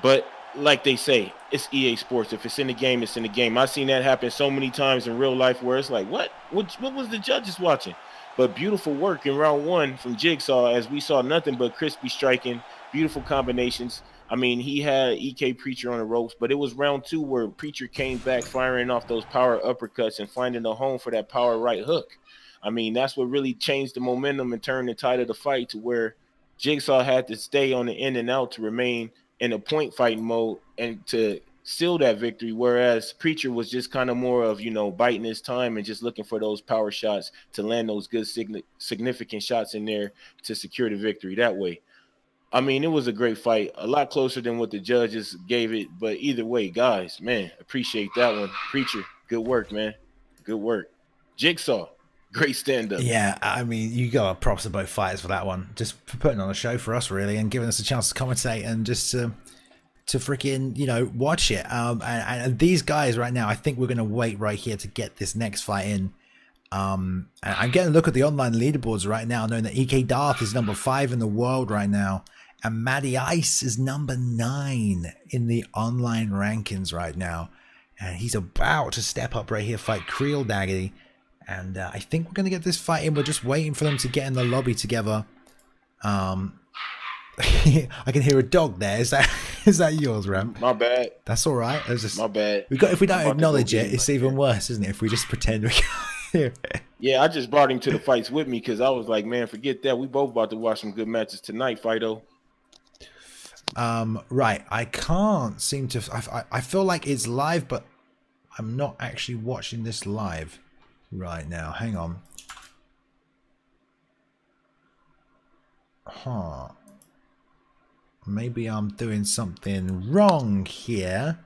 But like they say, it's EA Sports. If it's in the game, it's in the game. I've seen that happen so many times in real life where it's like, what was the judges watching? But beautiful work in round 1 from Jigsaw, as we saw nothing but crispy striking, beautiful combinations. I mean, he had EK Preacher on the ropes, but it was round 2 where Preacher came back firing off those power uppercuts and finding a home for that power right hook. I mean, that's what really changed the momentum and turned the tide of the fight to where Jigsaw had to stay on the in and out to remain in a point fighting mode and to seal that victory, whereas Preacher was just kind of more of, you know, biding his time and just looking for those power shots to land those good significant shots in there to secure the victory that way. I mean, it was a great fight, a lot closer than what the judges gave it. But either way, guys, man, appreciate that one. Preacher, good work, man. Good work. Jigsaw, great stand-up. Yeah, I mean, you got props to both fighters for that one. Just for putting on a show for us, really, and giving us a chance to commentate and just to freaking, you know, watch it. And these guys right now, I think we're going to wait right here to get this next fight in. And I'm getting a look at the online leaderboards right now, knowing that EK Darth is number 5 in the world right now. And Matty Ice is number 9 in the online rankings right now. And he's about to step up right here, fight Creel Daggity. And I think we're going to get this fight in. We're just waiting for them to get in the lobby together. I can hear a dog there. Is that yours, Ram? My bad. That's all right. It's just, my bad. If we don't acknowledge it, it's even worse, isn't it? If we just pretend we can't hear it. Yeah, I just brought him to the fights with me because I was like, man, forget that. We both about to watch some good matches tonight, Fido. Right. I can't seem to. I feel like it's live, but I'm not actually watching this live right now. Hang on. Huh. Maybe I'm doing something wrong here.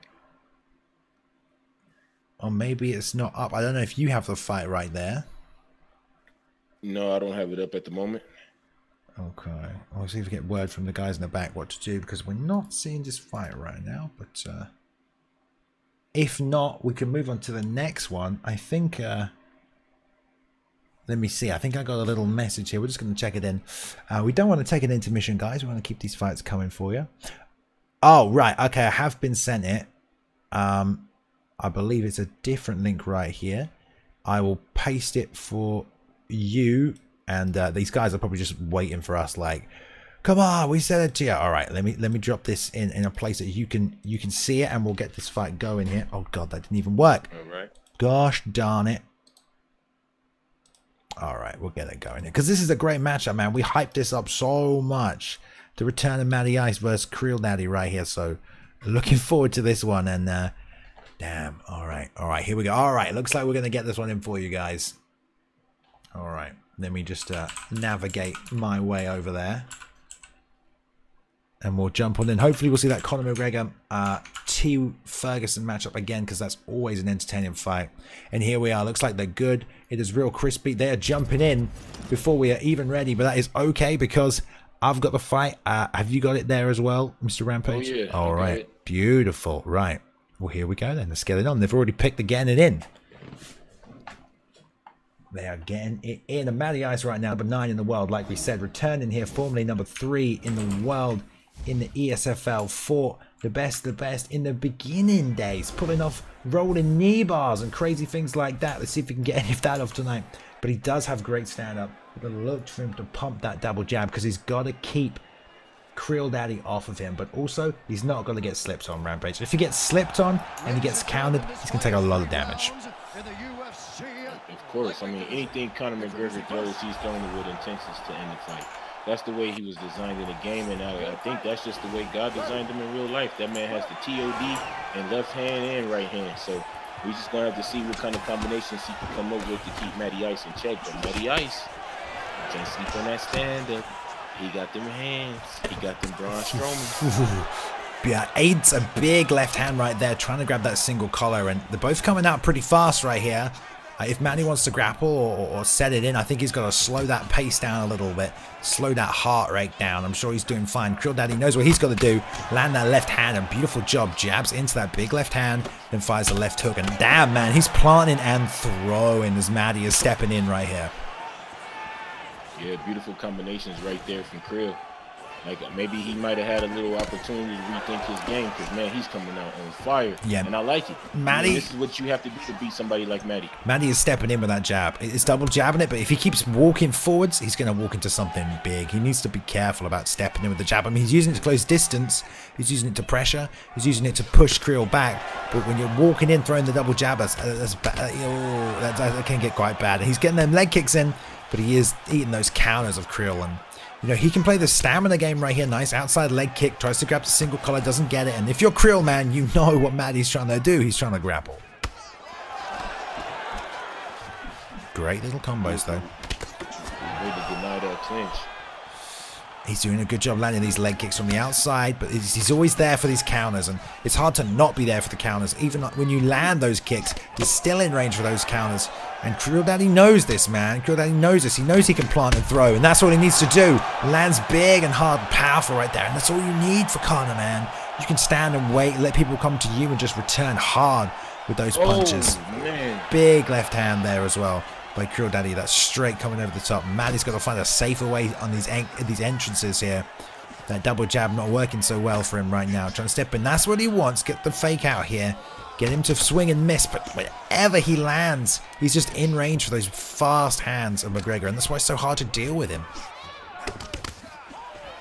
Or maybe it's not up. I don't know if you have the fight right there. No, I don't have it up at the moment. Okay. I'll see if we get word from the guys in the back what to do, because we're not seeing this fight right now. But if not, we can move on to the next one. I think... let me see. I think I got a little message here. We're just going to check it in. We don't want to take an intermission, guys. We want to keep these fights coming for you. Oh, right. Okay, I have been sent it. I believe it's a different link right here. I will paste it for you. And these guys are probably just waiting for us. Like, come on, we sent it to you. All right, let me drop this in a place that you can see it, and we'll get this fight going here. Oh God, that didn't even work. All right. Gosh darn it. All right, we'll get it going here, because this is a great matchup, man. We hyped this up so much. The return of Matty Ice versus Creel Daddy right here. So looking forward to this one. And damn. All right, here we go. All right, looks like we're gonna get this one in for you guys. All right, let me just navigate my way over there, and we'll jump on in. Hopefully we'll see that Conor McGregor T. Ferguson matchup again, because that's always an entertaining fight. And here we are. Looks like they're good. It is real crispy. They are jumping in before we are even ready, but that is okay because I've got the fight. Have you got it there as well, Mr. Rampage? Oh, yeah. All right. Beautiful. Right. Well, here we go then. Let's get it on. They've already picked the getting it in. They are getting it in. And Matty Ice right now, number 9 in the world, like we said, returning here, formerly number 3 in the world in the ESFL, fought the best in the beginning days, pulling off rolling knee bars and crazy things like that. Let's see if we can get any of that off tonight. But he does have great stand-up. We're going to look for him to pump that double jab because he's got to keep Krill Daddy off of him. But also, he's not going to get slipped on Rampage. If he gets slipped on and he gets countered, he's going to take a lot of damage. Of course. I mean, anything Conor McGregor throws, he's throwing it with intentions to end the fight. That's the way he was designed in the game, and I think that's just the way God designed him in real life. That man has the TOD and left hand and right hand. So we're just going to have to see what kind of combinations he can come up with to keep Matty Ice in check. But Matty Ice, can't sleep on that stand-up. He got them hands. He got them Braun Strowman. Yeah, aids a big left hand right there, trying to grab that single collar, and they're both coming out pretty fast right here. If Matty wants to grapple or set it in, I think he's got to slow that pace down a little bit, slow that heart rate down. I'm sure he's doing fine. Krill Daddy knows what he's got to do. Land that left hand, a beautiful job. Jabs into that big left hand, then fires the left hook. And damn, man, he's planting and throwing as Matty is stepping in right here. Yeah, beautiful combinations right there from Krill. Like, maybe he might have had a little opportunity to rethink his game because, man, he's coming out on fire. Yeah. And I like it. Matty, this is what you have to do to beat somebody like Matty. Matty is stepping in with that jab. It's double jabbing it, but if he keeps walking forwards, he's going to walk into something big. He needs to be careful about stepping in with the jab. I mean, he's using it to close distance. He's using it to pressure. He's using it to push Krill back. But when you're walking in, throwing the double jab, that can get quite bad. And he's getting them leg kicks in, but he is eating those counters of Krill. And you know, he can play the stamina game right here. Nice outside leg kick. Tries to grab the single collar. Doesn't get it. And if you're Krill, man, you know what Matty's trying to do. He's trying to grapple. Great little combos, though. Way to deny that clinch. He's doing a good job landing these leg kicks from the outside, but he's always there for these counters, and it's hard to not be there for the counters. Even when you land those kicks, he's still in range for those counters. And Krill Daddy knows this, man. Krill Daddy knows this. He knows he can plant and throw, and that's all he needs to do. Lands big and hard and powerful right there, and that's all you need for Conor, man. You can stand and wait, let people come to you, and just return hard with those punches. Oh, man. Big left hand there as well by Krill Daddy. That's straight coming over the top. Matty's got to find a safer way on these entrances here. That double jab not working so well for him right now. Trying to step in. That's what he wants. Get the fake out here. Get him to swing and miss. But wherever he lands, he's just in range for those fast hands of McGregor. And that's why it's so hard to deal with him.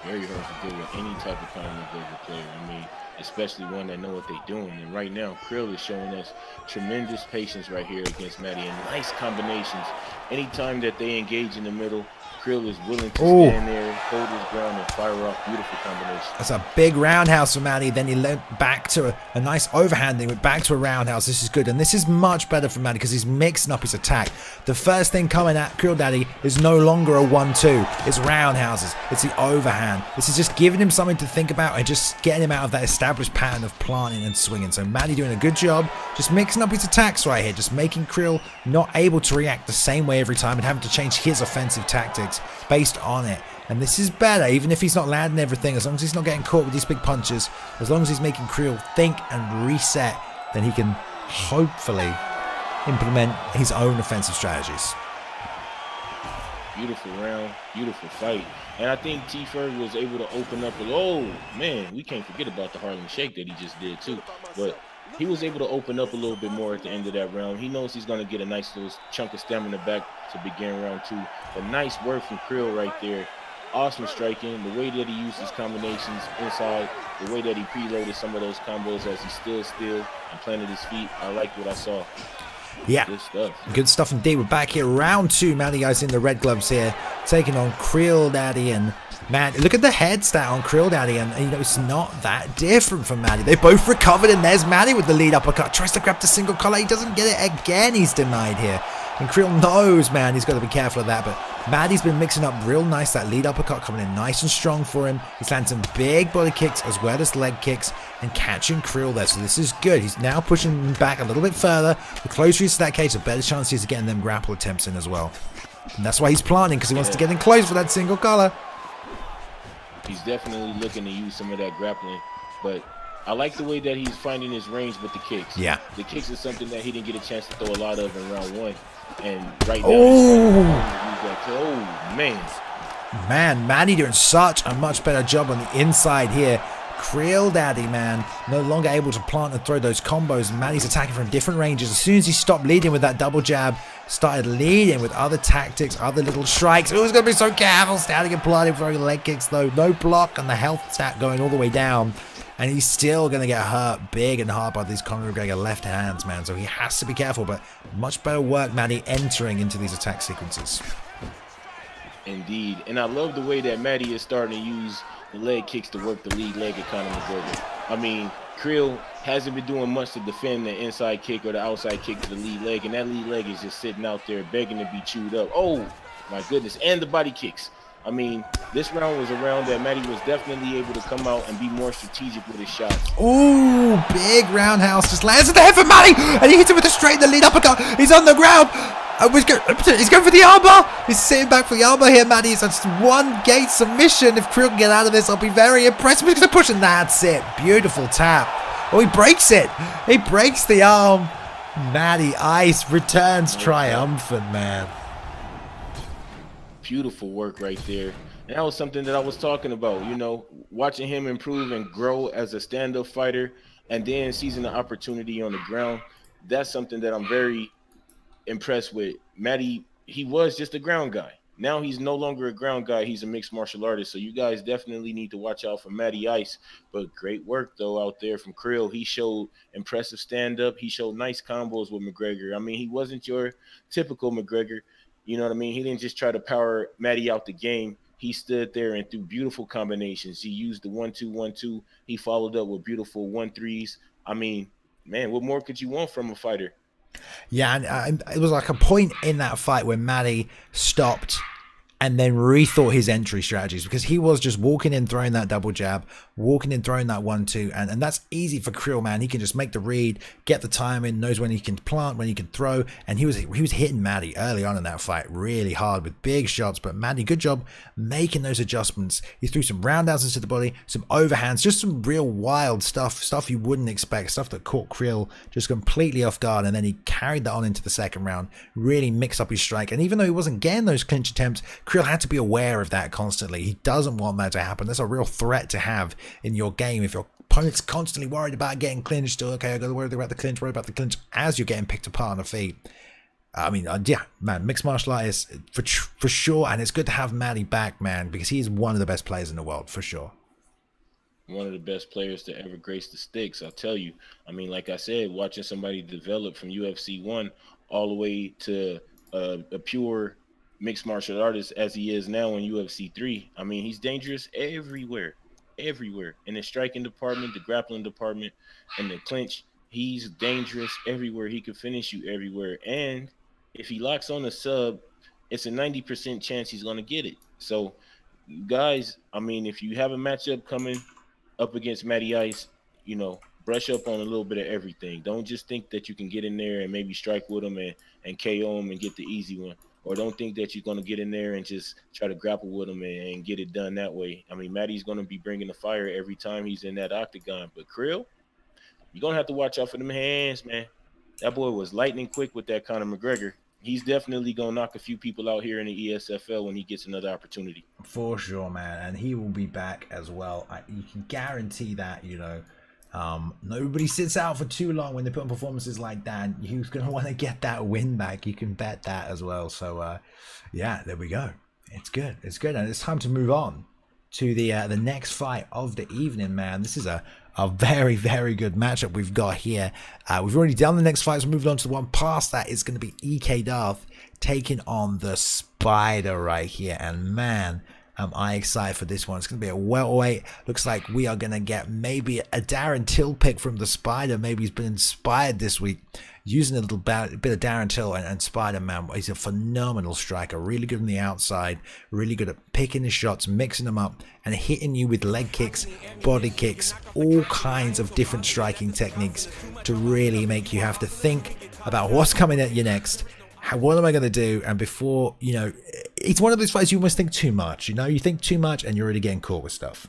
Very hard to deal with any type of Conor McGregor player. I mean, especially one that know what they're doing. And right now, Krill is showing us tremendous patience right here against Matty, and nice combinations. Anytime that they engage in the middle, Krill is willing to stand there, hold his ground, and fire off beautiful combinations. That's a big roundhouse for Matty. Then he went back to a nice overhand. He went back to a roundhouse. This is good. And this is much better for Matty because he's mixing up his attack. The first thing coming at Krill Daddy is no longer a 1-2. It's roundhouses. It's the overhand. This is just giving him something to think about and just getting him out of that established pattern of planting and swinging. So Matty doing a good job just mixing up his attacks right here. Just making Krill not able to react the same way every time and having to change his offensive tactics based on it. And this is better, even if he's not landing everything, as long as he's not getting caught with these big punches, as long as he's making Krill think and reset, then he can hopefully implement his own offensive strategies. Beautiful round, beautiful fight. And I think T-Ferg was able to open up oh man, we can't forget about the Harlem Shake that he just did too. But he was able to open up a little bit more at the end of that round. He knows he's going to get a nice little chunk of stamina back to begin round two. But nice work from Krill right there. Awesome striking. The way that he used his combinations inside, the way that he preloaded some of those combos as he stood still and planted his feet. I like what I saw. Yeah, good stuff. Good stuff indeed. We're back here, round two. Matty guys in the red gloves here, taking on Krill Daddy. And man, look at the head stat on Krill Daddy, and you know it's not that different from Matty. They both recovered, and there's Matty with the lead uppercut. Tries to grab the single collar, he doesn't get it again. He's denied here, and Krill knows, man, he's got to be careful of that. But Matty's been mixing up real nice. That lead uppercut coming in nice and strong for him. He's landing some big body kicks as well as leg kicks and catching Krill there. So this is good. He's now pushing him back a little bit further. The closer he is to that cage, the better chance he is of getting them grapple attempts in as well. And that's why he's planning, because he wants to get in close for that single collar. He's definitely looking to use some of that grappling, but I like the way that he's finding his range with the kicks. Yeah. The kicks is something that he didn't get a chance to throw a lot of in round one. And right now, oh man. Man, Maddie doing such a much better job on the inside here. Krill Daddy, man, no longer able to plant and throw those combos. Maddie's attacking from different ranges. As soon as he stopped leading with that double jab, started leading with other tactics, other little strikes. Oh, he's going to be so careful. Standing and planting, throwing leg kicks, though. No block, and the health stat going all the way down. And he's still going to get hurt big and hard by these Conor McGregor left hands, man. So he has to be careful, but much better work, Maddie, entering into these attack sequences. Indeed. And I love the way that Maddie is starting to use the leg kicks to work the lead leg at Conor McGregor. I mean, Krill hasn't been doing much to defend the inside kick or the outside kick to the lead leg, and that lead leg is just sitting out there begging to be chewed up. Oh, my goodness. And the body kicks. I mean, this round was a round that Maddie was definitely able to come out and be more strategic with his shots. Ooh, big roundhouse just lands at the head for Maddie, and he hits it with a straight in the lead uppercut. He's on the ground. He's going for the armbar. He's sitting back for the armbar here, Maddie. It's just one gate submission. If Krill can get out of this, I'll be very impressed. He's going to push, and that's it. Beautiful tap. Oh, he breaks it. He breaks the arm. Maddie Ice returns triumphant, man. Beautiful work right there. And that was something that I was talking about, you know, watching him improve and grow as a stand-up fighter and then seizing the opportunity on the ground. That's something that I'm very impressed with. Maddie, he was just a ground guy. Now he's no longer a ground guy. He's a mixed martial artist. So you guys definitely need to watch out for Maddie Ice. But great work, though, out there from Krill. He showed impressive stand-up. He showed nice combos with McGregor. I mean, he wasn't your typical McGregor. You know what I mean? He didn't just try to power Maddie out the game. He stood there and threw beautiful combinations. He used the 1-2, 1-2. He followed up with beautiful 1-3s. I mean, man, what more could you want from a fighter? Yeah, and it was like a point in that fight where Maddie stopped and then rethought his entry strategies, because he was just walking in, throwing that double jab, walking in, throwing that 1-2, and that's easy for Krill, man. He can just make the read, get the timing, knows when he can plant, when he can throw, and he was hitting Maddie early on in that fight really hard with big shots. But Maddie, good job making those adjustments. He threw some roundhouse into the body, some overhands, just some real wild stuff you wouldn't expect, stuff that caught Krill just completely off guard, and then he carried that on into the second round, really mixed up his strike. And even though he wasn't getting those clinch attempts, Krill had to be aware of that constantly. He doesn't want that to happen. That's a real threat to have in your game. If your opponent's constantly worried about getting clinched, or okay, I got to worry about the clinch, as you're getting picked apart on the feet. I mean, yeah, man, mixed martial artists for sure, and it's good to have Maddie back, man, because he's one of the best players in the world, for sure. One of the best players to ever grace the sticks, I'll tell you. I mean, like I said, watching somebody develop from UFC 1 all the way to a pure mixed martial artist as he is now in UFC 3. I mean, he's dangerous everywhere. In the striking department, the grappling department, and the clinch. He's dangerous everywhere. He can finish you everywhere. And if he locks on a sub, it's a 90% chance he's going to get it. So, guys, I mean, if you have a matchup coming up against Maddie Ice, you know, brush up on a little bit of everything. Don't just think that you can get in there and maybe strike with him and KO him and get the easy one. Or don't think that you're going to get in there and just try to grapple with him and get it done that way. I mean, Maddie's going to be bringing the fire every time he's in that octagon. But Krill, you're going to have to watch out for them hands, man. That boy was lightning quick with that Conor McGregor. He's definitely going to knock a few people out here in the ESFL when he gets another opportunity. For sure, man. And he will be back as well. You can guarantee that, you know. Nobody sits out for too long when they put on performances like that. He's going to want to get that win back. You can bet that as well. So, yeah, there we go. It's good. It's good. And it's time to move on to the next fight of the evening, man. This is a very, very good matchup we've got here. We've already done the next fight, so moved on to the one past that. It's going to be EK Darth taking on the Spider right here. And, man, am I excited for this one. It's going to be a welterweight. Looks like we are going to get maybe a Darren Till pick from the Spider. Maybe he's been inspired this week using a little bit of Darren Till and Spider-Man. He's a phenomenal striker. Really good on the outside. Really good at picking his shots, mixing them up, and hitting you with leg kicks, body kicks, all kinds of different striking techniques to really make you have to think about what's coming at you next. What am I going to do? And before, you know, it's one of those fights you almost think too much. You know, you think too much and you're already getting caught with stuff.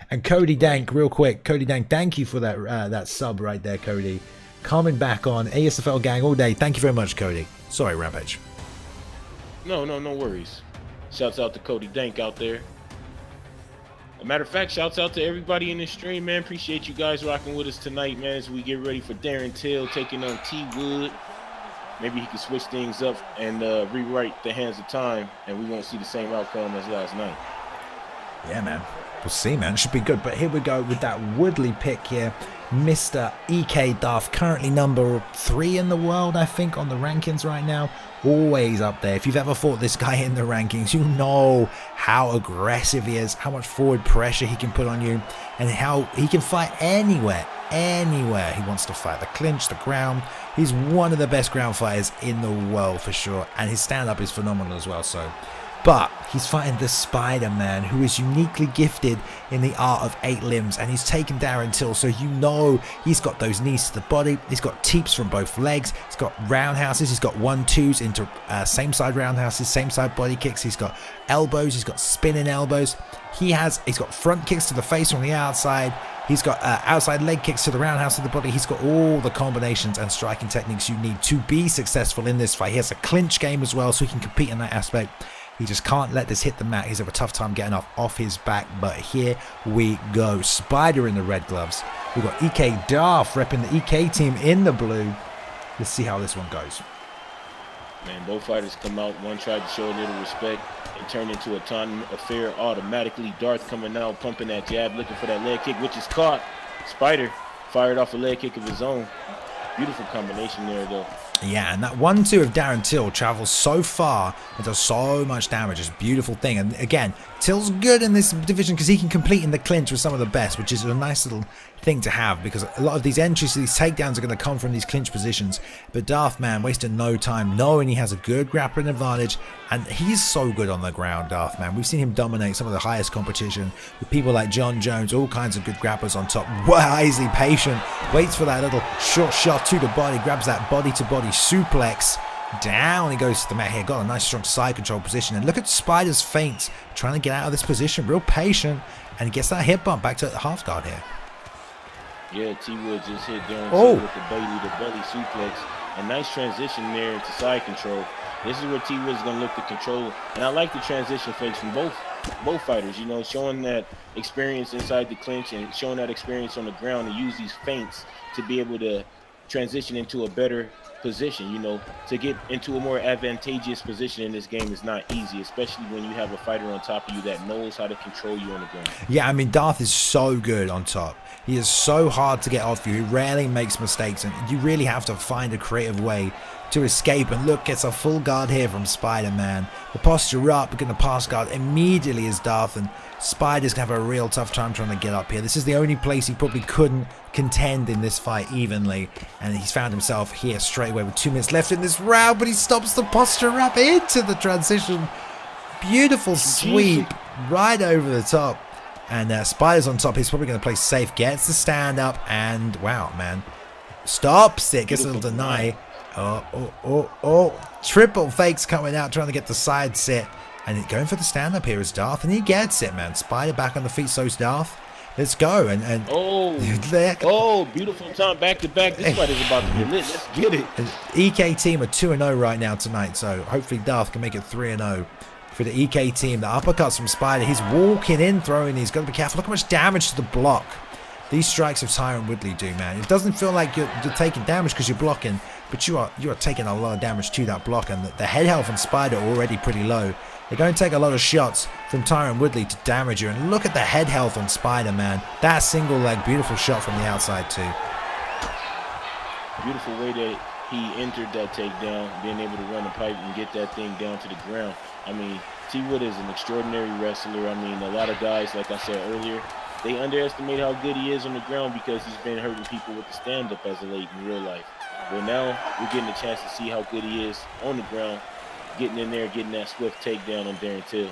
And Cody Dank, real quick. Cody Dank, thank you for that sub right there, Cody. Coming back on ESFL gang all day. Thank you very much, Cody. Sorry, Rampage. No worries. Shouts out to Cody Dank out there. A matter of fact, shouts out to everybody in this stream, man. Appreciate you guys rocking with us tonight, man, as we get ready for Darren Till taking on T Wood. Maybe he can switch things up and rewrite the hands of time, and we won't see the same outcome as last night. Yeah, man. We'll see, man. It should be good. But here we go with that Woodley pick here. Mr. EK Duff, currently number 3 in the world, I think, on the rankings right now. Always up there. If you've ever fought this guy in the rankings, you know how aggressive he is, how much forward pressure he can put on you, and how he can fight anywhere. Anywhere he wants to fight. The clinch, the ground. He's one of the best ground fighters in the world for sure. And his stand-up is phenomenal as well. So, but he's fighting the Spider-Man, who is uniquely gifted in the art of 8 limbs, and he's taken Darren Till, so you know he's got those knees to the body, he's got teeps from both legs, he's got roundhouses, he's got 1-2s into same side roundhouses, same side body kicks, he's got elbows, he's got spinning elbows, he's got front kicks to the face from the outside, he's got outside leg kicks to the roundhouse of the body. He's got all the combinations and striking techniques you need to be successful in this fight. He has a clinch game as well, so he can compete in that aspect. He just can't let this hit the mat. He's have a tough time getting off his back. But here we go. Spider in the red gloves. We've got EK Darth repping the EK team in the blue. Let's see how this one goes. Man, both fighters come out. One tried to show a little respect. It turned into a time affair automatically. Darth coming out, pumping that jab, looking for that leg kick, which is caught. Spider fired off a leg kick of his own. Beautiful combination there, though. Yeah, and that 1-2 of Darren Till travels so far and does so much damage. It's a beautiful thing. And again, Till's good in this division because he can complete in the clinch with some of the best, which is a nice little thing to have, because a lot of these entries, these takedowns are going to come from these clinch positions. But Darth, man, wasted no time knowing he has a good grappling advantage, and he's so good on the ground, Darth, man. We've seen him dominate some of the highest competition with people like John Jones, all kinds of good grapplers on top. Wisely patient, waits for that little short shot to the body, grabs that body-to-body suplex. Down he goes to the mat here. Got a nice strong side control position, and look at Spider's feints, trying to get out of this position, real patient, and gets that hip bump back to the half guard here. Yeah, T Wood just hit down with the belly suplex. A nice transition there into side control. This is where T Wood's gonna look to control, and I like the transition fakes from both fighters. You know, showing that experience inside the clinch and showing that experience on the ground, to use these feints to be able to transition into a better position. You know, to get into a more advantageous position in this game is not easy, especially when you have a fighter on top of you that knows how to control you on the ground. Yeah, I mean, Darth is so good on top. He is so hard to get off you. He rarely makes mistakes, and you really have to find a creative way to escape. And look, gets a full guard here from Spider-Man. The posture up, getting the pass guard immediately is Darth, and Spider's going to have a real tough time trying to get up here. This is the only place he probably couldn't contend in this fight evenly, and he's found himself here straight away with 2 minutes left in this round, but he stops the posture up into the transition. Beautiful sweep right over the top, and Spider's on top. He's probably going to play safe, gets the stand up, and wow, man, stops it, gets a little deny. Triple fakes coming out, trying to get the side sit, and going for the stand up here is Darth, and he gets it, man. Spider back on the feet, so's Darth. Let's go. And beautiful time, back to back. This fight is about to be lit. Let's get it. EK team are 2-0 right now tonight, so hopefully Darth can make it 3-0 for the EK team. The uppercuts from Spider. He's walking in, throwing these. Got to be careful. Look how much damage to the block these strikes of Tyron Woodley do, man. It doesn't feel like you're taking damage because you're blocking, but you are taking a lot of damage to that block, and the head health on Spider already pretty low. They're going to take a lot of shots from Tyron Woodley to damage you, and look at the head health on Spider, man. That single leg, beautiful shot from the outside too. Beautiful way that he entered that takedown, being able to run the pipe and get that thing down to the ground. I mean, T Wood is an extraordinary wrestler. I mean, a lot of guys, like I said earlier, they underestimate how good he is on the ground because he's been hurting people with the stand-up as of late in real life. But now we're getting a chance to see how good he is on the ground, getting in there, getting that swift takedown on Darren Till.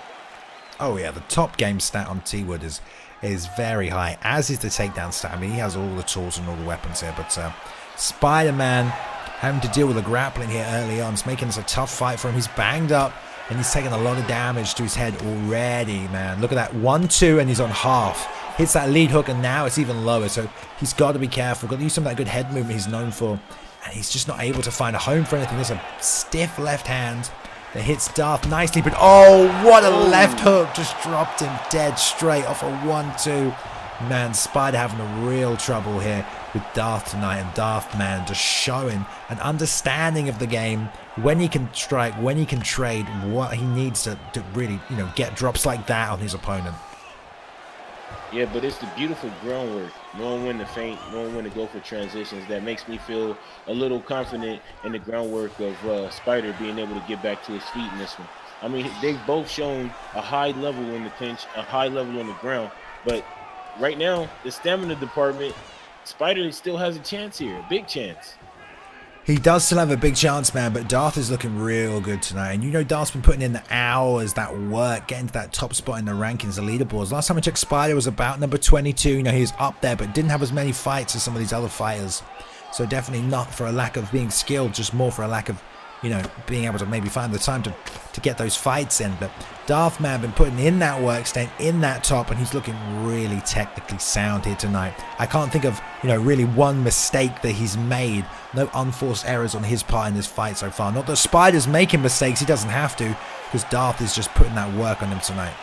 Oh yeah, the top game stat on T Wood is very high, as is the takedown stat. I mean, he has all the tools and all the weapons here, but Spider-Man having to deal with the grappling here early on. It's making this a tough fight for him. He's banged up, and he's taking a lot of damage to his head already, man. Look at that, 1-2, and he's on half. Hits that lead hook, and now it's even lower, so he's got to be careful. Got to use some of that good head movement he's known for, and he's just not able to find a home for anything. There's a stiff left hand that hits Darth nicely, but oh, what a left hook. Just dropped him dead straight off a 1-2. Man, Spider having a real trouble here with Darth tonight, and Darth, man, just showing an understanding of the game, when he can strike, when he can trade, what he needs to really, you know, get drops like that on his opponent. Yeah, but it's the beautiful groundwork, knowing when to feint, knowing when to go for transitions, that makes me feel a little confident in the groundwork of Spider being able to get back to his feet in this one. I mean, they've both shown a high level in the clinch, a high level on the ground, but right now, the stamina department, Spider still has a chance here, a big chance. He does still have a big chance, man, but Darth is looking real good tonight. And you know Darth's been putting in the hours, that work, getting to that top spot in the rankings, the leaderboards. Last time I checked, Spider was about number 22. You know, he was up there, but didn't have as many fights as some of these other fighters. So definitely not for a lack of being skilled, just more for a lack of, you know, being able to maybe find the time to get those fights in. But Darth, man, been putting in that work, staying in that top, and he's looking really technically sound here tonight. I can't think of, you know, really one mistake that he's made. No unforced errors on his part in this fight so far. Not that Spider's making mistakes, he doesn't have to, because Darth is just putting that work on him tonight.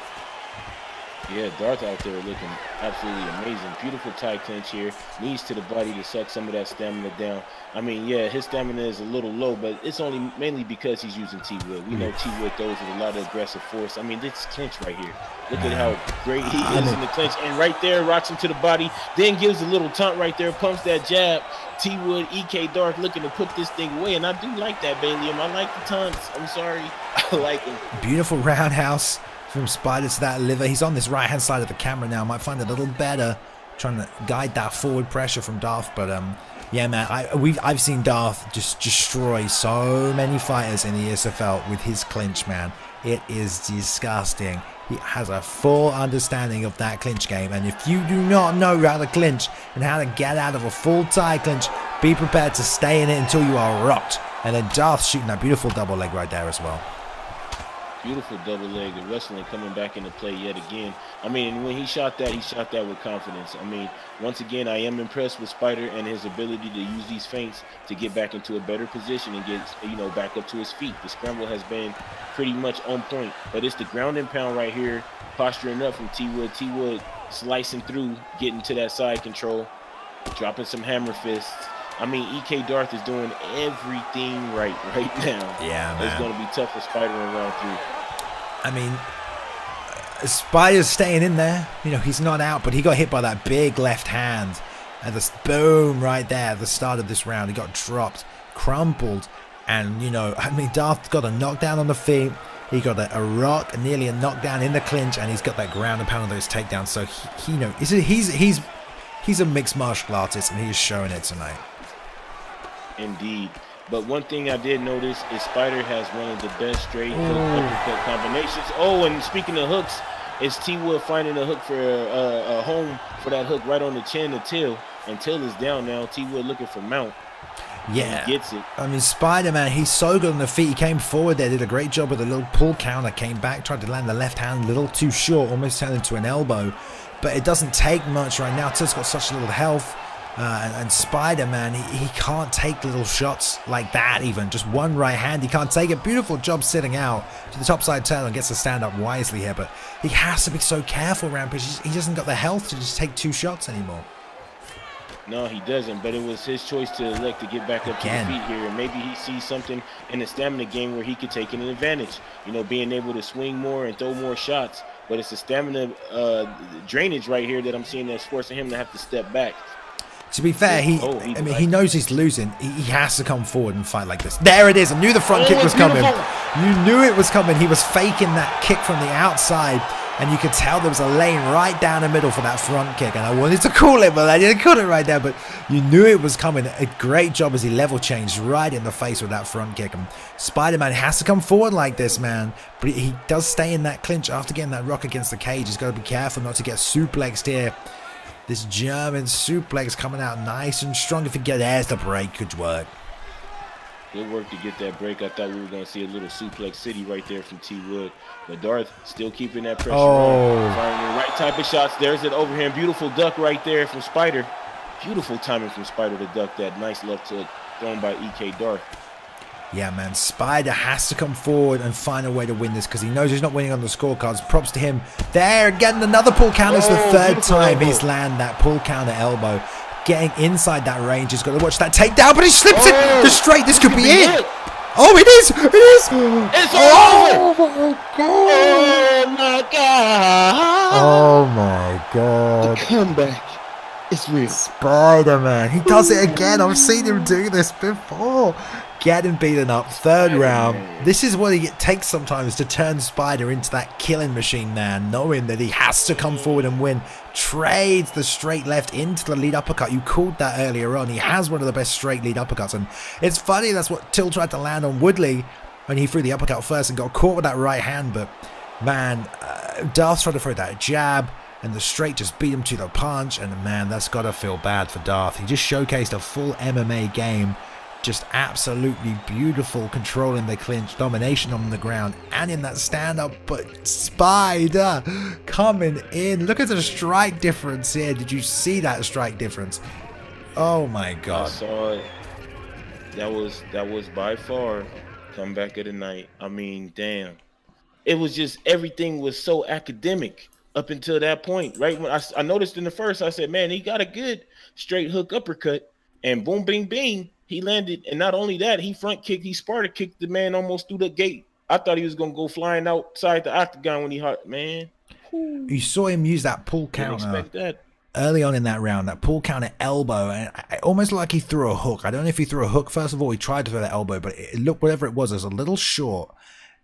Yeah, Darth out there looking absolutely amazing. Beautiful tight clinch here. Knees to the body to suck some of that stamina down. I mean, yeah, his stamina is a little low, but it's only mainly because he's using T-Wood. We know T-Wood throws with a lot of aggressive force. I mean, this clinch right here. Look at how great he is in the clinch. And right there, rocks him to the body. Then gives a little taunt right there, pumps that jab. T-Wood, EK Darth looking to put this thing away. And I do like that, Balium. I like the taunts. I'm sorry. I like him. Beautiful roundhouse from Spider to that liver. He's on this right-hand side of the camera now. Might find it a little better trying to guide that forward pressure from Darth. But yeah, man, I've seen Darth just destroy so many fighters in the ESFL with his clinch, man. It is disgusting. He has a full understanding of that clinch game, and if you do not know how to clinch and how to get out of a full tie clinch, be prepared to stay in it until you are rocked. And then Darth shooting that beautiful double leg right there as well. Beautiful double leg, the wrestling coming back into play yet again. I mean, when he shot that with confidence. I mean, once again, I am impressed with Spider and his ability to use these feints to get back into a better position and get, you know, back up to his feet. The scramble has been pretty much on point, but it's the ground and pound right here, posturing up from T-Wood. T-Wood slicing through, getting to that side control, dropping some hammer fists. I mean, EK Darth is doing everything right now. Yeah, man. It's going to be tough for Spider in round 3. I mean, Spider's staying in there. You know, he's not out, but he got hit by that big left hand. And the boom right there at the start of this round. He got dropped, crumpled. And, you know, I mean, Darth got a knockdown on the feet. He got a rock, nearly a knockdown in the clinch. And he's got that ground and pound on those takedowns. So, he you know, he's a mixed martial artist, and he is showing it tonight. Indeed. But one thing I did notice is Spider has one of the best straight hook uppercut combinations. Oh, and speaking of hooks, is T-Wood finding a hook for a home for that hook right on the chin to Till. And Till is down now. T-Wood looking for mount. Yeah. He gets it. I mean, Spider, man, he's so good on the feet. He came forward there, did a great job with a little pull counter, came back, tried to land the left hand a little too short, almost turned into an elbow. But it doesn't take much right now. Till's got such little health. And Spider, man, he can't take little shots like that even. Just one right hand, he can't take it. Beautiful job sitting out to the top side turn and gets to stand up wisely here. But he has to be so careful, Rampage. He doesn't got the health to just take 2 shots anymore. No, he doesn't. But it was his choice to elect to get back up to the feet here. And maybe he sees something in the stamina game where he could take an advantage. You know, being able to swing more and throw more shots. But it's the stamina drainage right here that I'm seeing that's forcing him to have to step back. To be fair, I mean, he knows he's losing. He has to come forward and fight like this. There it is. I knew the front kick was coming. You knew it was coming. He was faking that kick from the outside, and you could tell there was a lane right down the middle for that front kick. And I wanted to call it, but I didn't call it right there. But you knew it was coming. A great job as he level changed right in the face with that front kick. And Spider-Man has to come forward like this, man. But he does stay in that clinch after getting that rock against the cage. He's got to be careful not to get suplexed here. This German suplex coming out nice and strong. If he there's the break, good work. Good work to get that break. I thought we were going to see a little suplex city right there from T-Wood. But Darth still keeping that pressure on. Finding the right type of shots. There's it overhand. Beautiful duck right there from Spider. Beautiful timing from Spider to duck that nice left hook thrown by EK Darth. Yeah, man, Spider has to come forward and find a way to win this because he knows he's not winning on the scorecards. Props to him. There, getting another pull counter. It's the third time he's landed that pull counter elbow. Getting inside that range. He's got to watch that takedown, but he slips it. The straight, this could be it. Oh, it is. It is. It's over. Oh, my God. Oh, my God. The comeback. It's real. Spider-Man. He does it again. I've seen him do this before. Getting beaten up. Third round. This is what it takes sometimes to turn Spider into that killing machine, man. Knowing that he has to come forward and win. Trades the straight left into the lead uppercut. You called that earlier on. He has one of the best straight lead uppercuts. And it's funny, that's what Till tried to land on Woodley when he threw the uppercut first and got caught with that right hand. But, man, Darth's trying to throw that jab. And the straight just beat him to the punch. And, man, that's got to feel bad for Darth. He just showcased a full MMA game. Just absolutely beautiful, controlling the clinch, domination on the ground and in that stand-up. But Spider coming in. Look at the strike difference here. Did you see that strike difference? Oh my God. I saw it. That was by far comeback of the night. I mean, damn. It was just, everything was so academic up until that point. Right when I noticed in the first, I said, man, he got a good straight hook uppercut, and boom, bing, bing. He landed, and not only that, he front kicked, he Sparta kicked the man almost through the gate. I thought he was gonna go flying outside the octagon when he hurt, man. You saw him use that pull counter. Didn't expect that. Early on in that round, that pull counter elbow, and almost like he threw a hook. I don't know if he threw a hook. First of all, he tried to throw that elbow, but it looked, whatever it was a little short.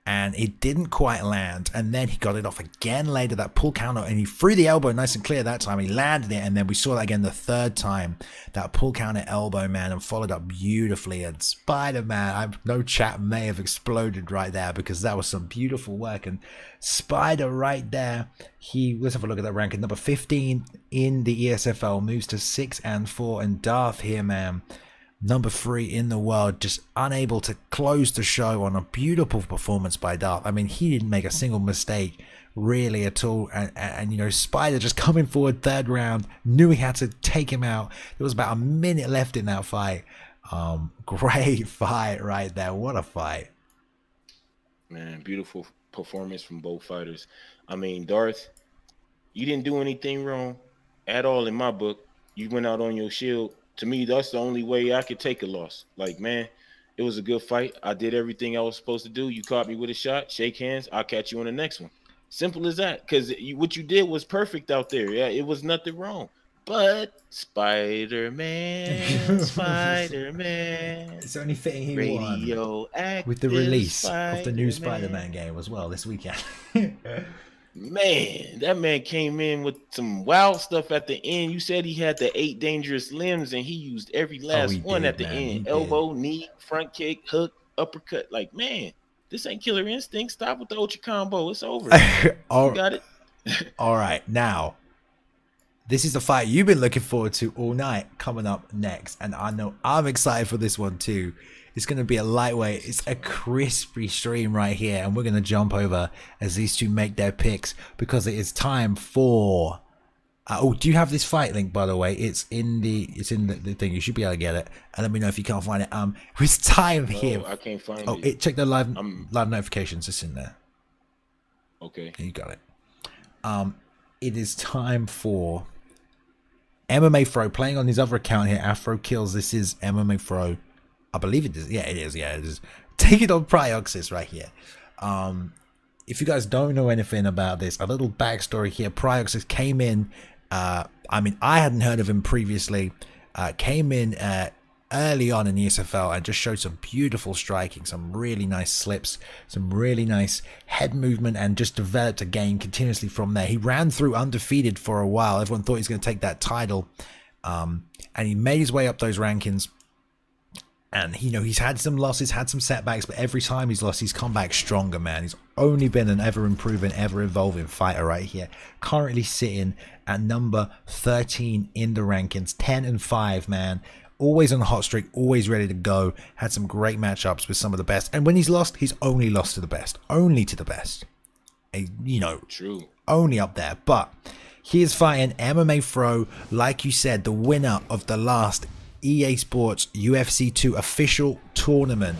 And it didn't quite land, and then he got it off again later, that pull counter, and he threw the elbow nice and clear that time. He landed it, and then we saw that again the third time, that pull counter elbow, man, and followed up beautifully. And Spider-Man, no chat may have exploded right there because that was some beautiful work. And Spider right there, let's have a look at that ranking. Number 15 in the ESFL, moves to 6-4, and Darth here, man, number 3 in the world, just unable to close the show on a beautiful performance by Darth. I mean, he didn't make a single mistake really at all, and you know, Spider just coming forward third round, knew he had to take him out. There was about a minute left in that fight. Great fight right there. What a fight, man. Beautiful performance from both fighters. I mean, Darth, you didn't do anything wrong at all in my book. You went out on your shield. To me, that's the only way I could take a loss. Like, man, it was a good fight. I did everything I was supposed to do. You caught me with a shot. Shake hands. I'll catch you on the next one. Simple as that. Because what you did was perfect out there. Yeah, it was nothing wrong. But Spider-Man, Spider-Man. It's only fitting he won with the release of the new Spider-Man game as well this weekend. Man, that man came in with some wild stuff at the end. You said he had the 8 dangerous limbs, and he used every last one at the end. Elbow, knee, front kick, hook, uppercut. Like, man, this ain't Killer Instinct. Stop with the Ultra combo. It's over. You got it. All right, now, this is the fight you've been looking forward to all night coming up next, and I know I'm excited for this one too. It's going to be a lightweight. It's a crispy stream right here, and we're going to jump over as these two make their picks because it is time for. Oh, do you have this fight link, by the way? It's in the thing. You should be able to get it, and let me know if you can't find it. It's time here. I can't find it. Oh, check the live notifications. It's in there. Okay, you got it. It is time for MMA Fro playing on his other account here. Afro Kills. This is MMA Fro. I believe it is. Yeah, it is. Yeah, it is. Take it on Prioxis right here. If you guys don't know anything about this, a little backstory here. Prioxis came in. I mean, I hadn't heard of him previously. Came in early on in ESFL and just showed some beautiful striking, some really nice slips, some really nice head movement, and just developed a game continuously from there. He ran through undefeated for a while. Everyone thought he was going to take that title, and he made his way up those rankings. And, you know, he's had some losses, had some setbacks, but every time he's lost, he's come back stronger, man. He's only been an ever-improving, ever-evolving fighter right here. Currently sitting at number 13 in the rankings, 10-5, man. Always on a hot streak, always ready to go. Had some great matchups with some of the best. And when he's lost, he's only lost to the best. Only to the best. You know, true. Only up there. But he is fighting MMA Fro, like you said, the winner of the last EA Sports UFC 2 official tournament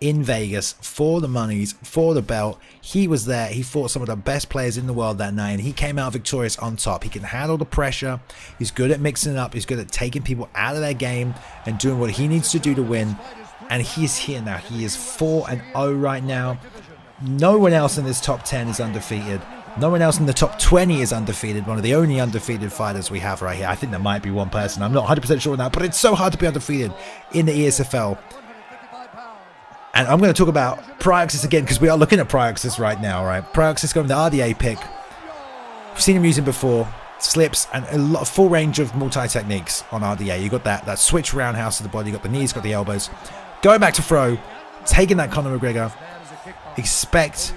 in Vegas for the monies, for the belt. He was there. He fought some of the best players in the world that night, and he came out victorious on top. He can handle the pressure. He's good at mixing it up. He's good at taking people out of their game and doing what he needs to do to win. And he's here now. He is 4-0 right now. No one else in this top 10 is undefeated. No one else in the top 20 is undefeated. One of the only undefeated fighters we have right here. I think there might be one person. I'm not 100% sure on that, but it's so hard to be undefeated in the ESFL. And I'm going to talk about Prioxis again, because we are looking at Prioxis right now, right? Prioxis going the RDA pick. We've seen him using before. Slips and a full range of multi-techniques on RDA. You got that switch roundhouse to the body. You got the knees, got the elbows. Going back to Fro, taking that Conor McGregor. Expect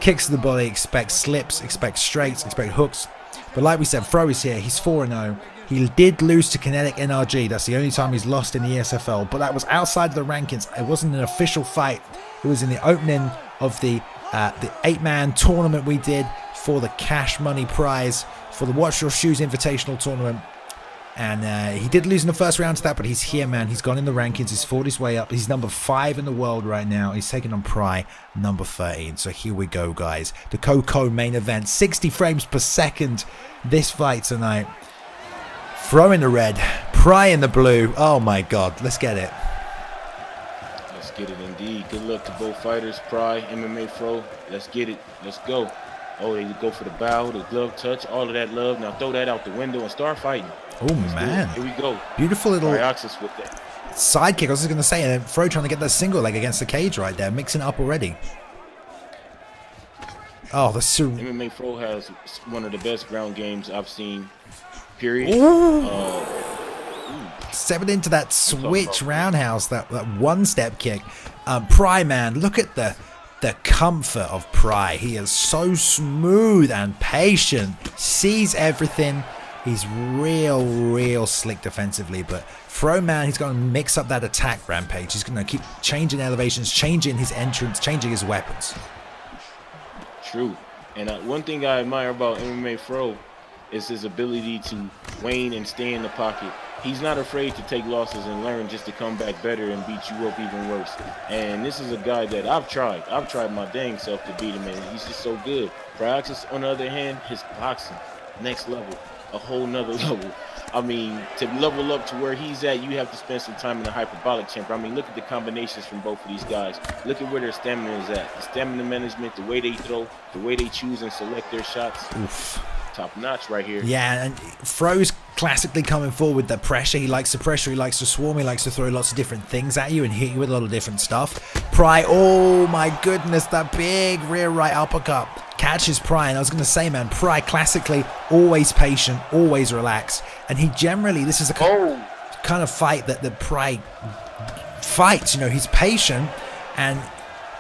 kicks to the body, expect slips, expect straights, expect hooks. But like we said, Fro is here. He's 4-0. He did lose to Kinetic NRG. That's the only time he's lost in the ESFL. But that was outside of the rankings. It wasn't an official fight. It was in the opening of the 8-man tournament we did for the cash money prize for the Watch Your Shoes Invitational tournament. And he did lose in the first round to that, but he's here, man. He's gone in the rankings. He's fought his way up. He's number 5 in the world right now. He's taking on Pry, number 13. So here we go, guys. The Coco main event. 60 frames per second. This fight tonight. Fro in the red. Pry in the blue. Oh, my God. Let's get it. Let's get it, indeed. Good luck to both fighters. Pry, MMA Fro. Let's get it. Let's go. Oh, they go for the bow, the glove touch, all of that love. Now throw that out the window and start fighting. Oh, man. Here we go. Beautiful little Prioxis with that sidekick. I was just going to say, and Fro trying to get that single leg against the cage right there, mixing it up already. Oh, the MMA Fro has one of the best ground games I've seen, period. 7 into that switch roundhouse, that one-step kick. Pry, man, look at the comfort of Pry. He is so smooth and patient, sees everything. He's real slick defensively, but Fro, man, he's going to mix up that attack rampage. He's going to keep changing elevations, changing his entrance, changing his weapons. True. And one thing I admire about MMA Fro is his ability to wane and stay in the pocket. He's not afraid to take losses and learn just to come back better and beat you up even worse. And this is a guy that I've tried my dang self to beat him, and he's just so good. Prioxis, on the other hand, his boxing, next level, a whole nother level. I mean, to level up to where he's at, you have to spend some time in the hyperbolic chamber. I mean, look at the combinations from both of these guys. Look at where their stamina is at. The stamina management, the way they throw, the way they choose and select their shots. Oof. Top notch right here. Yeah, and Fro's classically coming forward with the pressure. He likes the pressure. He likes to swarm. He likes to throw lots of different things at you and hit you with a lot of different stuff. Pry, oh my goodness, that big rear right uppercut catches Pry. And I was going to say, man, Pry classically always patient, always relaxed. And he generally, this is a kind of fight that Pry fights. You know, he's patient, and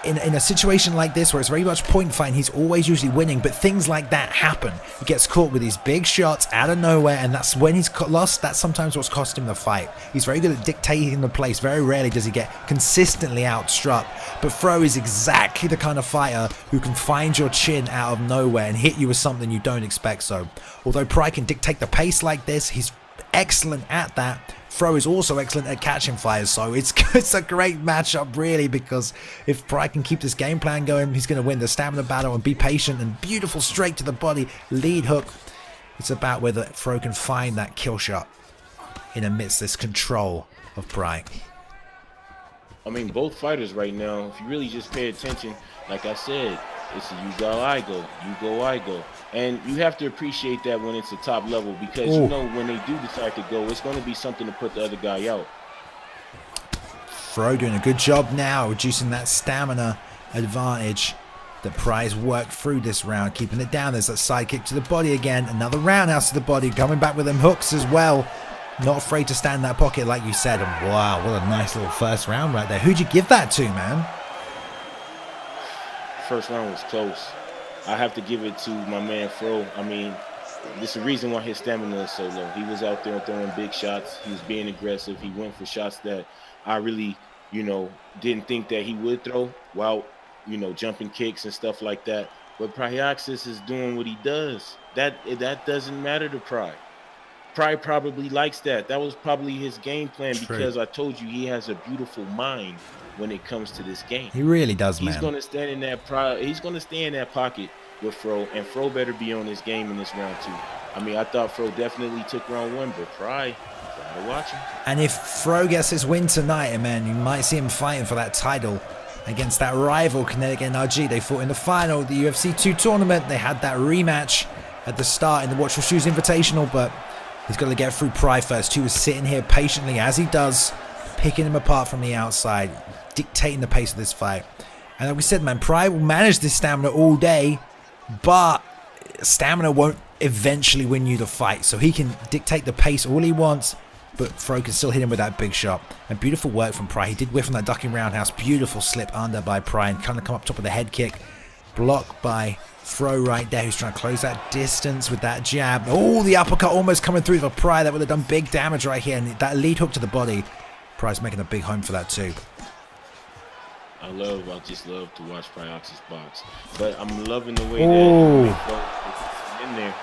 in a situation like this where it's very much point fighting, he's always usually winning, but things like that happen. He gets caught with these big shots out of nowhere, and that's when he's lost. That's sometimes what's cost him the fight. He's very good at dictating the place. Very rarely does he get consistently outstruck. But Fro is exactly the kind of fighter who can find your chin out of nowhere and hit you with something you don't expect. So although Pry can dictate the pace like this, he's excellent at that. Fro is also excellent at catching fires, so it's a great matchup, really, because if Pry can keep this game plan going, he's going to win the stamina battle and be patient and beautiful straight to the body, lead hook. It's about whether Fro can find that kill shot in amidst this control of Pry. I mean, both fighters right now, if you really just pay attention, like I said, it's a you go, I go, you go, I go. And you have to appreciate that when it's a top level, because you know when they do decide to go, it's going to be something to put the other guy out. Fro doing a good job now, reducing that stamina advantage that Pry's worked through this round, keeping it down. There's that side kick to the body again. Another roundhouse to the body, coming back with them hooks as well. Not afraid to stand in that pocket, like you said. And wow, what a nice little first round right there. Who'd you give that to, man? First round was close. I have to give it to my man Fro. I mean, there's a reason why his stamina is so low. He was out there throwing big shots. He was being aggressive. He went for shots that I really, you know, didn't think that he would throw while, you know, jumping kicks and stuff like that. But Prioxis is doing what he does. That doesn't matter to Pry. Pride probably likes that. That was probably his game plan True. because I told you he has a beautiful mind when it comes to this game. He really does, He's man. going to stand in that He's going to stay in that pocket with Fro, and Fro better be on his game in this round 2. I mean, I thought Fro definitely took round 1, but Pride, gotta watch him. And if Fro gets his win tonight, man, you might see him fighting for that title against that rival Connecticut NRG. They fought in the final of the UFC 2 tournament. They had that rematch at the start in the Watch Your Shoes Invitational, but he's got to get through Pride first. He was sitting here patiently, as he does, picking him apart from the outside, dictating the pace of this fight. And like we said, man, Pride will manage this stamina all day, but stamina won't eventually win you the fight. So he can dictate the pace all he wants, but Fro can still hit him with that big shot. And beautiful work from Pride. He did whiff on that ducking roundhouse. Beautiful slip under by Pride, and kind of come up top of the head kick. Blocked by Fro right there, who's trying to close that distance with that jab. Oh, the uppercut almost coming through for Pride. That would have done big damage right here. And that lead hook to the body. Pride's making a big home for that too. I just love to watch Prioxis box. But I'm loving the way that he's in there.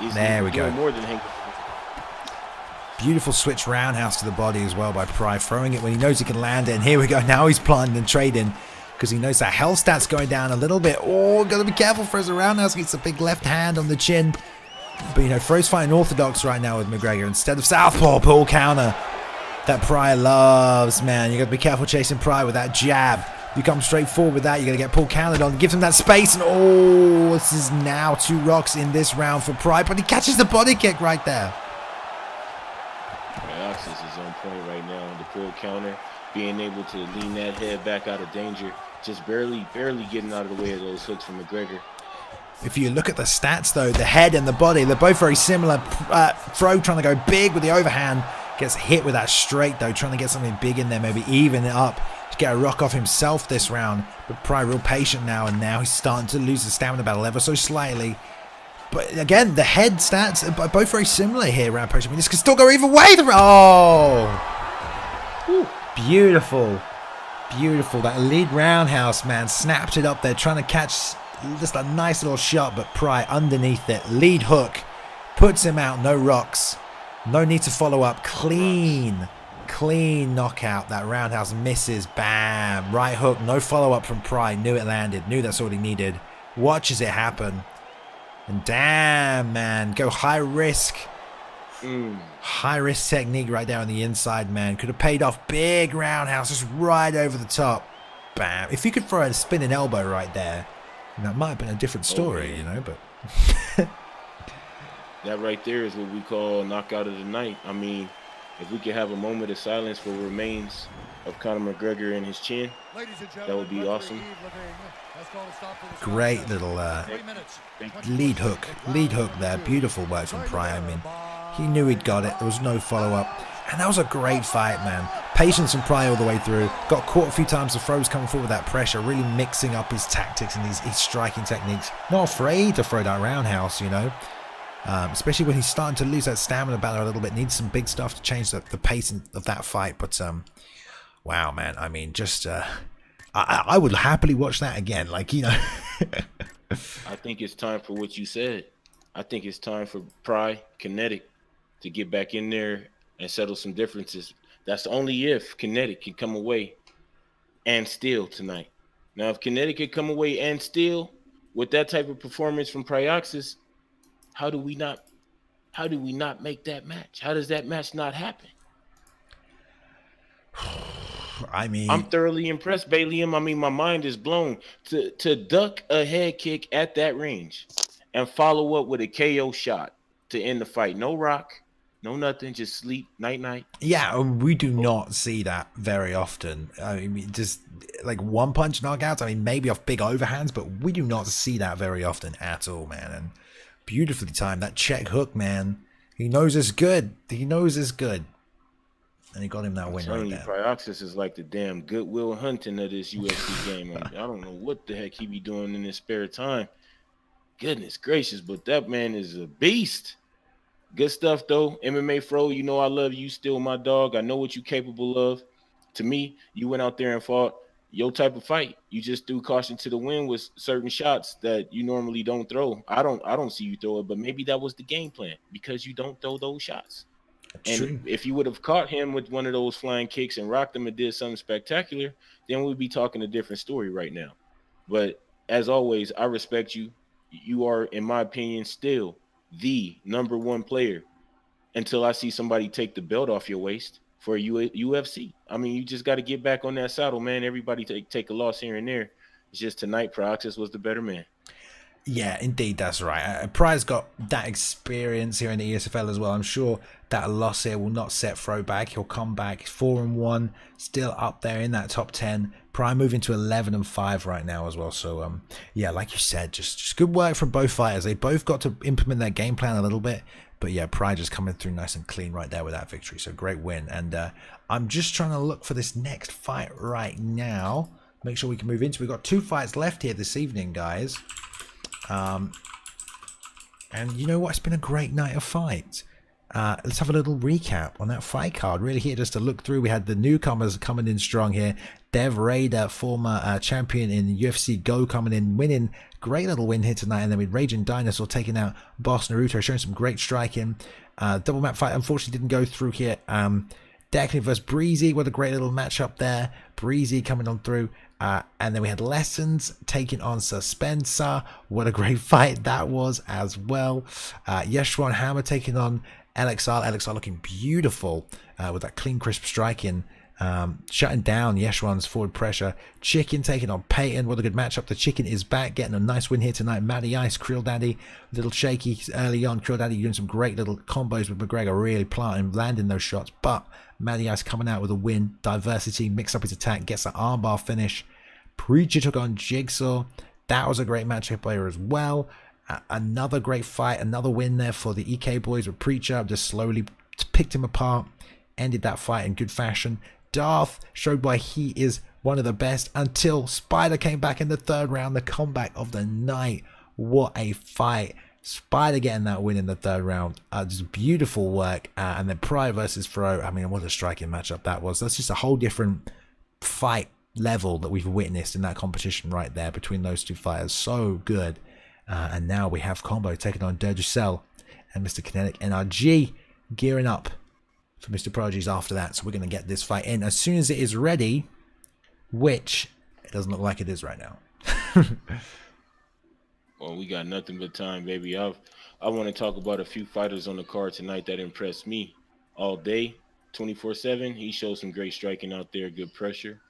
He's there we go. More than hanging. Beautiful switch roundhouse to the body as well by Pride, throwing it when he knows he can land it. And here we go. Now he's planting and trading because he knows that health stat's going down a little bit. Oh, got to be careful for his roundhouse. Gets a big left hand on the chin. But, you know, Fro's fighting orthodox right now with McGregor instead of southpaw pull counter that Pride loves, man. You got to be careful chasing Pride with that jab. You come straight forward with that, you're going to get pull countered on. Gives him that space, and oh, this is now 2 rocks in this round for Pride, but he catches the body kick right there. Prioxis is on point right now. The pull counter, being able to lean that head back out of danger, just barely getting out of the way of those hooks from McGregor. If you look at the stats, though, the head and the body, they're both very similar. Fro trying to go big with the overhand, gets hit with that straight, though, trying to get something big in there, maybe even it up to get a rock off himself this round. But Pride real patient now, and now he's starting to lose the stamina battle ever so slightly. But again, the head stats are both very similar here, round post. I mean, this could still go either way. Oh! Whew. Beautiful. Beautiful. That lead roundhouse, man, snapped it up there, trying to catch just a nice little shot, but Pride underneath it. Lead hook. Puts him out. No rocks. No need to follow up. Clean knockout. That roundhouse misses. Bam. Right hook. No follow-up from Pride. Knew it landed. Knew that's all he needed. Watches it happen. And damn, man. Go high risk. High risk technique right there on the inside, man. Could have paid off. Big roundhouse just right over the top. Bam. If you could throw a spinning elbow right there, that might have been a different story, you know, but... That right there is what we call knockout of the night. I mean, if we could have a moment of silence for remains of Conor McGregor and his chin, that would be awesome. Great little lead hook there. Beautiful work from Pride. I mean, he knew he'd got it. There was no follow-up. And that was a great fight, man. Patience from Pride all the way through. Got caught a few times. The Fro's coming forward with that pressure, really mixing up his tactics and his striking techniques. Not afraid to throw that roundhouse, you know. Especially when he's starting to lose that stamina battle a little bit. Needs some big stuff to change the pace of that fight. But wow, man. I mean, just I would happily watch that again. Like, you know. I think it's time for what you said. I think it's time for Pride, Kinetic, to get back in there and settle some differences. That's only if Kinetic can come away and steal tonight. Now, if Kinetic could come away and steal with that type of performance from Prioxis, how do we not make that match? How does that match not happen? I mean, I'm thoroughly impressed, Balium. I mean, my mind is blown to duck a head kick at that range and follow up with a KO shot to end the fight. No rock, no nothing, just sleep, night. Yeah, we do not see that very often. I mean, just like one punch knockouts. I mean, maybe off big overhands, but we do not see that very often at all, man. And beautifully timed. That check hook, man. He knows it's good. He knows it's good. And he got him that win right there. Prioxis is like the damn Goodwill Hunting of this UFC game. I don't know what the heck he be doing in his spare time. Goodness gracious, but that man is a beast. Good stuff, though. MMA Fro, you know I love you. Still my dog. I know what you're capable of. To me, you went out there and fought your type of fight. You just threw caution to the wind with certain shots that you normally don't throw. I don't see you throw it, but maybe that was the game plan because you don't throw those shots. And True. if you would have caught him with one of those flying kicks and rocked him and did something spectacular, then we'd be talking a different story right now. But as always, I respect you. You are, in my opinion, still the #1 player until I see somebody take the belt off your waist for UFC. I mean, you just got to get back on that saddle, man. Everybody take a loss here and there. It's just tonight, Proxys was the better man. Yeah, indeed, that's right. Pryor's got that experience here in the ESFL as well. I'm sure that loss here will not set Fro back. He'll come back. He's 4-1, still up there in that top 10. Pryor moving to 11-5 right now as well. So, yeah, like you said, just good work from both fighters. They both got to implement their game plan a little bit. But yeah, Pryor just coming through nice and clean right there with that victory. So great win. And I'm just trying to look for this next fight right now. Make sure we can move into. We've got 2 fights left here this evening, guys. And you know what? It's been a great night of fights. Let's have a little recap on that fight card. Really here just to look through. We had the newcomers coming in strong here. Dev Raider, former champion in UFC Go, coming in, winning. Great little win here tonight. And then with Raging Dinosaur taking out Boss Naruto, showing some great striking. Double map fight unfortunately didn't go through here. Declan versus Breezy, what a great little matchup there. Breezy coming on through. And then we had Lessons taking on Suspensa. What a great fight that was as well. Yeshwan Hammer taking on LXR. LXR looking beautiful with that clean, crisp striking. Shutting down Yeshwan's forward pressure. Chicken taking on Peyton. What a good matchup. The Chicken is back, getting a nice win here tonight. Matty Ice, Krill Daddy, a little shaky early on. Krill Daddy doing some great little combos with McGregor, really planting, landing those shots. But Matty Ice coming out with a win. Diversity, mix up his attack, gets an armbar finish. Preacher took on Jigsaw. That was a great matchup player as well. Another great fight, another win there for the EK boys with Preacher. Just slowly picked him apart, ended that fight in good fashion. Darth showed why he is one of the best until Spider came back in the 3rd round, the comeback of the night. What a fight. Spider getting that win in the 3rd round. Just beautiful work. And then Pryor versus Fro. I mean, what a striking matchup that was. That's just a whole different fight level that we've witnessed in that competition right there between those 2 fighters. So good. And now we have Combo taking on Durducell and Mr. Kinetic NRG gearing up for Mr. Prodigy's after that. So we're going to get this fight in as soon as it is ready, which it doesn't look like it is right now. Well, we got nothing but time, baby. I want to talk about a few fighters on the card tonight that impressed me all day, 24/7. He showed some great striking out there, good pressure.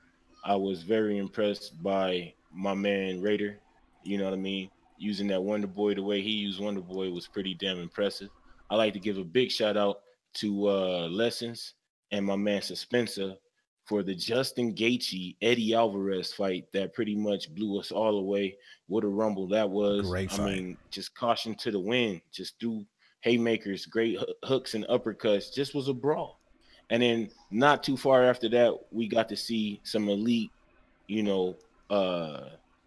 I was very impressed by my man Raider. You know what I mean? Using that Wonder Boy the way he used Wonder Boy was pretty damn impressive. I like to give a big shout out to Lessons and my man Suspensa for the Justin Gaethje Eddie Alvarez fight that pretty much blew us all away. What a rumble that was. Great fight. I mean, just caution to the wind, just threw haymakers, great hooks and uppercuts, just was a brawl. And then not too far after that, we got to see some elite, you know,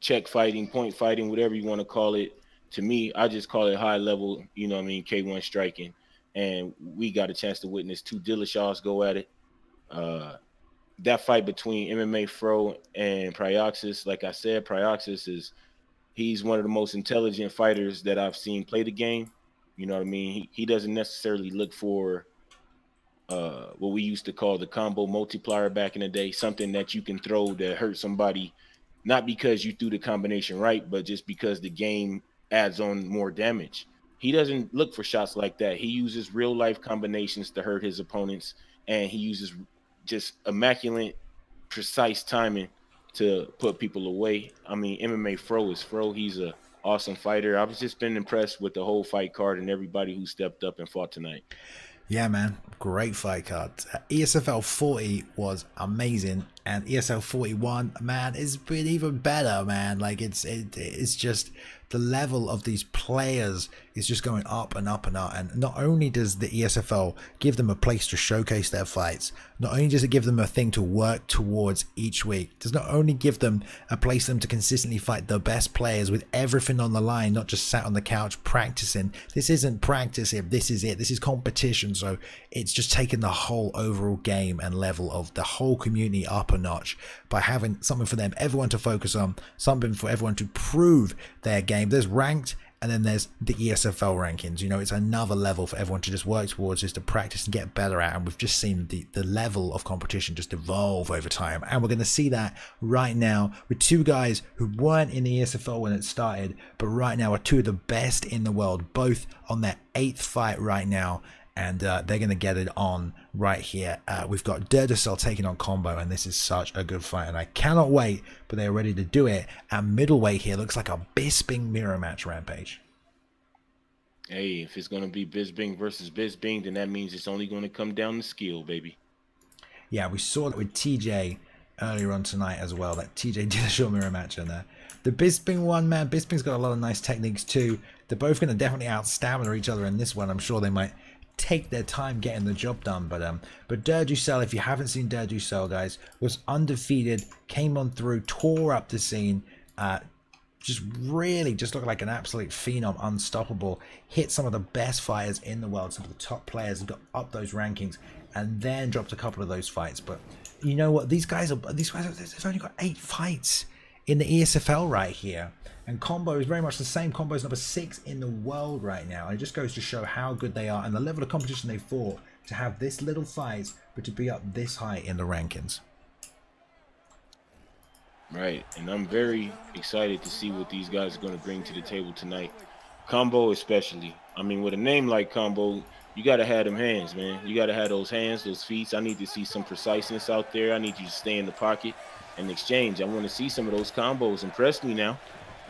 check fighting, point fighting, whatever you want to call it. To me, I just call it high level, you know what I mean, K1 striking. And we got a chance to witness 2 Dillashaws go at it. That fight between MMA Fro and Pryoxis, like I said, Pryoxis he's one of the most intelligent fighters that I've seen play the game. You know what I mean? He doesn't necessarily look for what we used to call the combo multiplier back in the day, something that you can throw that hurt somebody, not because you threw the combination right, but just because the game adds on more damage. He doesn't look for shots like that. He uses real life combinations to hurt his opponents, and he uses just immaculate, precise timing to put people away. I mean, MMA Fro is Fro. He's a awesome fighter. I've just been impressed with the whole fight card and everybody who stepped up and fought tonight. Yeah, man, great fight card. ESFL 40 was amazing, and ESL 41, man, it's been even better, man. Like it's just the level of these players is just going up and up and up. And not only does the ESFL give them a place to showcase their fights, not only does it give them a thing to work towards each week, it does not only give them a place for them to consistently fight the best players with everything on the line, not just sat on the couch practicing. This isn't practice here, this is it. This is competition. So it's just taken the whole overall game and level of the whole community up notch by having something for everyone to focus on, something for everyone to prove their game. There's ranked, and then there's the ESFL rankings. You know, it's another level for everyone to just work towards, just to practice and get better at. And we've just seen the level of competition just evolve over time. And we're going to see that right now with two guys who weren't in the ESFL when it started, but right now are two of the best in the world, both on their 8th fight right now. And they're going to get it on right here. We've got Durdacell taking on Combo, and this is such a good fight. And I cannot wait, but they're ready to do it. At middleweight here, looks like a Bisping mirror match, Rampage. Hey, if it's going to be Bisping versus Bisping, then that means it's only going to come down to skill, baby. Yeah, we saw that with TJ earlier on tonight as well. That TJ did a short mirror match in there. The Bisping one, man, Bisping's got a lot of nice techniques too. They're both going to definitely out-stamina each other in this one. I'm sure they might take their time getting the job done, but Durdacell, if you haven't seen Durdacell, guys, was undefeated, came on through, tore up the scene, just looked like an absolute phenom, unstoppable, hit some of the best fighters in the world, some of the top players, and got up those rankings, and then dropped a couple of those fights. But you know what, they've only got 8 fights in the ESFL right here. And Combo is very much the same. Combo is number 6 in the world right now. And it just goes to show how good they are and the level of competition they fought to have this little fight, but to be up this high in the rankings. Right, and I'm very excited to see what these guys are going to bring to the table tonight. Combo especially. I mean, with a name like Combo, you got to have them hands, man. You got to have those hands, those feet. I need to see some preciseness out there. I need you to stay in the pocket and exchange. I want to see some of those combos. Impress me now.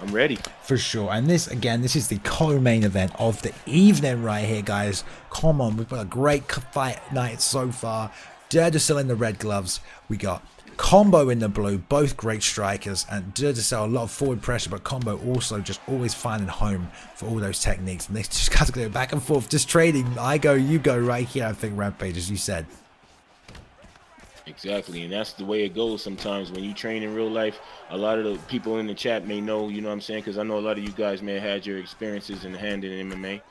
I'm ready. For sure. And this, again, this is the co-main event of the evening right here, guys. Come on, we've got a great fight night so far. Durdacell in the red gloves. We got Combo in the blue, both great strikers, and Durdacell, a lot of forward pressure, but Combo also just always finding home for all those techniques. And they just got to go back and forth, just trading. I go, you go right here, I think, Rampage, as you said. Exactly, and that's the way it goes sometimes when you train in real life. A lot of the people in the chat may know, you know what I'm saying, because I know a lot of you guys may have had your experiences in the hand in MMA.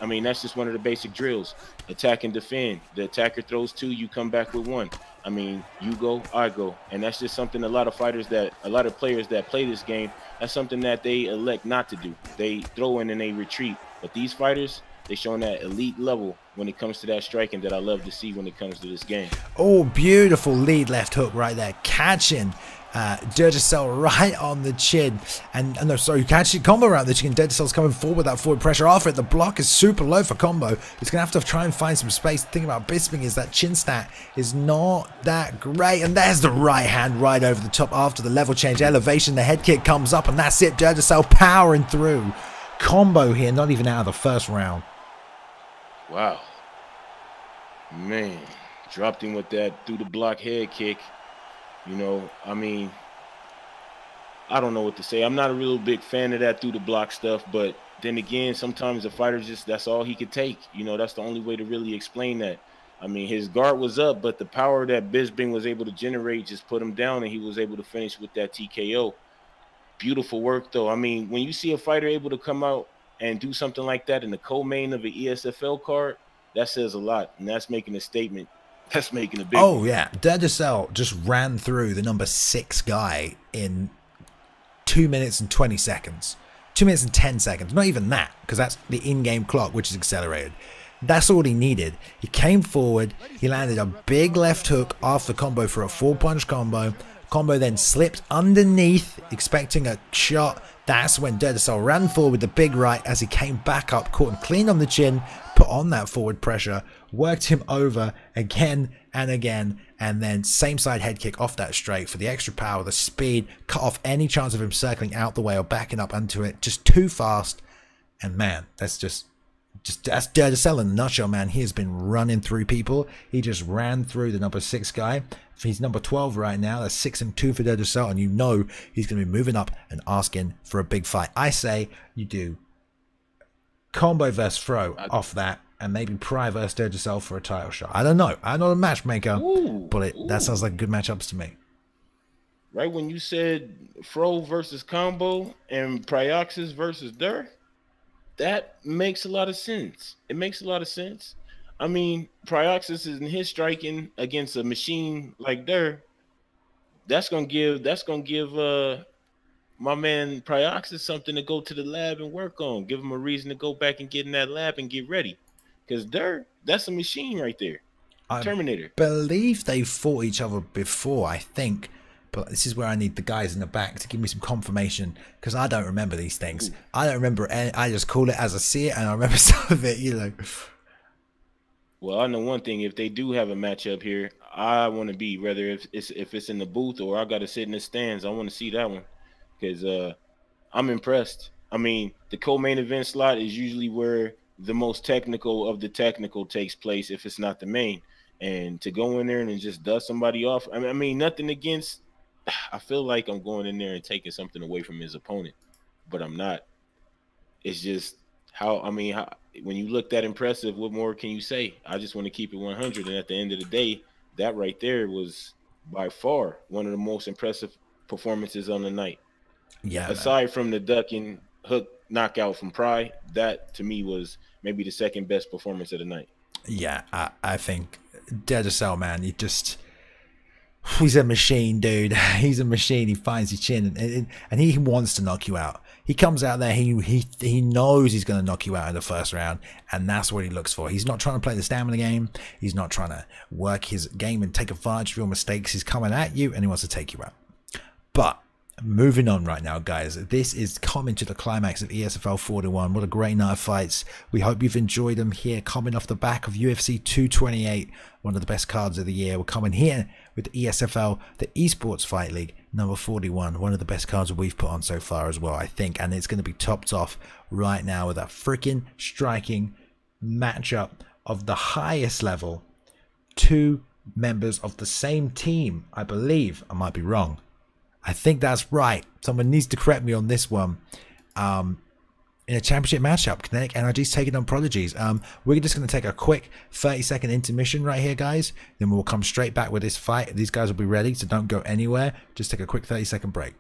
I mean, that's just one of the basic drills. Attack and defend. The attacker throws 2, you come back with 1. I mean, you go, I go. And that's just something a lot of players that play this game, that's something that they elect not to do. They throw in and they retreat. But these fighters, they showing that elite level when it comes to that striking that I love to see when it comes to this game. Oh, beautiful lead left hook right there, catching Durdacell right on the chin. And no, sorry, catching Combo around the chin. Durdacell's coming forward with that forward pressure after it. The block is super low for Combo. He's gonna have to try and find some space. The thing about Bisping is that chin stat is not that great. And there's the right hand right over the top after the level change elevation. The head kick comes up, and that's it. Durdacell powering through. Combo here, not even out of the first round. Wow, man, dropped him with that through the block head kick. You know, I mean, I don't know what to say. I'm not a real big fan of that through the block stuff, but then again, sometimes the fighter just, that's all he could take. You know, that's the only way to really explain that. I mean, his guard was up, but the power that Bisping was able to generate just put him down, and he was able to finish with that TKO. Beautiful work, though. I mean, when you see a fighter able to come out and do something like that in the co-main of an ESFL card, that says a lot, and that's making a statement. That's making a big one. Yeah, Durdacell just ran through the number 6 guy in 2 minutes and 20 seconds. 2 minutes and 10 seconds. Not even that, because that's the in-game clock, which is accelerated. That's all he needed. He came forward. He landed a big left hook after Combo for a 4-punch combo. Combo then slipped underneath, expecting a shot. That's when Durdacell ran forward with the big right as he came back up, caught him clean on the chin, put on that forward pressure, worked him over again and again, and then same side head kick off that straight for the extra power, the speed, cut off any chance of him circling out the way or backing up onto it. Just too fast. And man, that's that's Durdacell in a nutshell, man. He has been running through people. He just ran through the number 6 guy. He's number 12 right now. That's 6-2 for Durdacell, and you know he's going to be moving up and asking for a big fight. I say you do Combo versus Fro off that, and maybe Pry versus Durdacell for a title shot. I don't know. I'm not a matchmaker, but that sounds like good matchups to me. Right when you said Fro versus Combo and Pryoxis versus Dur, that makes a lot of sense. It makes a lot of sense. I mean, Pryoxis is in his striking against a machine like Dur. that's gonna give my man Prioxis something to go to the lab and work on. Give him a reason to go back and get in that lab and get ready. Because that's a machine right there. I Terminator. believe they fought each other before, I think. But this is where I need the guys in the back to give me some confirmation, because I don't remember these things. I don't remember any, I just call it as I see it, and I remember some of it, you know. Well, I know one thing. If they do have a matchup here, I want to be, whether if it's in the booth or I got to sit in the stands, I want to see that one, because I'm impressed. I mean, the co-main event slot is usually where the most technical of the technical takes place if it's not the main. And to go in there and just dust somebody off, I mean, nothing against. I feel like I'm going in there and taking something away from his opponent, but I'm not. It's just when you look that impressive, what more can you say? I just want to keep it 100. And at the end of the day, that right there was by far one of the most impressive performances on the night. Yeah. Aside from the duck and hook knockout from Pry, that to me was maybe the second best performance of the night. Yeah, I think Dead to Cell, man, he's a machine, dude. He's a machine. He finds your chin, and he wants to knock you out. He comes out there, he knows he's going to knock you out in the first round, and that's what he looks for. He's not trying to play the stamina game. He's not trying to work his game and take advantage of your mistakes. He's coming at you, and he wants to take you out. But moving on right now, guys, this is coming to the climax of ESFL 41. What a great night of fights. We hope you've enjoyed them here, coming off the back of UFC 228, one of the best cards of the year. We're coming here with ESFL, the Esports Fight League, number 41, one of the best cards we've put on so far as well, I think, and it's going to be topped off right now with a freaking striking matchup of the highest level, two members of the same team, I believe. I might be wrong. I think that's right. Someone needs to correct me on this one. In a championship matchup, Kinetic Energy's taking on Prodigies. We're just going to take a quick 30-second intermission right here, guys. Then we'll come straight back with this fight. These guys will be ready, so don't go anywhere. Just take a quick 30-second break.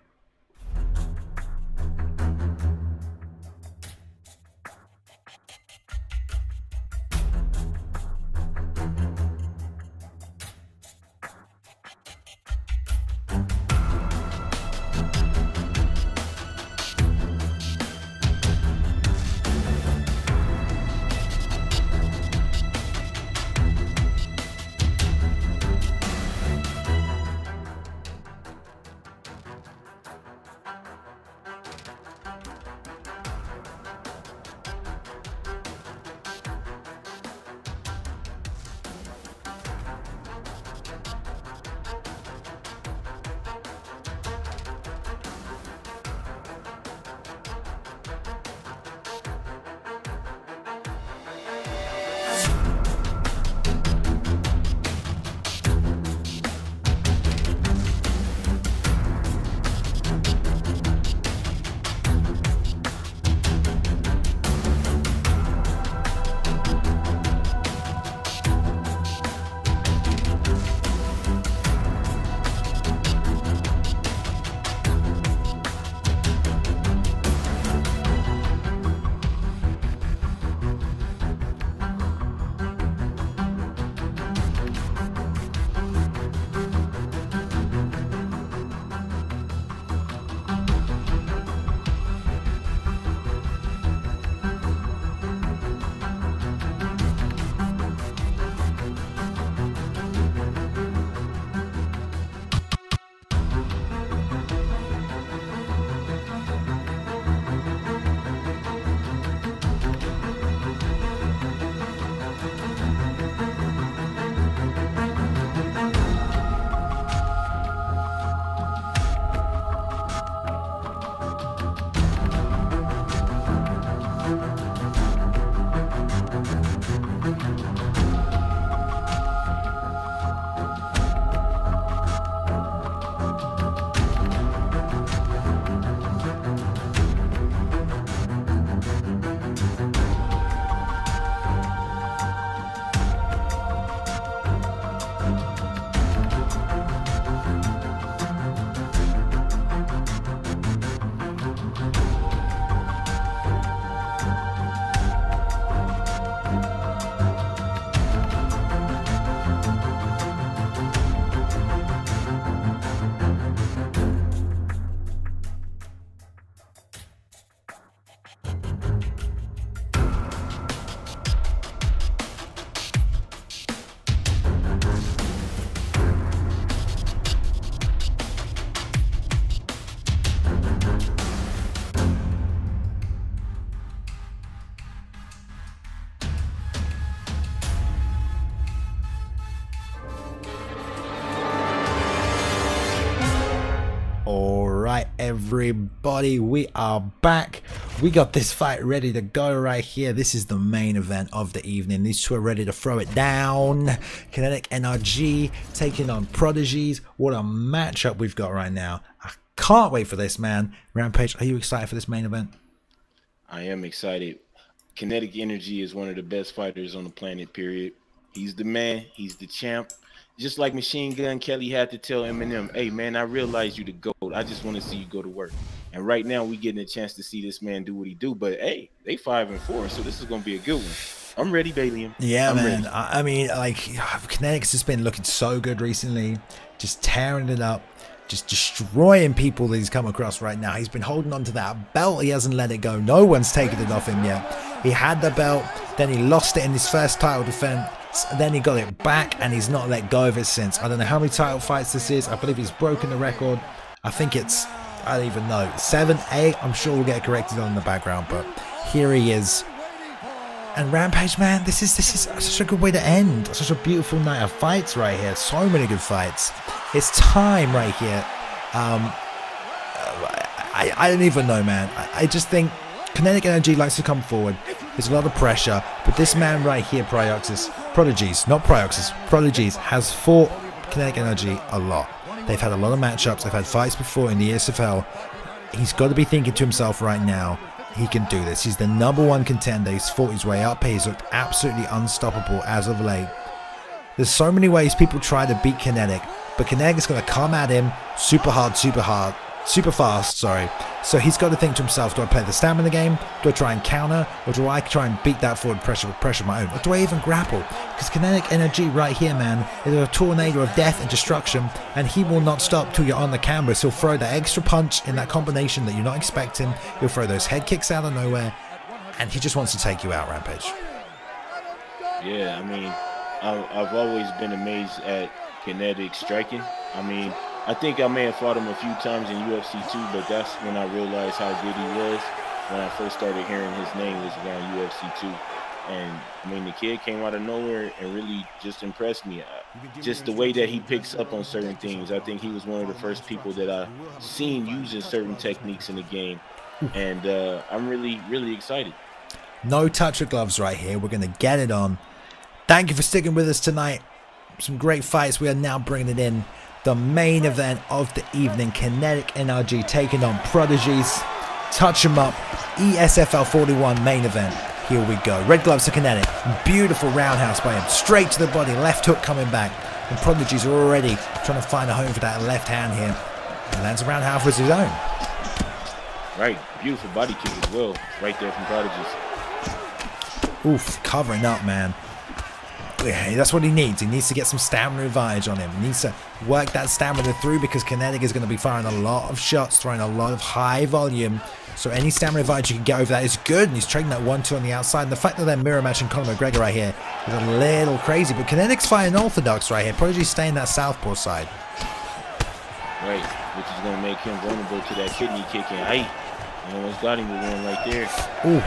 everybody? We are back. We got this fight ready to go right here. This is the main event of the evening. These two are ready to throw it down. Kinetic NRG taking on Prodigies. What a matchup we've got right now. I can't wait for this, man. Rampage, are you excited for this main event? I am excited. Kinetic Energy is one of the best fighters on the planet, period. He's the man. He's the champ. Just like Machine Gun Kelly had to tell Eminem, hey, man, I realize you the GOAT. I just want to see you go to work. And right now we getting a chance to see this man do what he do. But, hey, they 5-4, so this is going to be a good one. I'm ready, Balium. Yeah, I'm man. ready. I mean, like, Kinetic's just been looking so good recently. Just tearing it up. Just destroying people that he's come across right now. He's been holding on to that belt. He hasn't let it go. No one's taken it off him yet. He had the belt. Then he lost it in his first title defense. Then he got it back, and he's not let go of it since. I don't know how many title fights this is. I believe he's broken the record. I think it's, I don't even know, 7, 8. I'm sure we'll get it corrected on in the background, but here he is. And Rampage, man, this is such a good way to end. Such a beautiful night of fights right here. So many good fights. It's time right here. I don't even know, man. I just think Kinetic Energy likes to come forward. There's a lot of pressure, but this man right here, Prodigies, has fought Kinetic Energy a lot. They've had a lot of matchups. They've had fights before in the ESFL. He's got to be thinking to himself right now, he can do this. He's the #1 contender. He's fought his way up. He's looked absolutely unstoppable as of late. There's so many ways people try to beat Kinetic, but Kinetic is going to come at him super fast, sorry. So he's got to think to himself, do I play the stamina game? Do I try and counter? Or do I try and beat that forward pressure with pressure of my own? Or do I even grapple? Because Kinetic Energy right here, man, is a tornado of death and destruction, and he will not stop till you're on the canvas. He'll throw that extra punch in that combination that you're not expecting. He'll throw those head kicks out of nowhere, and he just wants to take you out, Rampage. Yeah, I mean, I've always been amazed at Kinetic striking. I mean, I think I may have fought him a few times in UFC too, but that's when I realized how good he was. When I first started hearing his name was around UFC 2. And I mean, the kid came out of nowhere and really just impressed me. Just the way that he picks up on certain things. I think he was one of the first people that I seen using certain techniques in the game. And I'm really, really excited. No touch of gloves right here. We're going to get it on. Thank you for sticking with us tonight. Some great fights. We are now bringing it in. The main event of the evening, Kinetic NRG taking on Prodigies. Touch him up. ESFL 41 main event. Here we go. Red gloves to Kinetic. Beautiful roundhouse by him. Straight to the body. Left hook coming back. And Prodigies are already trying to find a home for that left hand here. And lands a roundhouse with his own. Right. Beautiful body kick as well. Right there from Prodigies. Oof. Covering up, man. Yeah, that's what he needs. He needs to get some stamina advantage on him. He needs to work that stamina through because Kinetic is going to be firing a lot of shots, throwing a lot of high volume. So any stamina advantage you can get over that is good. And he's trading that 1-2 on the outside. And the fact that they're mirror matching Conor McGregor right here is a little crazy. But Kinetic's fighting orthodox right here. Prodigy's staying that southpaw side. Right, which is going to make him vulnerable to that kidney kick. And hey, you almost got him with one right there. Ooh.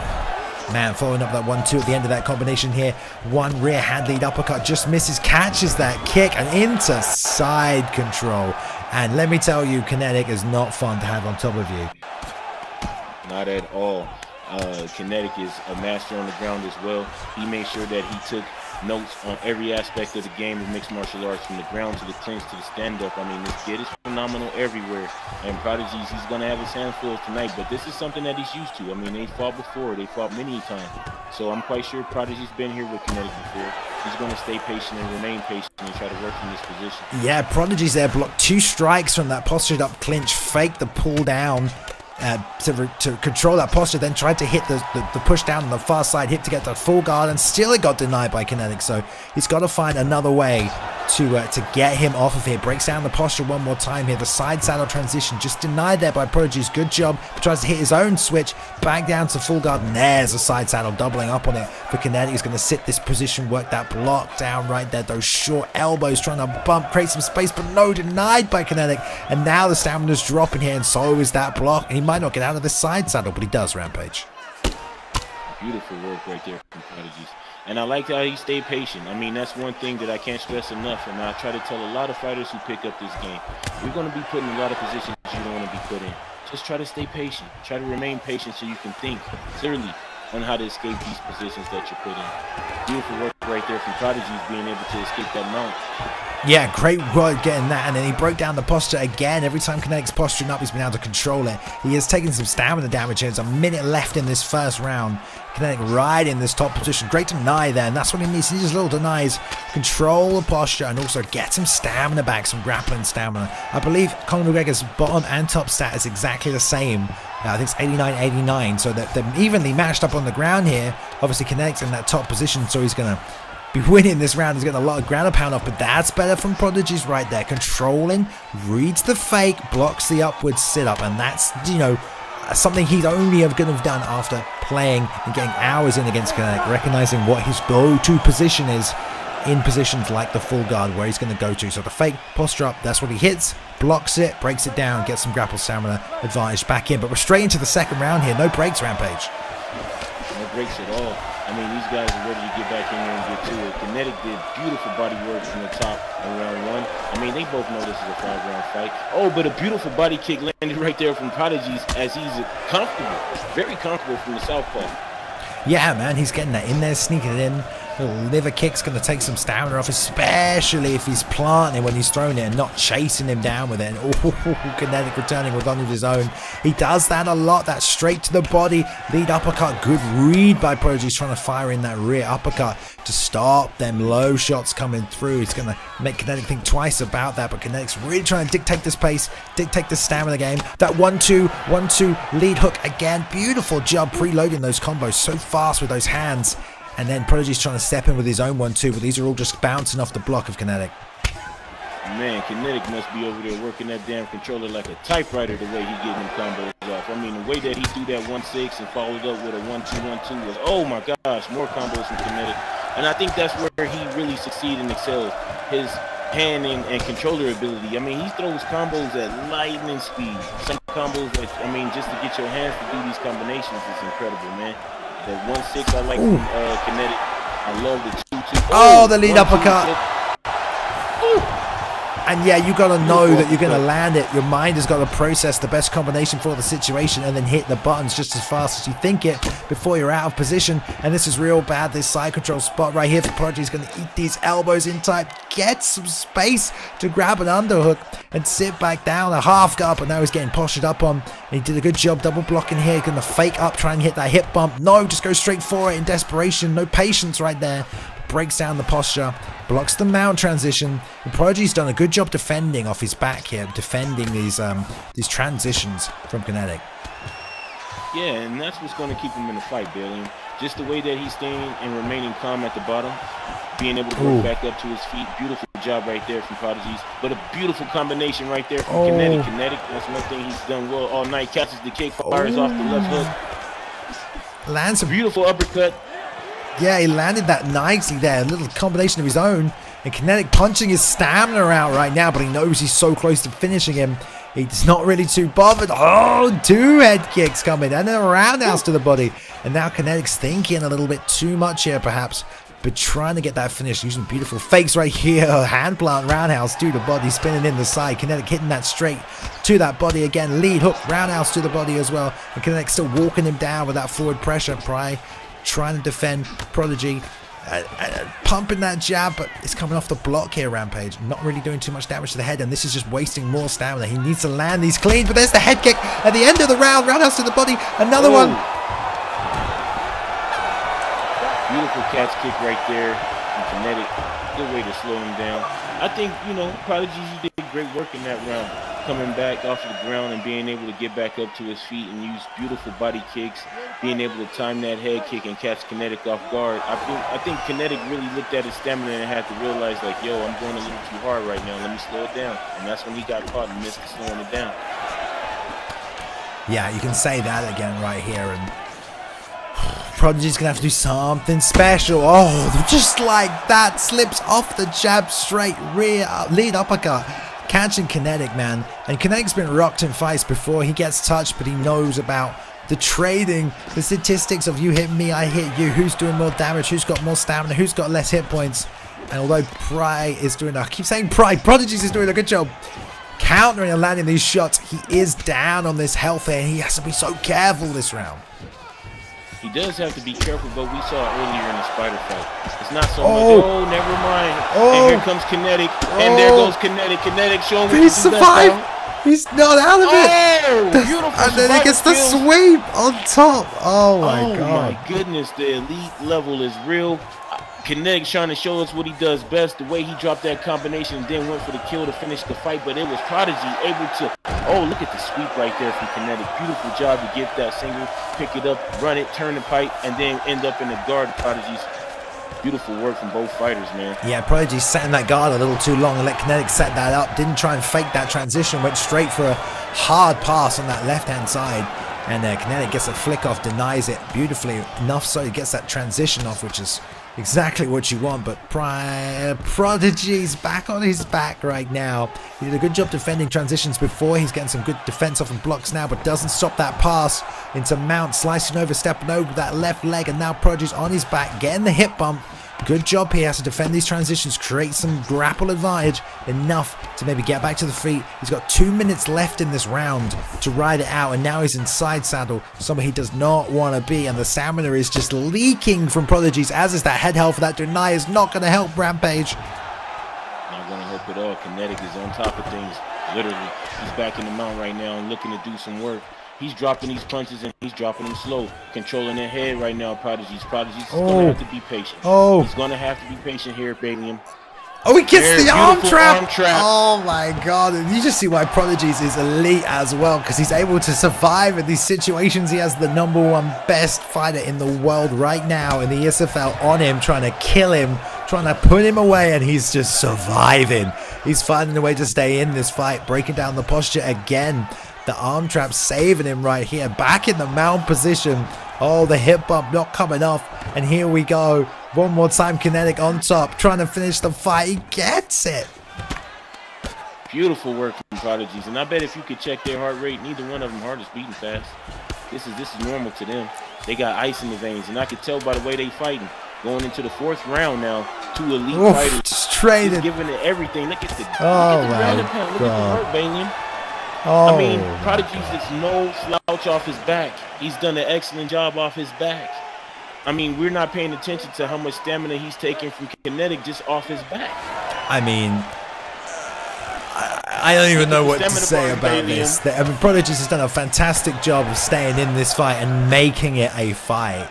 Man, following up that 1-2 at the end of that combination here. One rear hand lead uppercut, just misses, catches that kick and into side control. And let me tell you, Kinetic is not fun to have on top of you. Not at all. Kinetic is a master on the ground as well. He made sure that he took notes on every aspect of the game of mixed martial arts, from the ground to the clinch to the stand-up. I mean, this kid is phenomenal everywhere. And Prodigies, he's going to have his hands full tonight, but this is something that he's used to. I mean, they fought before. They fought many times. So I'm quite sure Prodigy's been here with Kinetic before. He's going to stay patient and remain patient and try to work in this position. Yeah, Prodigy's there, blocked 2 strikes from that postured up clinch, faked the pull down. To control that posture, then tried to hit the push down on the far side hip to get the full guard, and still it got denied by Kinetic. So he's got to find another way to get him off of here. Breaks down the posture one more time here. The side saddle transition just denied there by Prodigy's. Good job. Tries to hit his own switch back down to full guard, and there's a side saddle doubling up on it for Kinetic. He's going to sit this position, work that block down right there. Those short elbows trying to bump, create some space, but no, denied by Kinetic. And now the stamina's dropping here, and so is that block. And he might not get out of the side saddle, but he does, Rampage. Beautiful work right there from Prodigies. And I like how he stayed patient. I mean, that's one thing that I can't stress enough. And I try to tell a lot of fighters who pick up this game, you're going to be put in a lot of positions you don't want to be put in. just try to stay patient. Try to remain patient so you can think clearly on how to escape these positions that you're put in. Beautiful work right there from Prodigy's being able to escape that mount. Yeah, great work getting that, and then he broke down the posture again. Every time Kinetic's posturing up, he's been able to control it. He has taken some stamina damage here. There's a minute left in this first round. Kinetic right in this top position. Great deny there, and that's what he needs. He needs little denies, control the posture, and also get some stamina back, some grappling stamina. I believe Conor McGregor's bottom and top stat is exactly the same. I think it's 89-89, so that they're evenly matched up on the ground here. Obviously, Kinetic's in that top position, so he's going to be winning this round. He's getting a lot of ground and pound off, but that's better from Prodigy's right there. Controlling, reads the fake, blocks the upward sit-up, and that's, you know, something he'd only have going to have done after playing and getting hours in against Kinetic, recognizing what his go-to position is in positions like the full guard where he's going to go to. So the fake posture up, that's what he hits, blocks it, breaks it down, gets some grapple stamina advantage back in. But we're straight into the second round here. No breaks, Rampage. No breaks at all. I mean, these guys are ready to get back in there and get to it. Kinetic did beautiful body work from the top in round one. I mean, they both know this is a 5-round fight. Oh, but a beautiful body kick landed right there from Prodigy's as he's comfortable, very comfortable from the southpaw. Yeah, man, he's getting that in there, sneaking it in. Little liver kick's going to take some stamina off, especially if he's planting when he's throwing it and not chasing him down with it. And Kinetic returning with one of his own. He does that a lot. That straight to the body, lead uppercut. Good read by Prodigy. He's trying to fire in that rear uppercut to stop them low shots coming through. He's going to make Kinetic think twice about that, but Kinetic's really trying to dictate this pace, dictate the stamina game. That 1-2, 1-2 lead hook again. Beautiful job preloading those combos so fast with those hands. And then Prodigy's trying to step in with his own 1-2, but these are all just bouncing off the block of Kinetic. Man, Kinetic must be over there working that damn controller like a typewriter the way he getting them combos off. I mean, the way that he threw that 1-6 and followed up with a 1-2 was, oh my gosh, more combos from Kinetic. And I think that's where he really succeeds and excels. His hand and controller ability. I mean, he throws combos at lightning speed. Some combos that, I mean, just to get your hands to do these combinations is incredible, man. The 1-6 I like from Kinetic. I love the 2-2. Oh, the lead uppercut. And yeah, you got to know that you're going to land it. Your mind has got to process the best combination for the situation and then hit the buttons just as fast as you think it before you're out of position. And this is real bad. This side control spot right here for Prodigy is going to eat these elbows in tight. Get some space to grab an underhook and sit back down. A half guard, but now he's getting postured up on. And he did a good job double blocking here. Going to fake up, try and hit that hip bump. No, just go straight for it in desperation. No patience right there. Breaks down the posture, blocks the mount transition. And Prodigy's done a good job defending off his back here, defending these transitions from Kinetic. Yeah, and that's what's going to keep him in the fight, Bailey. Just the way that he's staying and remaining calm at the bottom, being able to work back up to his feet. Beautiful job right there from Prodigy's, but a beautiful combination right there from Kinetic. Kinetic, that's one thing he's done well all night. Catches the kick, fires off the left hook. Lands a beautiful uppercut. Yeah, he landed that nicely there. A little combination of his own. And Kinetic punching his stamina out right now, but he knows he's so close to finishing him. He's not really too bothered. Oh, 2 head kicks coming and then a roundhouse to the body. And now Kinetic's thinking a little bit too much here, perhaps. But trying to get that finish using beautiful fakes right here. Hand plant roundhouse to the body, spinning in the side. Kinetic hitting that straight to that body again. Lead hook, roundhouse to the body as well. And Kinetic still walking him down with that forward pressure. Trying to defend Prodigy, pumping that jab, but it's coming off the block here, Rampage. Not really doing too much damage to the head, and this is just wasting more stamina. He needs to land these clean, but there's the head kick at the end of the round. Roundhouse to the body, another one. Beautiful catch kick right there from Kinetic. Good way to slow him down. I think, you know, Prodigy did great work in that round, coming back off of the ground and being able to get back up to his feet and use beautiful body kicks, being able to time that head kick and catch Kinetic off guard. I think Kinetic really looked at his stamina and had to realize, like, yo, I'm going a little too hard right now. Let me slow it down. And that's when he got caught and missed slowing it down. Yeah, you can say that again right here. And Prodigy's going to have to do something special. Oh, just like that. Slips off the jab straight, rear lead uppercut. Catching Kinetic, man. And Kinetic's been rocked in fights before. He gets touched, but he knows about the trading, the statistics of you hit me, I hit you. Who's doing more damage? Who's got more stamina? Who's got less hit points? And although Prodigy's is doing a good job countering and landing these shots. He is down on this health here. He has to be so careful this round. He does have to be careful, but we saw earlier in the spider fight. It's not so much. Oh, never mind. And here comes Kinetic. And there goes Kinetic. Kinetic showing what he's survived. He's not out of it. Oh, beautiful. And then he gets the sweep on top. Oh my God. Oh my goodness, the elite level is real. Kinetic trying to show us what he does best, the way he dropped that combination and then went for the kill to finish the fight, but it was Prodigy able to, oh, look at the sweep right there from Kinetic. Beautiful job to get that single, pick it up, run it, turn the pipe, and then end up in the guard of Prodigy's. Beautiful work from both fighters, man. Yeah, Prodigy sat in that guard a little too long and let Kinetic set that up. Didn't try and fake that transition, went straight for a hard pass on that left-hand side. And Kinetic gets a flick off, denies it beautifully enough so he gets that transition off, which is exactly what you want. But Prodigy's back on his back right now. He did a good job defending transitions before. He's getting some good defense off and blocks now, but doesn't stop that pass into Mount, slicing over, stepping over that left leg, and now Prodigy's on his back, getting the hip bump. Good job here, has to defend these transitions, create some grapple advantage, enough to maybe get back to the feet. He's got 2 minutes left in this round to ride it out, and now he's in side saddle, somewhere he does not want to be, and the stamina is just leaking from Prodigy's, as is that head health. That deny is not going to help Rampage. Not going to help at all. Kinetic is on top of things, literally. He's back in the mount right now and looking to do some work. He's dropping these punches and he's dropping them slow. Controlling their head right now, Prodigy's. Prodigy's going to have to be patient. He's going to have to be patient here, Balium. Oh, he gets the arm trap. Oh my God. And you just see why Prodigy's is elite as well, because he's able to survive in these situations. He has the #1 best fighter in the world right now in the ESFL on him, trying to kill him, trying to put him away, and he's just surviving. He's finding a way to stay in this fight, breaking down the posture again. The arm trap saving him right here, back in the mount position. Oh, the hip bump not coming off, and here we go. One more time, Kinetic on top, trying to finish the fight. He gets it. Beautiful work from Prodigy's, and I bet if you could check their heart rate, neither one of them heart is beating fast. This is normal to them. They got ice in the veins, and I could tell by the way they fighting. Going into the 4th round now, 2 elite fighters just traded, giving it everything. Look at the oh look at the my look God. at the hurt, Balium. Oh. I mean, Prodigy's is no slouch off his back. He's done an excellent job off his back. I mean, we're not paying attention to how much stamina he's taking from Kinetic just off his back. I mean, I don't even know what to say about this. I mean, Prodigy's has done a fantastic job of staying in this fight and making it a fight.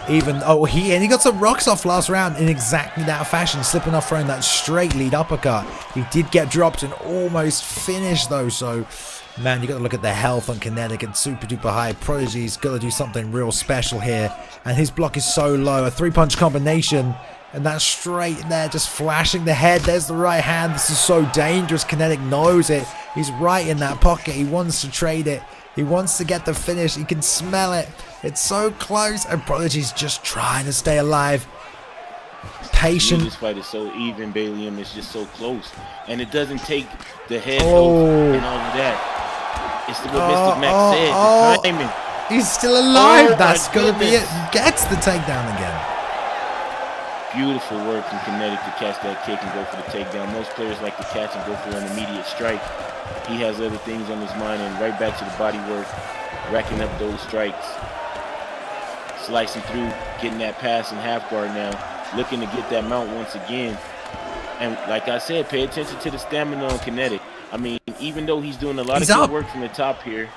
Even he got some rocks off last round in exactly that fashion, slipping off throwing that straight lead uppercut. He did get dropped and almost finished though, so man, you got to look at the health on Kinetic and super duper high. Prodigy's got to do something real special here, and his block is so low. A 3-punch combination, and that straight there, just flashing the head. There's the right hand. This is so dangerous. Kinetic knows it. He's right in that pocket. He wants to trade it. He wants to get the finish. He can smell it. It's so close, and Prodigy's just trying to stay alive. Patient. This fight is so even, Balium. It's just so close, and it doesn't take the head and all of that. It's what Mr. Max said. The timing. He's still alive. That's gonna be it. Gets the takedown again. Beautiful work from Kinetic to catch that kick and go for the takedown. Most players like to catch and go for an immediate strike. He has other things on his mind, and right back to the body work, racking up those strikes. Slicing through, getting that pass and half guard now, looking to get that mount once again. And like I said, pay attention to the stamina on Kinetic. I mean, even though he's doing a lot of good work from the top here.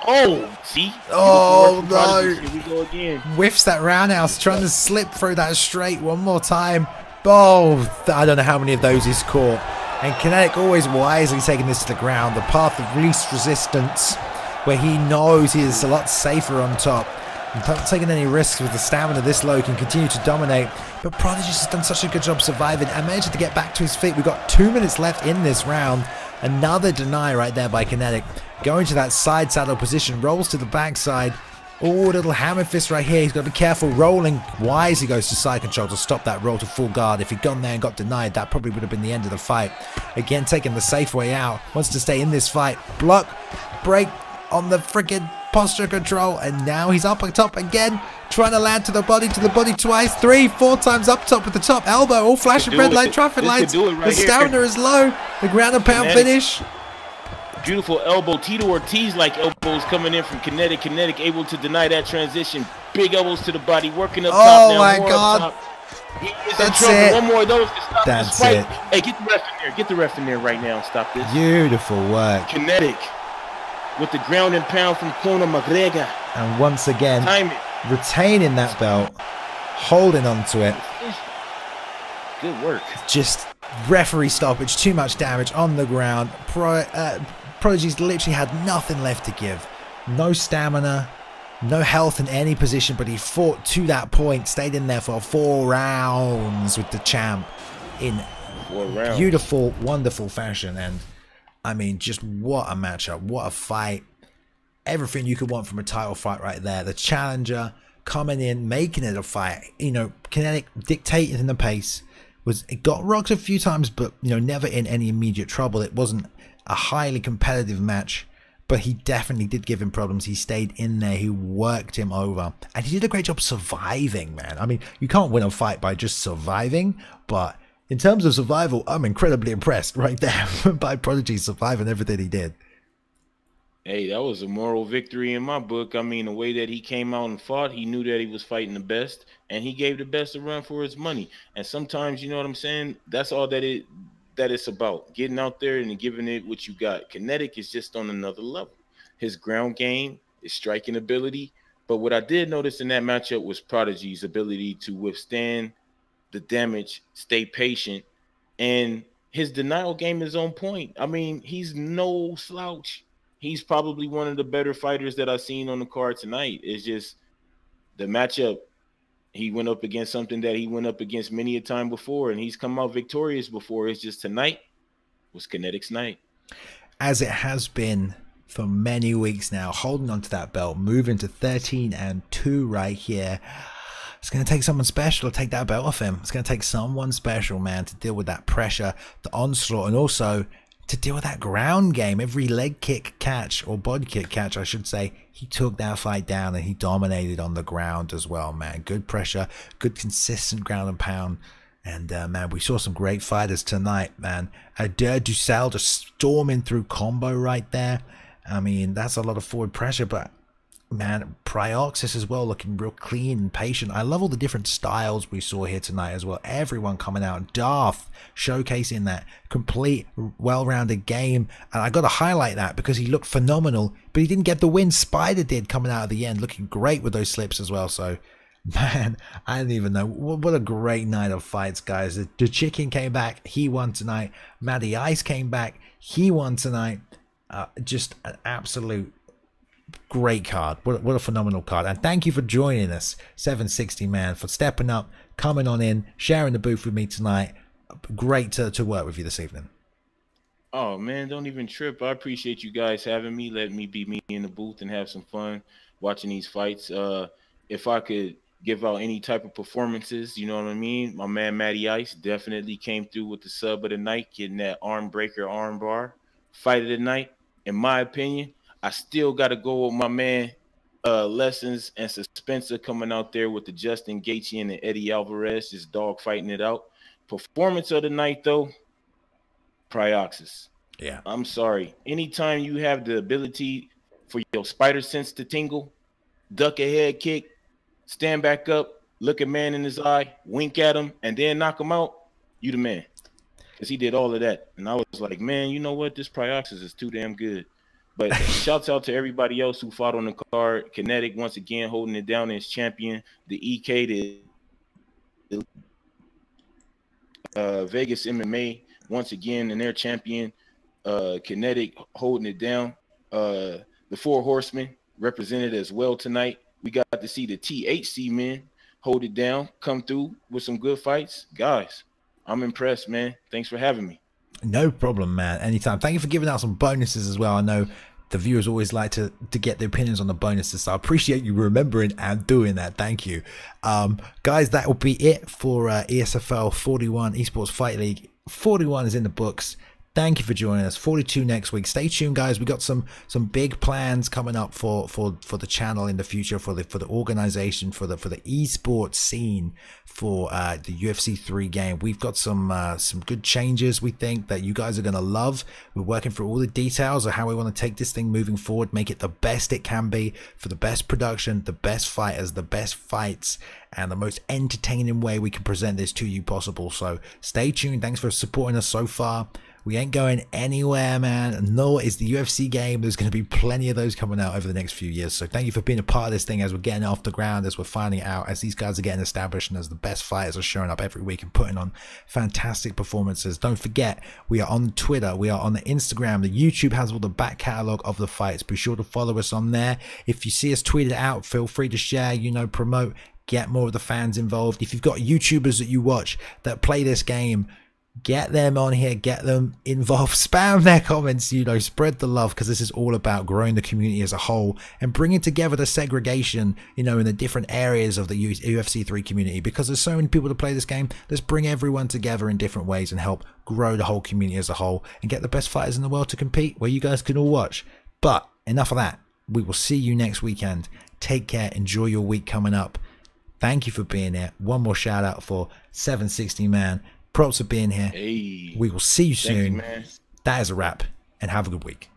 Oh, see? Oh, no. Here we go again. Whiffs that roundhouse, trying to slip through that straight one more time. Oh, I don't know how many of those he's caught. And Kinetic always wisely taking this to the ground, the path of least resistance, where he knows he is a lot safer on top. Not taking any risks with the stamina this low, can continue to dominate. But Prodigy's has done such a good job surviving and managing to get back to his feet. We've got 2 minutes left in this round. Another deny right there by Kinetic. Going to that side saddle position, rolls to the backside. Oh, little hammer fist right here. He's got to be careful. Rolling wise, he goes to side control to stop that roll to full guard. If he'd gone there and got denied, that probably would have been the end of the fight. Again, taking the safe way out. Wants to stay in this fight. Block, break on the freaking posture control, and now he's up on top again, trying to land to the body twice, 3, 4 times up top with the top elbow, all flashing red light traffic lights. The stamina is low, the ground and pound finish. Beautiful elbow. Tito Ortiz-like elbows coming in from Kinetic. Kinetic able to deny that transition. Big elbows to the body, working up top now. Oh my more God. up top. He is That's in trouble. it. One more of those to stop That's this fight. it. Hey, get the ref in there. Get the ref in there right now and stop this. Beautiful work. Kinetic with the ground and pound from Conor McGregor. And once again, Time it. retaining that belt, holding on to it. Good work. Just referee stoppage, too much damage on the ground. Prodigy's literally had nothing left to give. No stamina, no health in any position, but he fought to that point, stayed in there for 4 rounds with the champ in beautiful, wonderful fashion. And I mean, just what a matchup, what a fight. Everything you could want from a title fight right there. The challenger coming in, making it a fight. You know, Kinetic dictating the pace. It got rocked a few times, but you know, never in any immediate trouble. It wasn't a highly competitive match, but he definitely did give him problems. He stayed in there, he worked him over, and he did a great job surviving, man. I mean, you can't win a fight by just surviving, but in terms of survival, I'm incredibly impressed right there by Prodigy surviving everything he did. Hey, that was a moral victory in my book. I mean, the way that he came out and fought, he knew that he was fighting the best, and he gave the best a run for his money. And sometimes, you know what I'm saying, that's all that it's about, getting out there and giving it what you got. Kinetic is just on another level. His ground game, his striking ability. But what I did notice in that matchup was Prodigy's ability to withstand the damage, stay patient, and his denial game is on point. I mean, he's no slouch. He's probably one of the better fighters that I've seen on the card tonight. It's just the matchup. He went up against something that he went up against many a time before, and he's come out victorious before. It's just tonight was Kinetic's night. As it has been for many weeks now, holding on to that belt, moving to 13-2 right here. It's going to take someone special to take that belt off him. It's going to take someone special, man, to deal with that pressure, the onslaught, and also to deal with that ground game. Every leg kick catch, or body kick catch I should say, he took that fight down and he dominated on the ground as well, man. Good pressure, good consistent ground and pound. And man, we saw some great fighters tonight, man. Adair Dussel just storming through combo right there. I mean, that's a lot of forward pressure, but man, Prioxis as well, looking real clean and patient. I love all the different styles we saw here tonight as well. Everyone coming out. Darth showcasing that complete, well-rounded game. And I got to highlight that because he looked phenomenal, but he didn't get the win. Spider did, coming out at the end, looking great with those slips as well. So, man, I don't even know. What a great night of fights, guys. The Chicken came back. He won tonight. Matty Ice came back. He won tonight. Just an absolute great card. What a phenomenal card. And thank you for joining us, 760 man, for stepping up, coming on in, sharing the booth with me tonight. Great to work with you this evening. Oh man, don't even trip. I appreciate you guys having me, letting me be me in the booth and have some fun watching these fights. If I could give out any type of performances, you know what I mean, my man Matty Ice definitely came through with the sub of the night, getting that arm breaker arm bar fight of the night. In my opinion, I still got to go with my man Lessons and Suspenser coming out there with the Justin Gaethje and the Eddie Alvarez, just dog fighting it out. Performance of the night, though, Prioxis. Yeah. I'm sorry. Anytime you have the ability for your spider sense to tingle, duck a head kick, stand back up, look a man in his eye, wink at him, and then knock him out, you the man. Because he did all of that. And I was like, man, you know what? This Prioxis is too damn good. But shouts out to everybody else who fought on the card. Kinetic, once again, holding it down as champion. The EK, the Vegas MMA, once again, and their champion. Kinetic holding it down. The Four Horsemen represented as well tonight. We got to see the THC men hold it down, come through with some good fights. Guys, I'm impressed, man. Thanks for having me. No problem, man. Anytime. Thank you for giving out some bonuses as well. I know the viewers always like to get their opinions on the bonuses, so I appreciate you remembering and doing that. Thank you. Guys, that will be it for ESFL 41 Esports Fight League. 41 is in the books. Thank you for joining us. 42 next week. Stay tuned, guys. We got some big plans coming up for the channel in the future, for the organization, for the esports scene, for the UFC 3 game. We've got some good changes we think that you guys are gonna love. We're working through all the details of how we want to take this thing moving forward, make it the best it can be, for the best production, the best fighters, the best fights, and the most entertaining way we can present this to you possible. So stay tuned. Thanks for supporting us so far. We ain't going anywhere, man. Nor is the UFC game. There's going to be plenty of those coming out over the next few years. So thank you for being a part of this thing as we're getting off the ground, as we're finding it out, as these guys are getting established, and as the best fighters are showing up every week and putting on fantastic performances. Don't forget, we are on Twitter. We are on the Instagram. The YouTube has all the back catalog of the fights. Be sure to follow us on there. If you see us tweet it out, feel free to share, promote, get more of the fans involved. If you've got YouTubers that you watch that play this game, get them on here, get them involved, spam their comments, spread the love, because this is all about growing the community as a whole and bringing together the segregation, in the different areas of the UFC 3 community, because there's so many people to play this game. Let's bring everyone together in different ways and help grow the whole community as a whole and get the best fighters in the world to compete where you guys can all watch. But enough of that. We will see you next weekend. Take care. Enjoy your week coming up. Thank you for being here. One more shout out for 760 man. Props for being here. Hey, we will see you soon. man. That is a wrap, and have a good week.